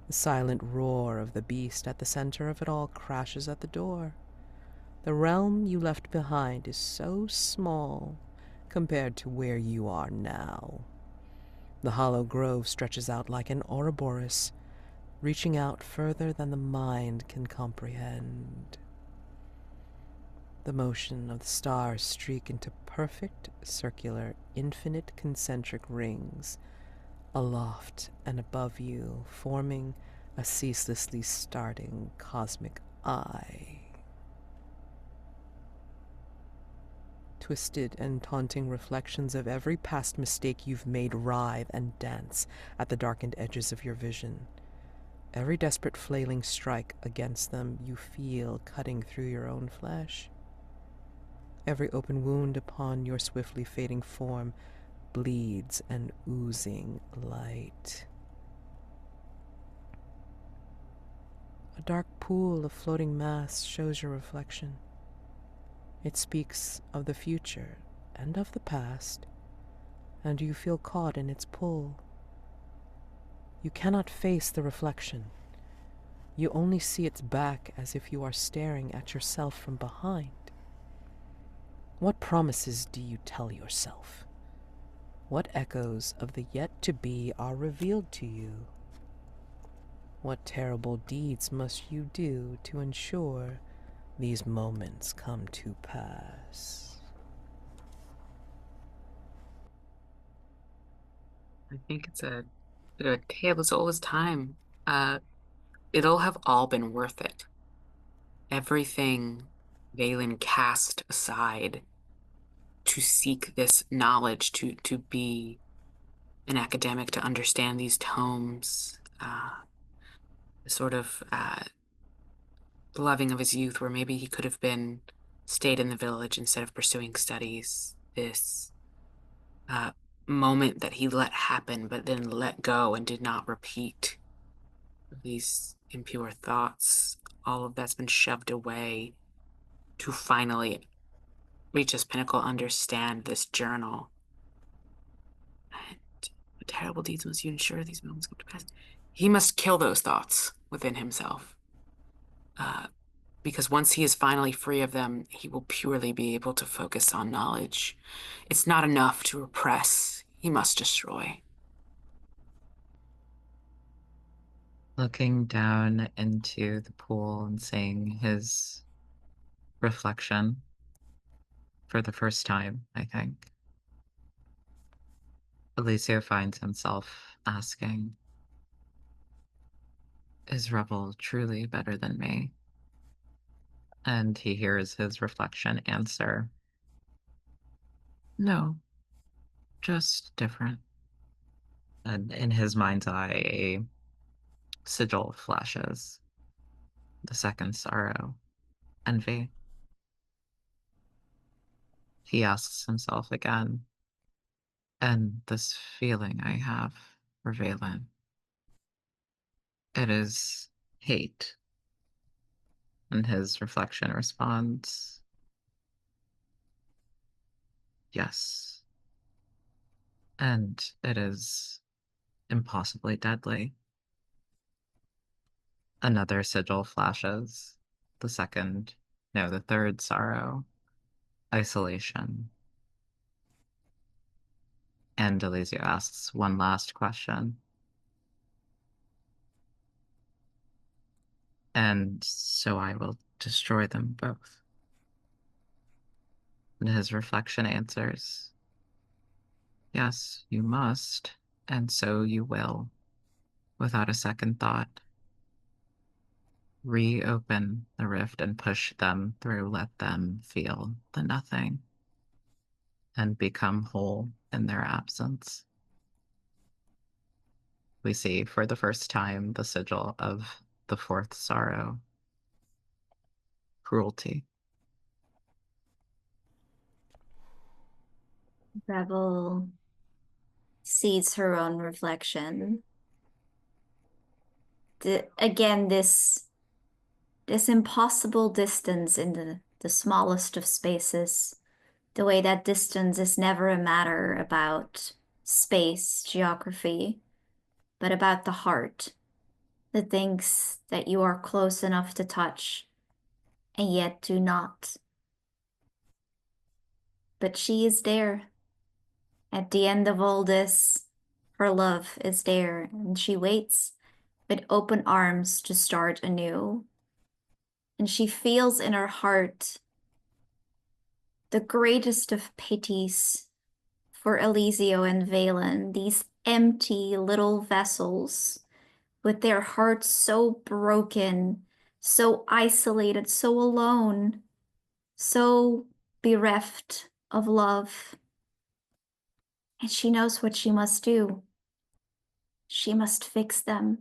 the silent roar of the beast at the center of it all crashes at the door. The realm you left behind is so small compared to where you are now. The hollow grove stretches out like an Ouroboros, reaching out further than the mind can comprehend. The motion of the stars streak into perfect, circular, infinite concentric rings, aloft and above you, forming a ceaselessly starting cosmic eye. Twisted and taunting reflections of every past mistake you've made writhe and dance at the darkened edges of your vision. Every desperate flailing strike against them you feel cutting through your own flesh. Every open wound upon your swiftly fading form bleeds an oozing light. A dark pool of floating mass shows your reflection. It speaks of the future and of the past, and you feel caught in its pull. You cannot face the reflection. You only see its back as if you are staring at yourself from behind. What promises do you tell yourself? What echoes of the yet-to-be are revealed to you? What terrible deeds must you do to ensure these moments come to pass? I think it's a bit of a tale as old as time. It'll have all been worth it. Everything Valen cast aside to seek this knowledge, to be an academic, to understand these tomes, sort of the loving of his youth, where maybe he could have been stayed in the village instead of pursuing studies. This uh, moment that he let happen, but then let go and did not repeat. These impure thoughts, all of that's been shoved away to finally reach this pinnacle, understand this journal. And what terrible deeds must you ensure these moments come to pass? He must kill those thoughts within himself. Because once he is finally free of them, he will purely be able to focus on knowledge. It's not enough to repress, he must destroy. Looking down into the pool and seeing his reflection for the first time, I think, Elisio finds himself asking, is Revel truly better than me? And he hears his reflection answer, no, just different. And in his mind's eye, a sigil flashes. The second sorrow, envy. He asks himself again, and this feeling I have for Valen, it is hate. And his reflection responds, yes. And it is impossibly deadly. Another sigil flashes. The second, no, the third sorrow, isolation. And Elisio asks one last question. And so I will destroy them both. And his reflection answers, Yes, you must, and so you will, without a second thought. Reopen the rift and push them through. Let them feel the nothing and become whole in their absence. We see for the first time the sigil of the fourth sorrow, cruelty. Revel sees her own reflection. Again, this impossible distance in the smallest of spaces. The way that distance is never a matter about space, geography, but about the heart, the things that you are close enough to touch and yet do not. But she is there. At the end of all this, her love is there, and she waits with open arms to start anew. And she feels in her heart the greatest of pities for Elisio and Valen, these empty little vessels with their hearts so broken, so isolated, so alone, so bereft of love. And she knows what she must do. She must fix them.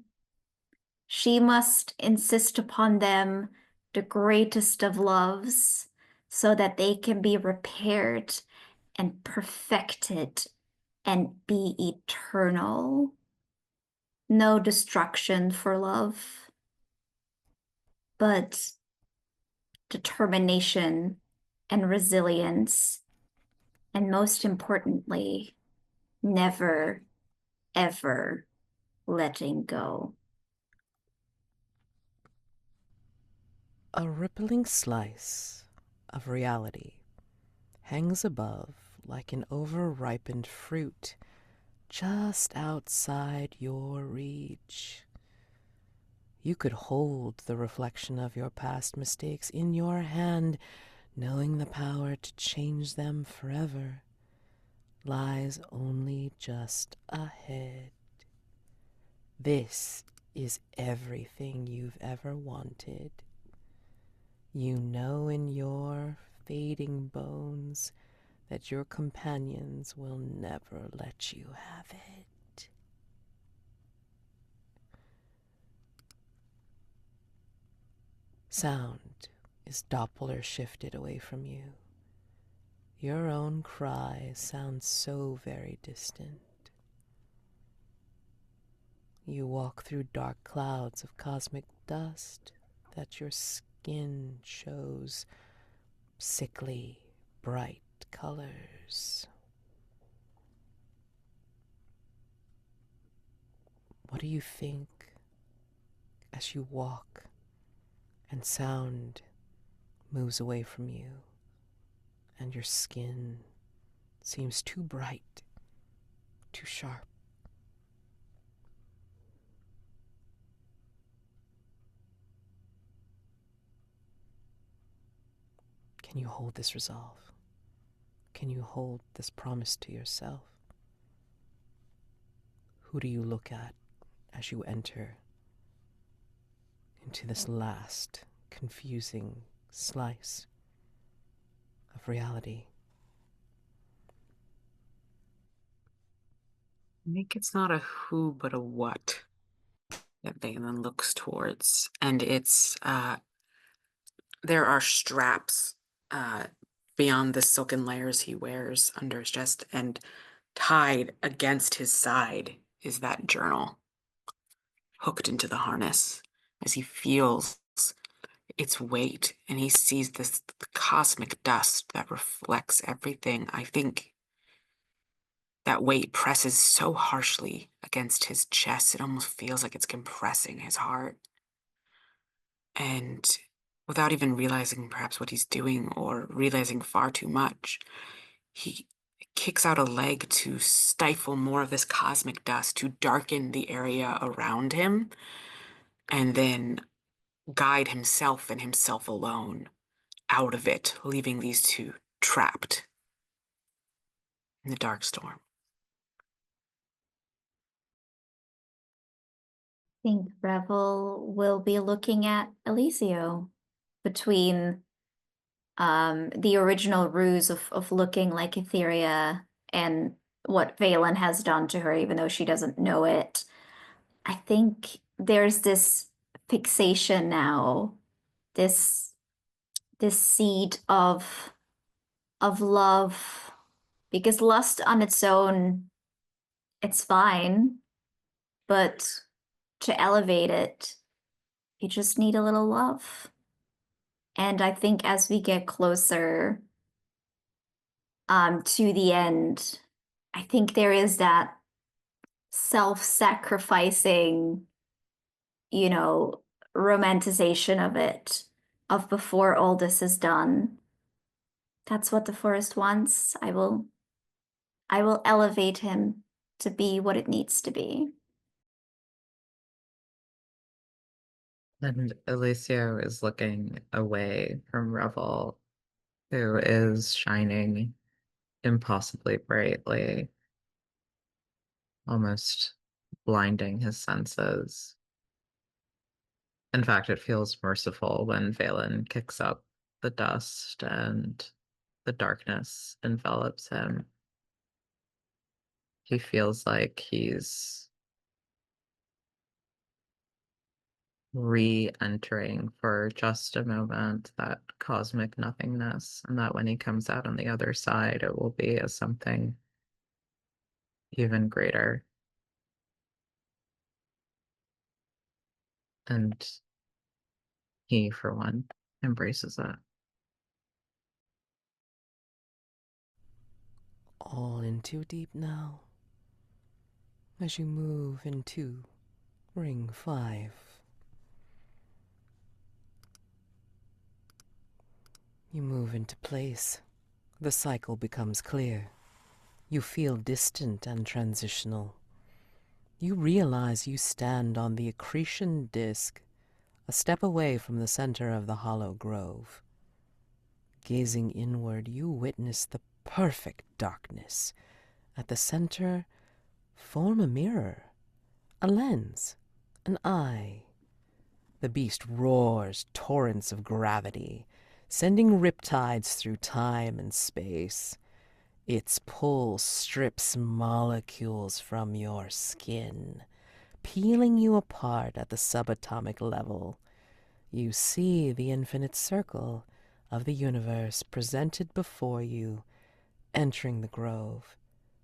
She must insist upon them the greatest of loves so that they can be repaired and perfected and be eternal. No destruction for love, but determination and resilience, and most importantly, never, ever letting go. A rippling slice of reality hangs above like an over-ripened fruit just outside your reach. You could hold the reflection of your past mistakes in your hand, knowing the power to change them forever lies only just ahead. This is everything you've ever wanted. You know in your fading bones that your companions will never let you have it. Sound is Doppler shifted away from you. Your own cry sounds so very distant. You walk through dark clouds of cosmic dust that your skin shows sickly, bright colors. What do you think as you walk and sound moves away from you and your skin seems too bright, too sharp? Can you hold this resolve? Can you hold this promise to yourself? Who do you look at as you enter into this last confusing slice of reality? I think it's not a who, but a what that Valen looks towards. And it's, there are straps beyond the silken layers he wears under his chest, and tied against his side is that journal, hooked into the harness as he feels its weight, and he sees this cosmic dust that reflects everything. I think that weight presses so harshly against his chest, it almost feels like it's compressing his heart. And without even realizing perhaps what he's doing, or realizing far too much, he kicks out a leg to stifle more of this cosmic dust, to darken the area around him, and then guide himself and himself alone out of it, leaving these two trapped in the dark storm. think Revel will be looking at Elisio between the original ruse of looking like Etheria and what Valen has done to her, even though she doesn't know it. I think there's this fixation now, this seed of love, because lust on its own, it's fine, but to elevate it, you just need a little love. And I think as we get closer to the end, I think there is that self-sacrificing, you know, romanticization of it, of before all this is done. That's what the forest wants. I will elevate him to be what it needs to be. And Elisio is looking away from Revel, who is shining impossibly brightly, almost blinding his senses. In fact, it feels merciful when Valen kicks up the dust and the darkness envelops him. He feels like he's re-entering for just a moment that cosmic nothingness, and that when he comes out on the other side, it will be as something even greater. And he, for one, embraces it. All in too deep now. As you move into Ring 5. You move into place. The cycle becomes clear. You feel distant and transitional. You realize you stand on the accretion disk, a step away from the center of the hollow grove. Gazing inward, you witness the perfect darkness. At the center, form a mirror, a lens, an eye. The beast roars torrents of gravity, sending riptides through time and space. Its pull strips molecules from your skin, peeling you apart at the subatomic level. You see the infinite circle of the universe presented before you, entering the grove,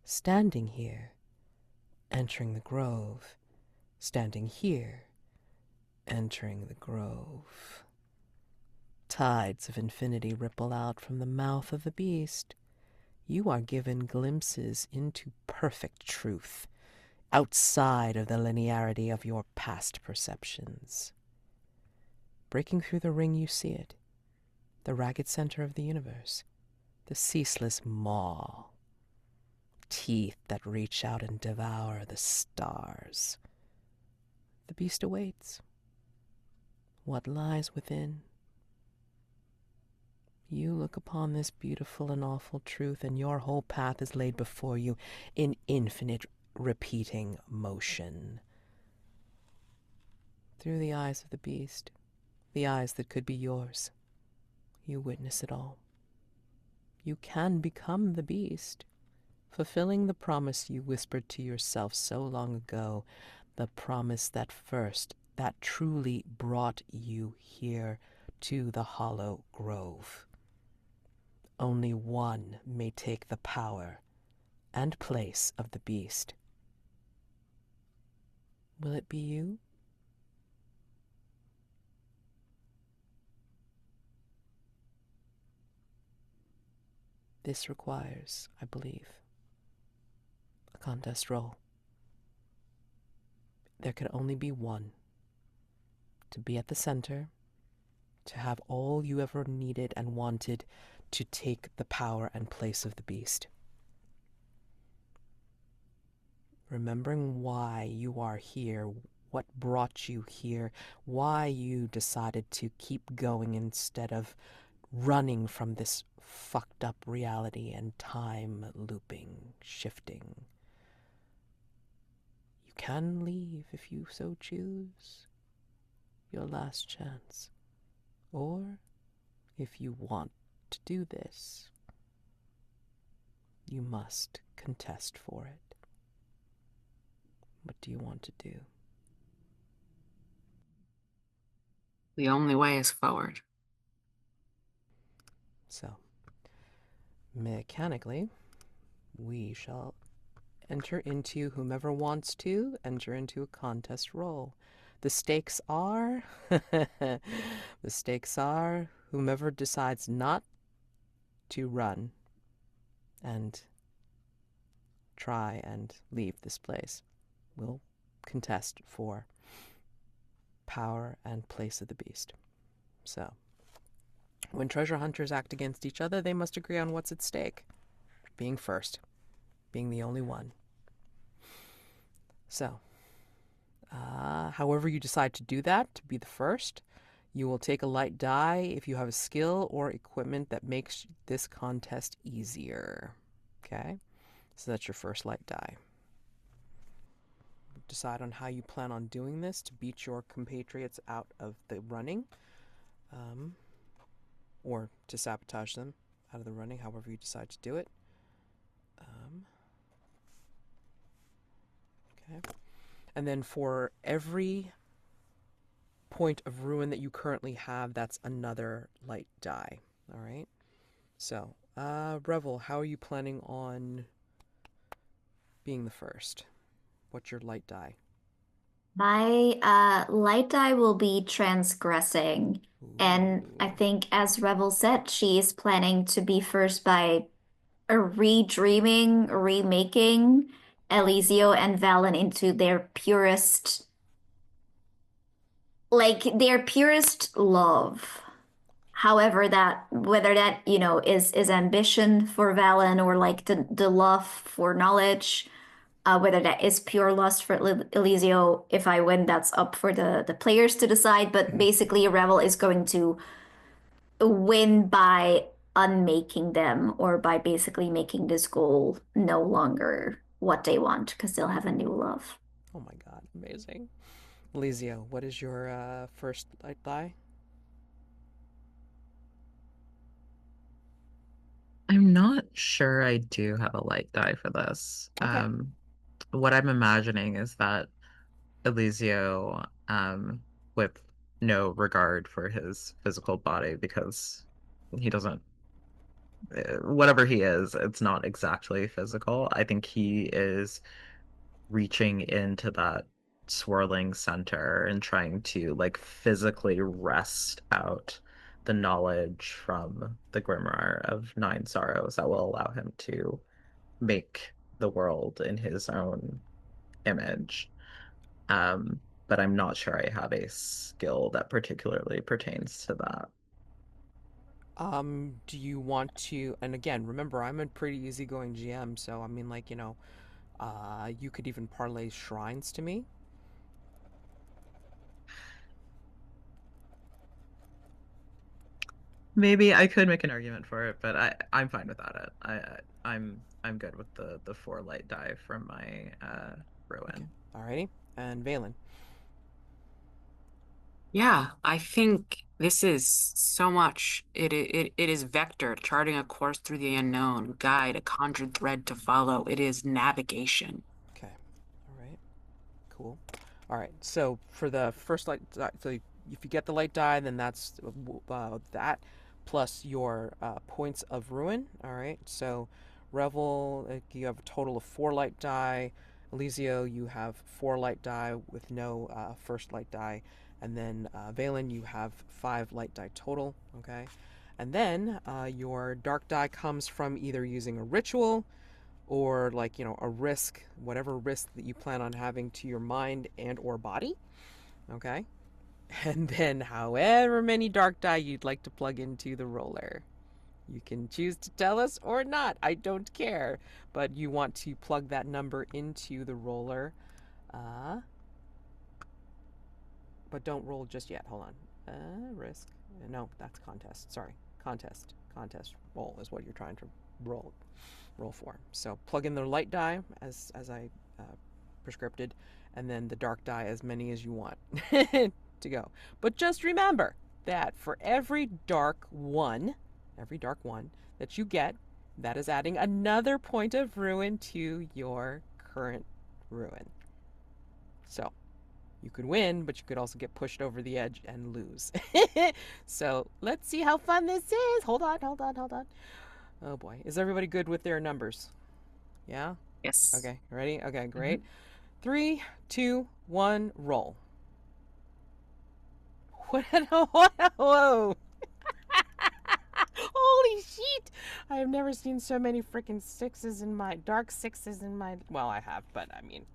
standing here, entering the grove, standing here, entering the grove. Tides of infinity ripple out from the mouth of the beast. You are given glimpses into perfect truth, outside of the linearity of your past perceptions. Breaking through the ring, you see it, the ragged center of the universe, the ceaseless maw, teeth that reach out and devour the stars. The beast awaits. What lies within? You look upon this beautiful and awful truth, and your whole path is laid before you in infinite repeating motion. Through the eyes of the beast, the eyes that could be yours, you witness it all. You can become the beast, fulfilling the promise you whispered to yourself so long ago, the promise that truly brought you here to the hollow grove. Only one may take the power and place of the beast. Will it be you? This requires, I believe, a contest roll. There could only be one. To be at the center, to have all you ever needed and wanted to take the power and place of the beast. Remembering why you are here, what brought you here, why you decided to keep going instead of running from this fucked up reality and time looping, shifting. You can leave if you so choose. Your last chance. Or, if you want to do this, you must contest for it. What do you want to do? The only way is forward. So, mechanically, we shall enter into, whomever wants to, enter into a contest roll. The stakes are, the stakes are whomever decides not to run and try and leave this place will contest for power and place of the beast. So, when treasure hunters act against each other, they must agree on what's at stake. Being first. Being the only one. So, however you decide to do that, to be the first, you will take a light die if you have a skill or equipment that makes this contest easier. Okay? So that's your first light die. Decide on how you plan on doing this to beat your compatriots out of the running, or to sabotage them out of the running, however you decide to do it. Okay. And then for every point of ruin that you currently have, that's another light die. All right. So, Revel, how are you planning on being the first? What's your light die? My light die will be transgressing. And I think, as Revel said, she is planning to be first by redreaming, remaking Elisio and Valen into their purest love. However, whether that, is ambition for Valen or like the love for knowledge, whether that is pure lust for Elisio, if I win, that's up for the players to decide. But basically, Revel is going to win by unmaking them, or by basically making this goal no longer what they want, because they'll have a new love. Oh my god, amazing. Elisio, what is your first light die? I'm not sure I do have a light die for this. Okay. What I'm imagining is that Elisio, with no regard for his physical body, because he doesn't, whatever he is, it's not exactly physical. I think he is reaching into that swirling center and trying to like physically wrest out the knowledge from the grimoire of Nine Sorrows that will allow him to make the world in his own image. But I'm not sure I have a skill that particularly pertains to that. Do you want to, and again, remember, I'm a pretty easygoing GM, so I mean, like, you could even parlay shrines to me. Maybe I could make an argument for it, but I'm fine without it. I'm good with the four light die from my ruin. Okay. Alrighty. And Valen. Yeah, I think this is so much. It is vector, charting a course through the unknown, guide, a conjured thread to follow. It is navigation. Okay. Alright. Cool. Alright, so for the first light die, so if you get the light die, then that's that plus your points of ruin. Alright, so Revel, you have a total of 4 light die. Elisio, you have 4 light die with no first light die. And then Valen, you have 5 light die total. Okay. And then your dark die comes from either using a ritual or, like, a risk, whatever risk that you plan on having to your mind and or body. Okay. And then however many dark die you'd like to plug into the roller. You can choose to tell us or not. I don't care. But you want to plug that number into the roller. But don't roll just yet. Hold on. Risk. No, that's contest. Sorry. Contest. Contest roll is what you're trying to roll for. So plug in the light die as I prescripted, and then the dark die as many as you want to go. But just remember that for every dark one that you get, that is adding another point of ruin to your current ruin. So you could win, but you could also get pushed over the edge and lose. So let's see how fun this is. Hold on. Oh boy. Is everybody good with their numbers? Yeah? Yes. Okay, ready? Okay, great. 3, 2, 1, roll. What? Whoa! Holy shit! I have never seen so many freaking dark sixes in my. Well, I have, but I mean,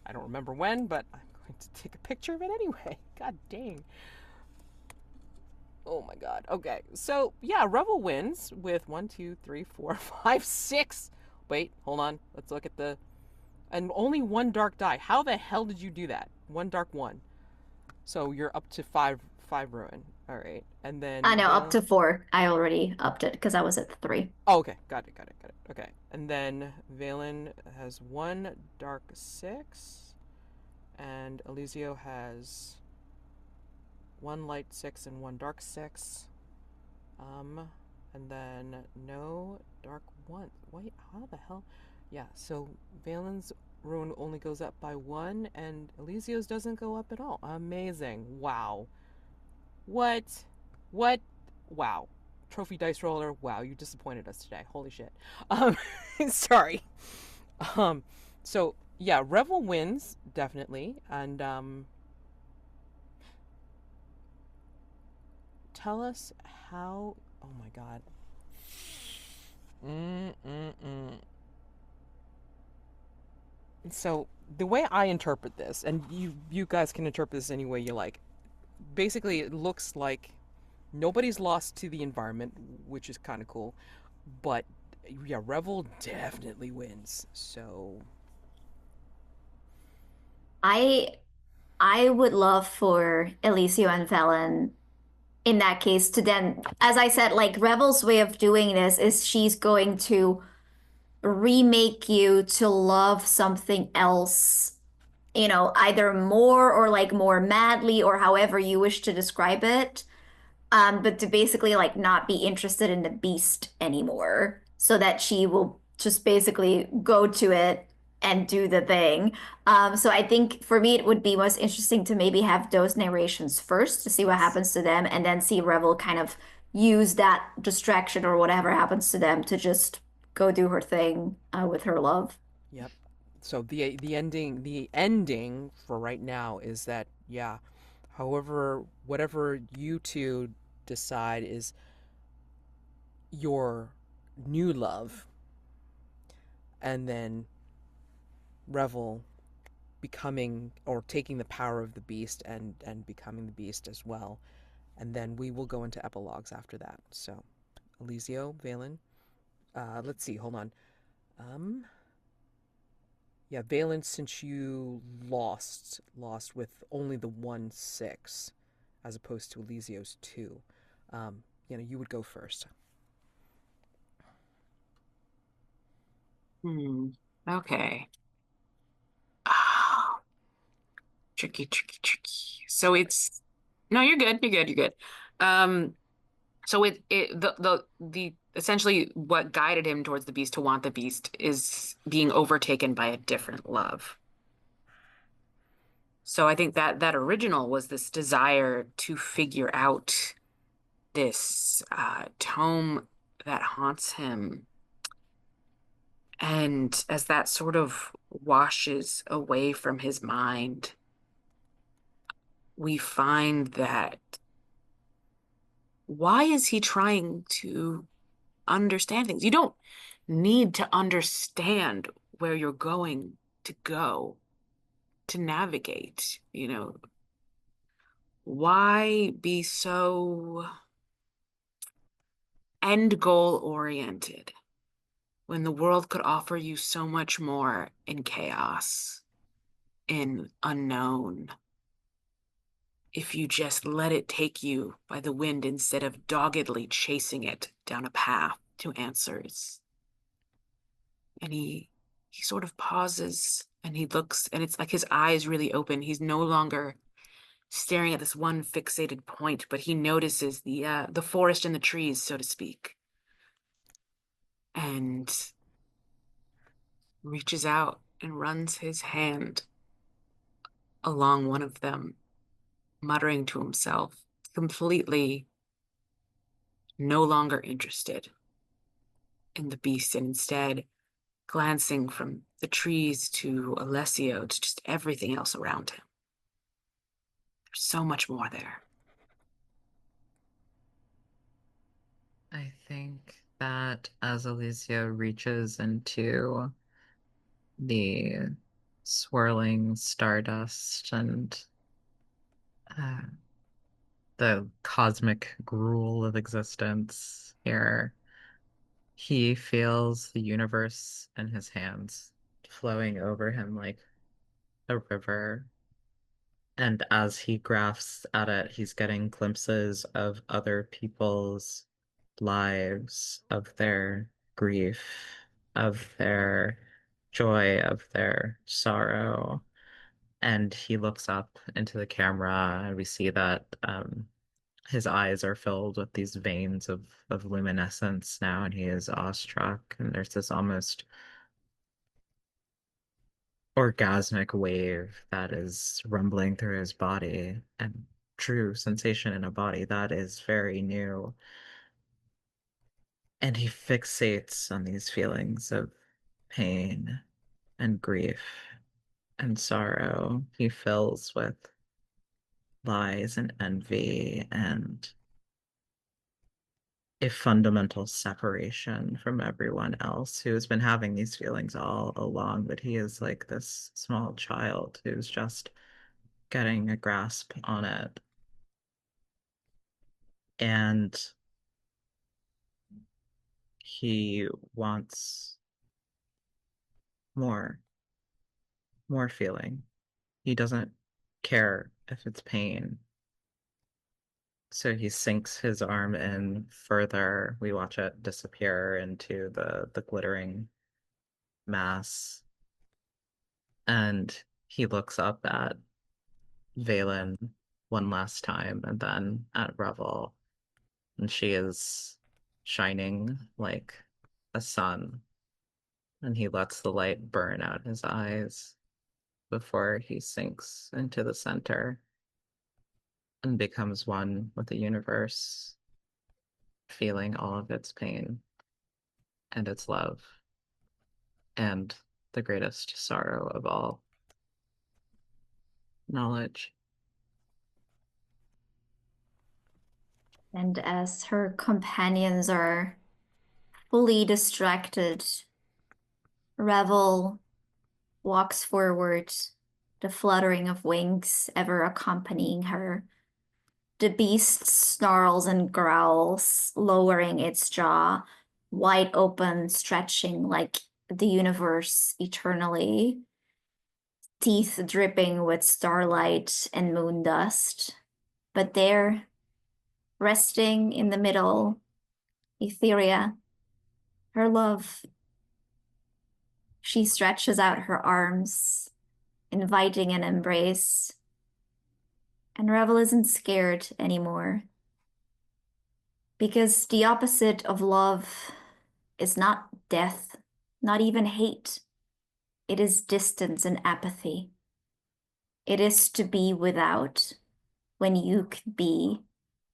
I don't remember when, but I'm going to take a picture of it anyway. God dang. Oh my god. Okay, so yeah, Revel wins with 1, 2, 3, 4, 5, 6. Wait, hold on. Let's look at the. And only one dark die. How the hell did you do that? One dark one. So you're up to five ruin. All right, and then. I know, up to 4. I already upped it because I was at 3. Oh, okay, got it. Okay, and then Valen has 1 dark 6, and Elisio has 1 light 6 and 1 dark 6. And then no dark 1. Wait, how the hell? Yeah, so Valen's ruin only goes up by 1, and Elisio's doesn't go up at all. Amazing. Wow. What? Wow. Trophy dice roller. Wow, you disappointed us today. Holy shit. Sorry. So yeah, Revel wins definitely, and tell us how. Oh my god. So the way I interpret this, and you guys can interpret this any way you like. Basically, it looks like nobody's lost to the environment, which is kind of cool. But yeah, Revel definitely wins. So I would love for Elisio and Valen in that case to then, as I said, like Revel's way of doing this is she's going to remake you to love something else, either more or like more madly or however you wish to describe it. But to basically like not be interested in the beast anymore, so that she will just basically go to it and do the thing. So I think for me it would be most interesting to maybe have those narrations first to see what happens to them, and then see Revel kind of use that distraction or whatever happens to them to just go do her thing with her love. yep. So the ending for right now is that yeah, however whatever you two decide is your new love, and then Revel becoming or taking the power of the beast and becoming the beast as well, and then we will go into epilogues after that. So Elisio, Valen, let's see, hold on. Yeah, Valen, since you lost with only the 1 6 as opposed to Elisio's 2, you would go first. Okay. Oh, tricky. So it's no, you're good. You're good. Um, so the essentially what guided him towards the beast to want the beast is being overtaken by a different love. So I think that original was this desire to figure out this tome that haunts him. And as that sort of washes away from his mind, we find that why is he trying to understand things? You don't need to understand where you're going to go to navigate, Why be so end goal oriented when the world could offer you so much more in chaos, in unknown, if you just let it take you by the wind instead of doggedly chasing it down a path to answers? And he he sort of pauses and he looks, and it's like his eyes really open. He's no longer staring at this one fixated point, but he notices the forest and the trees, so to speak, and reaches out and runs his hand along one of them, muttering to himself, completely no longer interested in the beast, and instead glancing from the trees to Elisio to just everything else around him. There's so much more there. I think that as Elisio reaches into the swirling stardust and uh, the cosmic gruel of existence here, he feels the universe in his hands flowing over him like a river. And as he grasps at it, he's getting glimpses of other people's lives, of their grief, of their joy, of their sorrow. And he looks up into the camera, and we see that his eyes are filled with these veins of luminescence now, and he is awestruck. And there's this almost orgasmic wave that is rumbling through his body, and true sensation in a body that is very new. And he fixates on these feelings of pain and grief and sorrow. He fills with lies and envy and a fundamental separation from everyone else who has been having these feelings all along, but he is like this small child who's just getting a grasp on it. And he wants more, more feeling. He doesn't care if it's pain. So he sinks his arm in further. We watch it disappear into the glittering mass. And he looks up at Valen one last time and then at Revel. And she is shining like a sun. And he lets the light burn out his eyes before he sinks into the center and becomes one with the universe, feeling all of its pain and its love and the greatest sorrow of all, knowledge. And as her companions are fully distracted, Revel walks forward, the fluttering of wings ever accompanying her. The beast snarls and growls, lowering its jaw, wide open, stretching like the universe eternally, teeth dripping with starlight and moon dust. But there, resting in the middle, Etheria, her love. She stretches out her arms, inviting an embrace. And Revel isn't scared anymore. Because the opposite of love is not death, not even hate. It is distance and apathy. It is to be without when you could be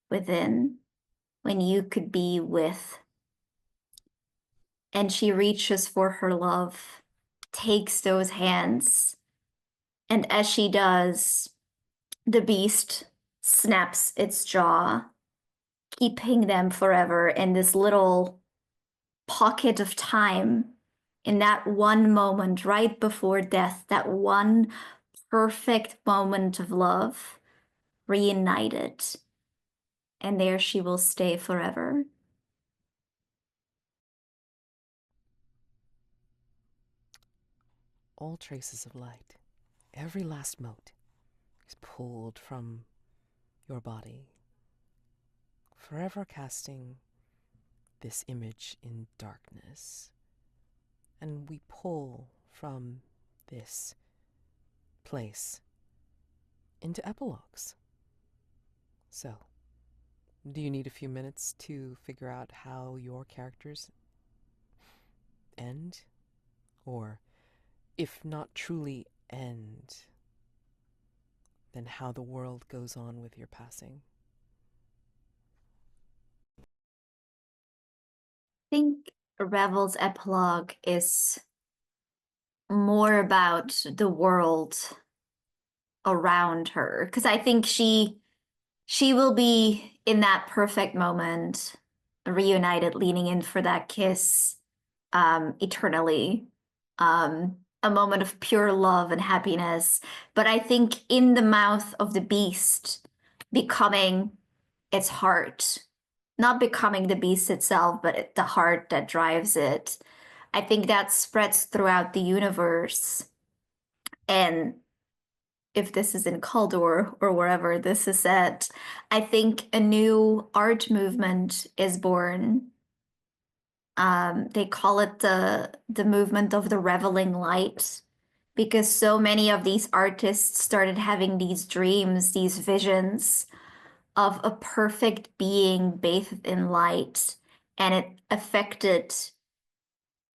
within, when you could be with. And she reaches for her love, takes those hands, and as she does, the beast snaps its jaw, keeping them forever in this little pocket of time, in that one moment right before death, that one perfect moment of love, reunited. And there she will stay forever. All traces of light, every last mote, is pulled from your body, forever casting this image in darkness. And we pull from this place into epilogues. So, do you need a few minutes to figure out how your characters end? Or, if not truly end, then how the world goes on with your passing? I think Revel's epilogue is more about the world around her, because I think she will be in that perfect moment, reunited, leaning in for that kiss, eternally. A moment of pure love and happiness. But I think in the mouth of the beast, becoming its heart, not becoming the beast itself, but the heart that drives it. I think that spreads throughout the universe. And if this is in Kaldor or wherever this is set, I think a new art movement is born. They call it the movement of the reveling light, because so many of these artists started having these dreams, these visions of a perfect being bathed in light, and it affected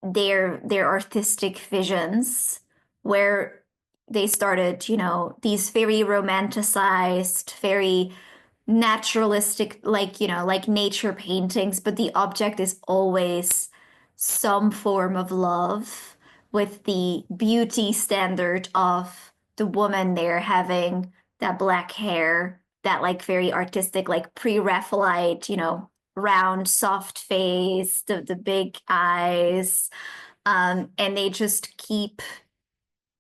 their artistic visions, where they started, these very romanticized, very naturalistic, like nature paintings, but the object is always some form of love, with the beauty standard of the woman there having that black hair, that like very artistic, like pre-Raphaelite, round, soft face, the big eyes. And they just keep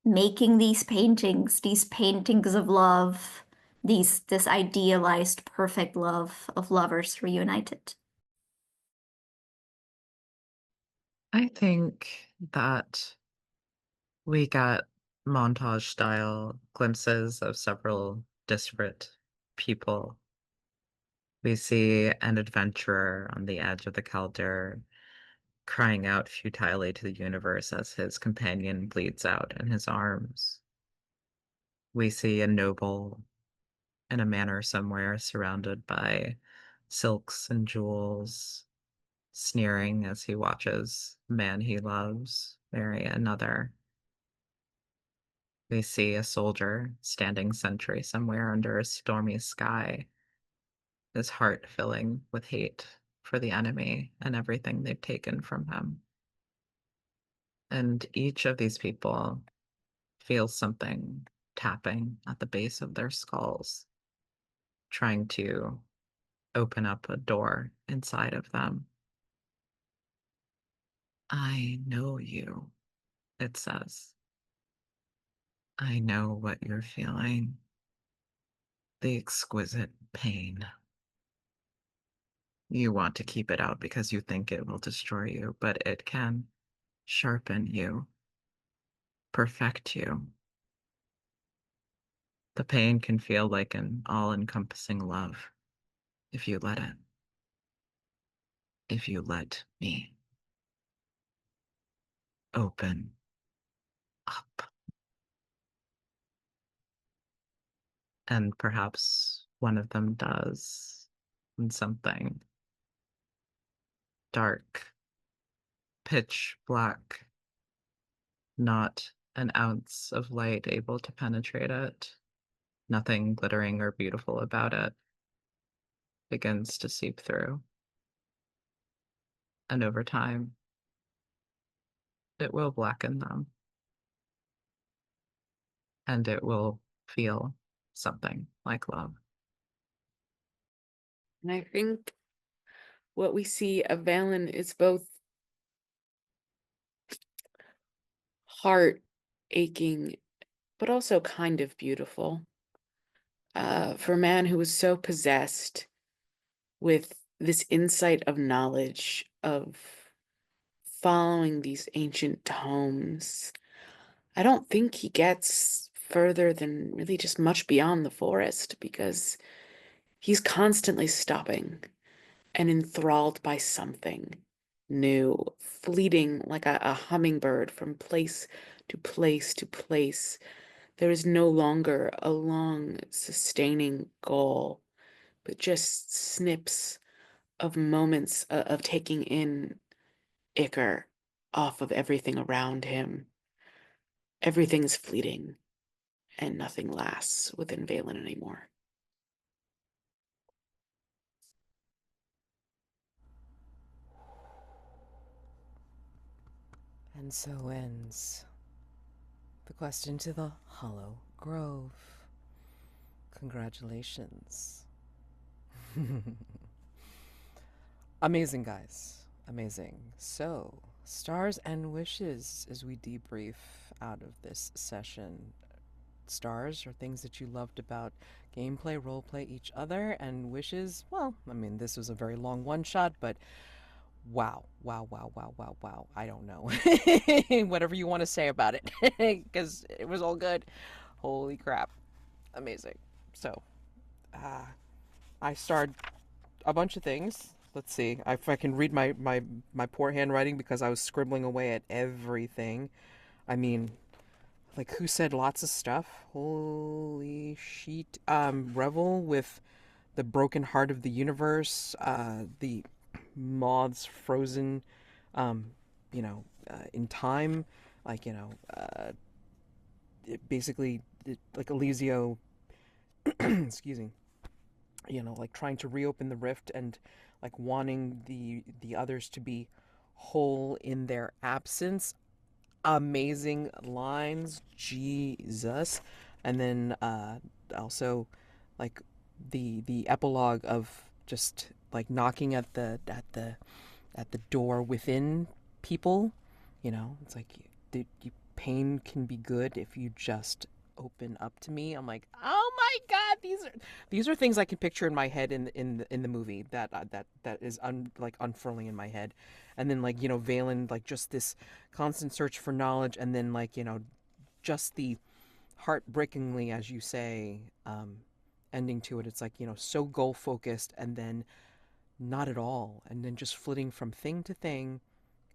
making these paintings of love, this idealized perfect love of lovers reunited. I think that we got montage style glimpses of several disparate people. We see an adventurer on the edge of the Calder crying out futilely to the universe as his companion bleeds out in his arms. We see a noble in a manor somewhere surrounded by silks and jewels, sneering as he watches the man he loves marry another. We see a soldier standing sentry somewhere under a stormy sky, his heart filling with hate for the enemy and everything they've taken from him. And each of these people feels something tapping at the base of their skulls, trying to open up a door inside of them. I know you, it says. I know what you're feeling. The exquisite pain. You want to keep it out because you think it will destroy you, but it can sharpen you, perfect you. The pain can feel like an all-encompassing love if you let it. If you let me open up. And perhaps one of them does, and something dark, pitch black, not an ounce of light able to penetrate it, nothing glittering or beautiful about it, begins to seep through. And over time, it will blacken them, and it will feel something like love. And I think what we see of Valen is both heart aching, but also kind of beautiful. For a man who was so possessed with this insight of knowledge, of following these ancient tomes, I don't think he gets further than really just much beyond the forest, because he's constantly stopping and enthralled by something, new, fleeting like a hummingbird from place to place to place. There is no longer a long, sustaining goal, but just snips of moments of taking in Icar off of everything around him. Everything is fleeting, and nothing lasts within Valen anymore. And so ends the quest into the Hollow Grove. Congratulations. Amazing, guys. Amazing. So, stars and wishes as we debrief out of this session. Stars are things that you loved about gameplay, roleplay, each other, and wishes, well, I mean, this was a very long one shot, but wow, wow, wow, wow, wow, wow. I don't know. Whatever you want to say about it, because it was all good. Holy crap. Amazing. So, I starred a bunch of things. Let's see if I can read my poor handwriting because I was scribbling away at everything. I mean, like, who said lots of stuff? Holy shit. Revel with the broken heart of the universe, the moths frozen, in time, like, like Elisio, excuse me, like trying to reopen the rift and like wanting the others to be whole in their absence. Amazing lines, Jesus. And then also like the epilogue of just like knocking at the door within people. It's like pain can be good if you just open up to me. I'm like, oh my god, these are things I can picture in my head in the movie that is unfurling in my head. And then like, Valen, like just this constant search for knowledge, and then like, just the heartbreakingly, as you say, ending to it. It's like, so goal focused, and then not at all, and then just flitting from thing to thing,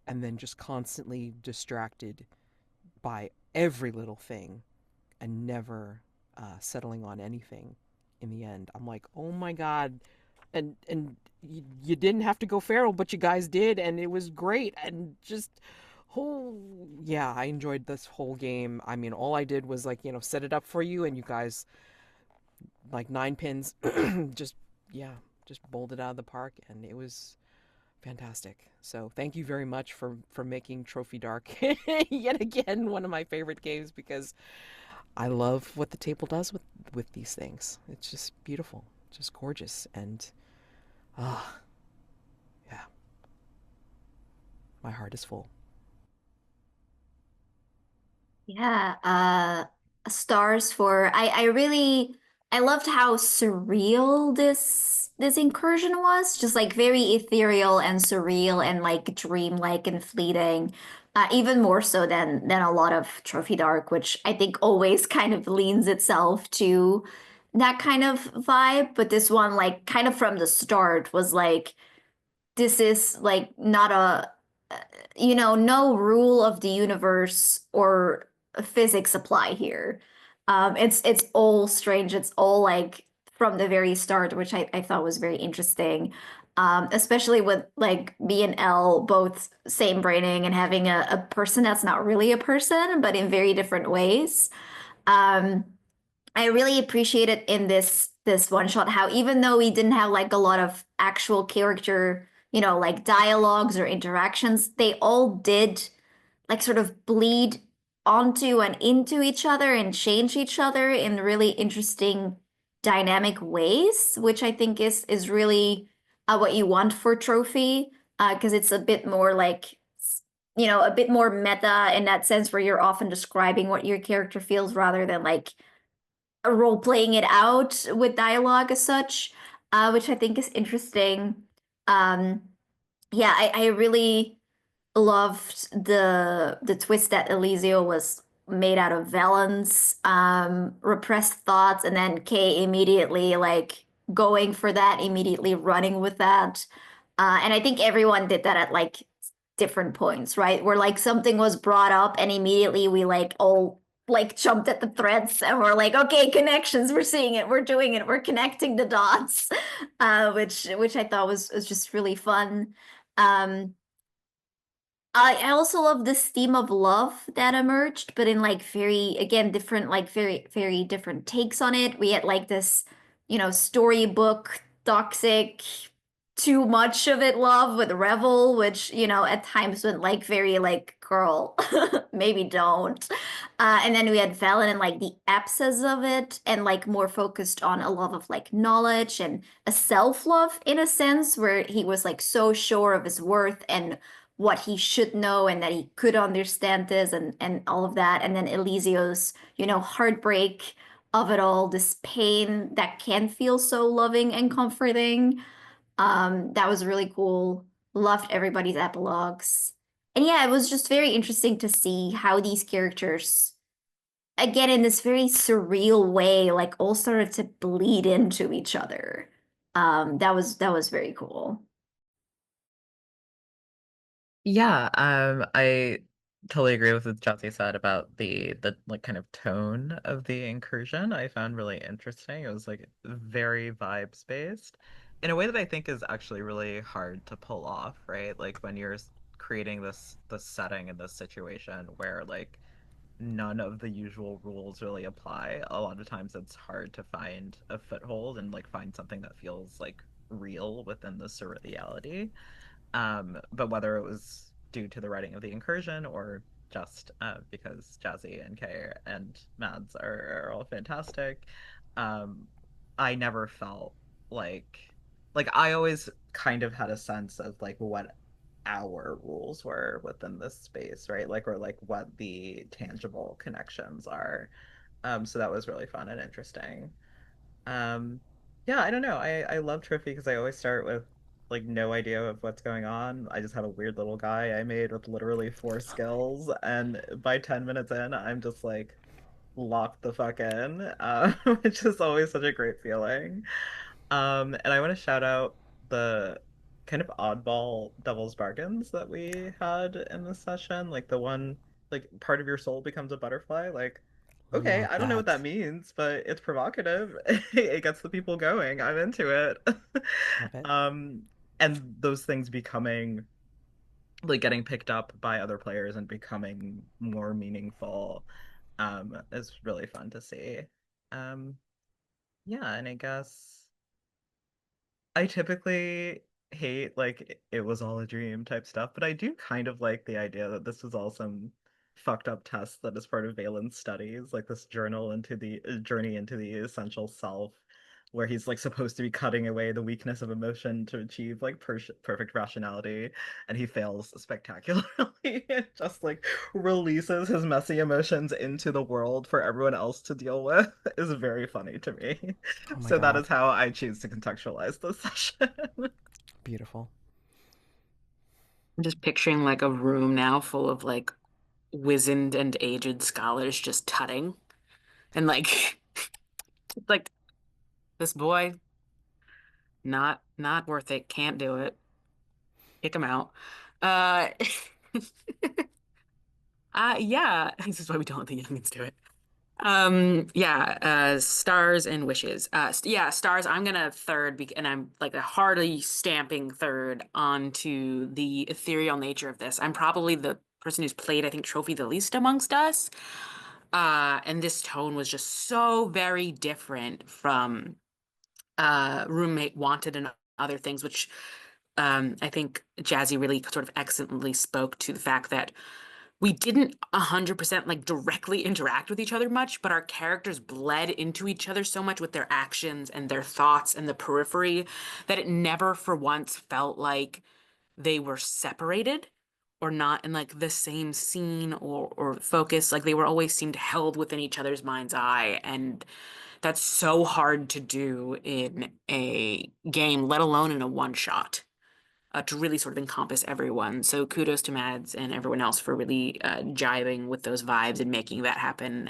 and then just constantly distracted by every little thing, and never settling on anything in the end. I'm like, oh my god. And you didn't have to go feral, but you guys did, and it was great. And just, oh yeah, I enjoyed this whole game. I mean, all I did was like, set it up for you, and you guys, like 9 pins, just, yeah, just bowled it out of the park, and it was fantastic. So thank you very much for making Trophy Dark yet again one of my favorite games, because I love what the table does with these things. It's just beautiful, just gorgeous, and yeah, my heart is full. Yeah, stars for I loved how surreal this incursion was. Just like very ethereal and surreal and like dreamlike and fleeting. Even more so than a lot of Trophy Dark, which I think always kind of leans itself to that kind of vibe. But this one, like kind of from the start, was like this is like not a no rule of the universe or physics apply here. It's all strange. It's all like from the very start, which I thought was very interesting. Especially with like me and Elle both same braining and having a person that's not really a person, but in very different ways. Um, I really appreciated in this one shot how even though we didn't have like a lot of actual character, like dialogues or interactions, they all did like sort of bleed onto and into each other and change each other in really interesting dynamic ways, which I think is really what you want for Trophy, because it's a bit more like a bit more meta in that sense where you're often describing what your character feels rather than like role playing it out with dialogue as such, which I think is interesting. Um, yeah, I really loved the twist that Elisio was made out of Valen's repressed thoughts, and then Kay immediately like going for that, immediately running with that. And I think everyone did that at like different points, right? Where like something was brought up and immediately we like all like jumped at the threads and we're like, okay, connections, we're seeing it, we're doing it, we're connecting the dots, which I thought was just really fun. Um, I also love this theme of love that emerged, but in like very, again, different, like very different takes on it. We had like this, storybook, toxic, too much of it love with Revel, which, at times went like very like, girl, maybe don't. And then we had Valen and like the abscess of it, and like more focused on a love of like knowledge and a self-love in a sense, where he was like so sure of his worth and what he should know and that he could understand this and all of that. And then Elisio's, heartbreak of it all, this pain that can feel so loving and comforting. That was really cool. Loved everybody's epilogues. And yeah, it was just very interesting to see how these characters, again, in this very surreal way, like all started to bleed into each other. That was very cool. Yeah, I totally agree with what Jazy said about the like kind of tone of the incursion. I found really interesting. It was like very vibes based in a way that I think is actually really hard to pull off, right? Like when you're creating this setting and this situation where like none of the usual rules really apply. A lot of times it's hard to find a foothold and like find something that feels like real within the surreality. But whether it was due to the writing of the incursion or just because Jazy and Kay and Mads are all fantastic, um, I never felt like I always kind of had a sense of like what our rules were within this space, right? Like or like what the tangible connections are. So that was really fun and interesting. Um, yeah, I don't know. I love Trophy because I always start with like no idea of what's going on. I just have a weird little guy I made with literally four skills, and by 10 minutes in, I'm just like locked the fuck in, which is always such a great feeling. And I want to shout out the kind of oddball devil's bargains that we had in this session. Like the one, like part of your soul becomes a butterfly. Like, okay, Love I don't know what that. that means, but it's provocative. It gets the people going. I'm into it. Love it. Um, and those things becoming like getting picked up by other players and becoming more meaningful, is really fun to see. Um, yeah, and I guess. I typically hate like it was all a dream type stuff, but I do kind of like the idea that this was all some fucked up test that is part of Valen's studies, like this journal into the journey into the essential self, where he's like supposed to be cutting away the weakness of emotion to achieve like perfect rationality, and he fails spectacularly and just like releases his messy emotions into the world for everyone else to deal with is very funny to me. Oh my So that God. is how I choose to contextualize this session. Beautiful. I'm just picturing like a room now full of like wizened and aged scholars just tutting and like like this boy not worth it, can't do it, kick him out. Uh yeah, this is why we don't let the youngins do it. Yeah, stars and wishes. Yeah, stars. I'm gonna third, and I'm like a hearty stamping third onto the ethereal nature of this. I'm probably the person who's played, I think, Trophy the least amongst us. And this tone was just so very different from Roommate Wanted and other things, which I think Jazy really sort of excellently spoke to the fact that we didn't 100% like directly interact with each other much, but our characters bled into each other so much with their actions and their thoughts and the periphery that it never for once felt like they were separated or not in like the same scene or focus. Like they were always seemed held within each other's mind's eye. And that's so hard to do in a game, let alone in a one shot, to really sort of encompass everyone. So kudos to Mads and everyone else for really jiving with those vibes and making that happen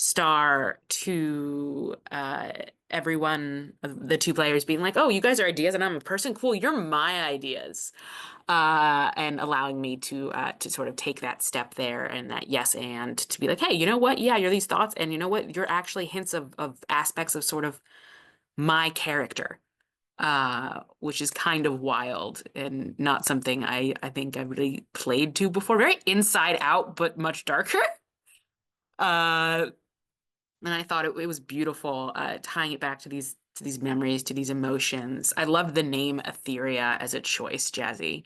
star to everyone of the two players being like, oh, you guys are ideas and I'm a person. Cool, you're my ideas. And allowing me to sort of take that step there and that yes and to be like, hey, you know what? Yeah, you're these thoughts, and you know what? You're actually hints of aspects of sort of my character, which is kind of wild and not something I think I really played to before. Very inside out, but much darker. Uh, and I thought it was beautiful, tying it back to these memories, to these emotions. I loved the name Etheria as a choice, Jazy.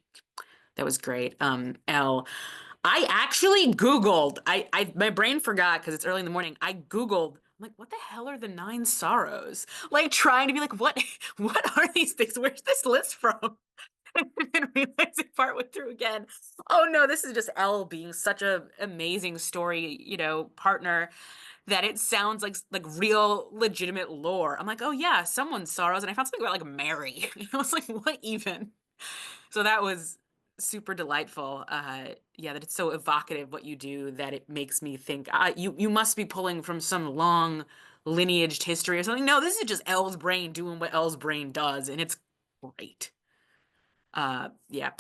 That was great. Elle, I actually Googled. I my brain forgot because it's early in the morning. I Googled. I'm like, what the hell are the nine sorrows? Like trying to be like, what are these things? Where's this list from? And then realizing partway through again, oh no, this is just Elle being such a amazing story, partner that it sounds like real legitimate lore. I'm like, oh yeah, someone's sorrows, and I found something about like Mary. I was like, what even? So that was super delightful. Yeah, that it's so evocative what you do that it makes me think you must be pulling from some long lineaged history or something. No, this is just Elle's brain doing what Elle's brain does, and it's great. Yeah,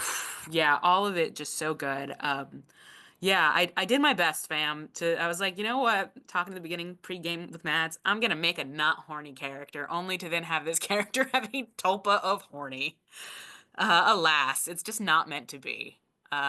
yeah, all of it just so good. Yeah, I did my best, fam. I was like, you know what? Talking in the beginning, pre-game with Mads, I'm gonna make a not horny character, only to then have this character have a tulpa of horny. Alas, it's just not meant to be.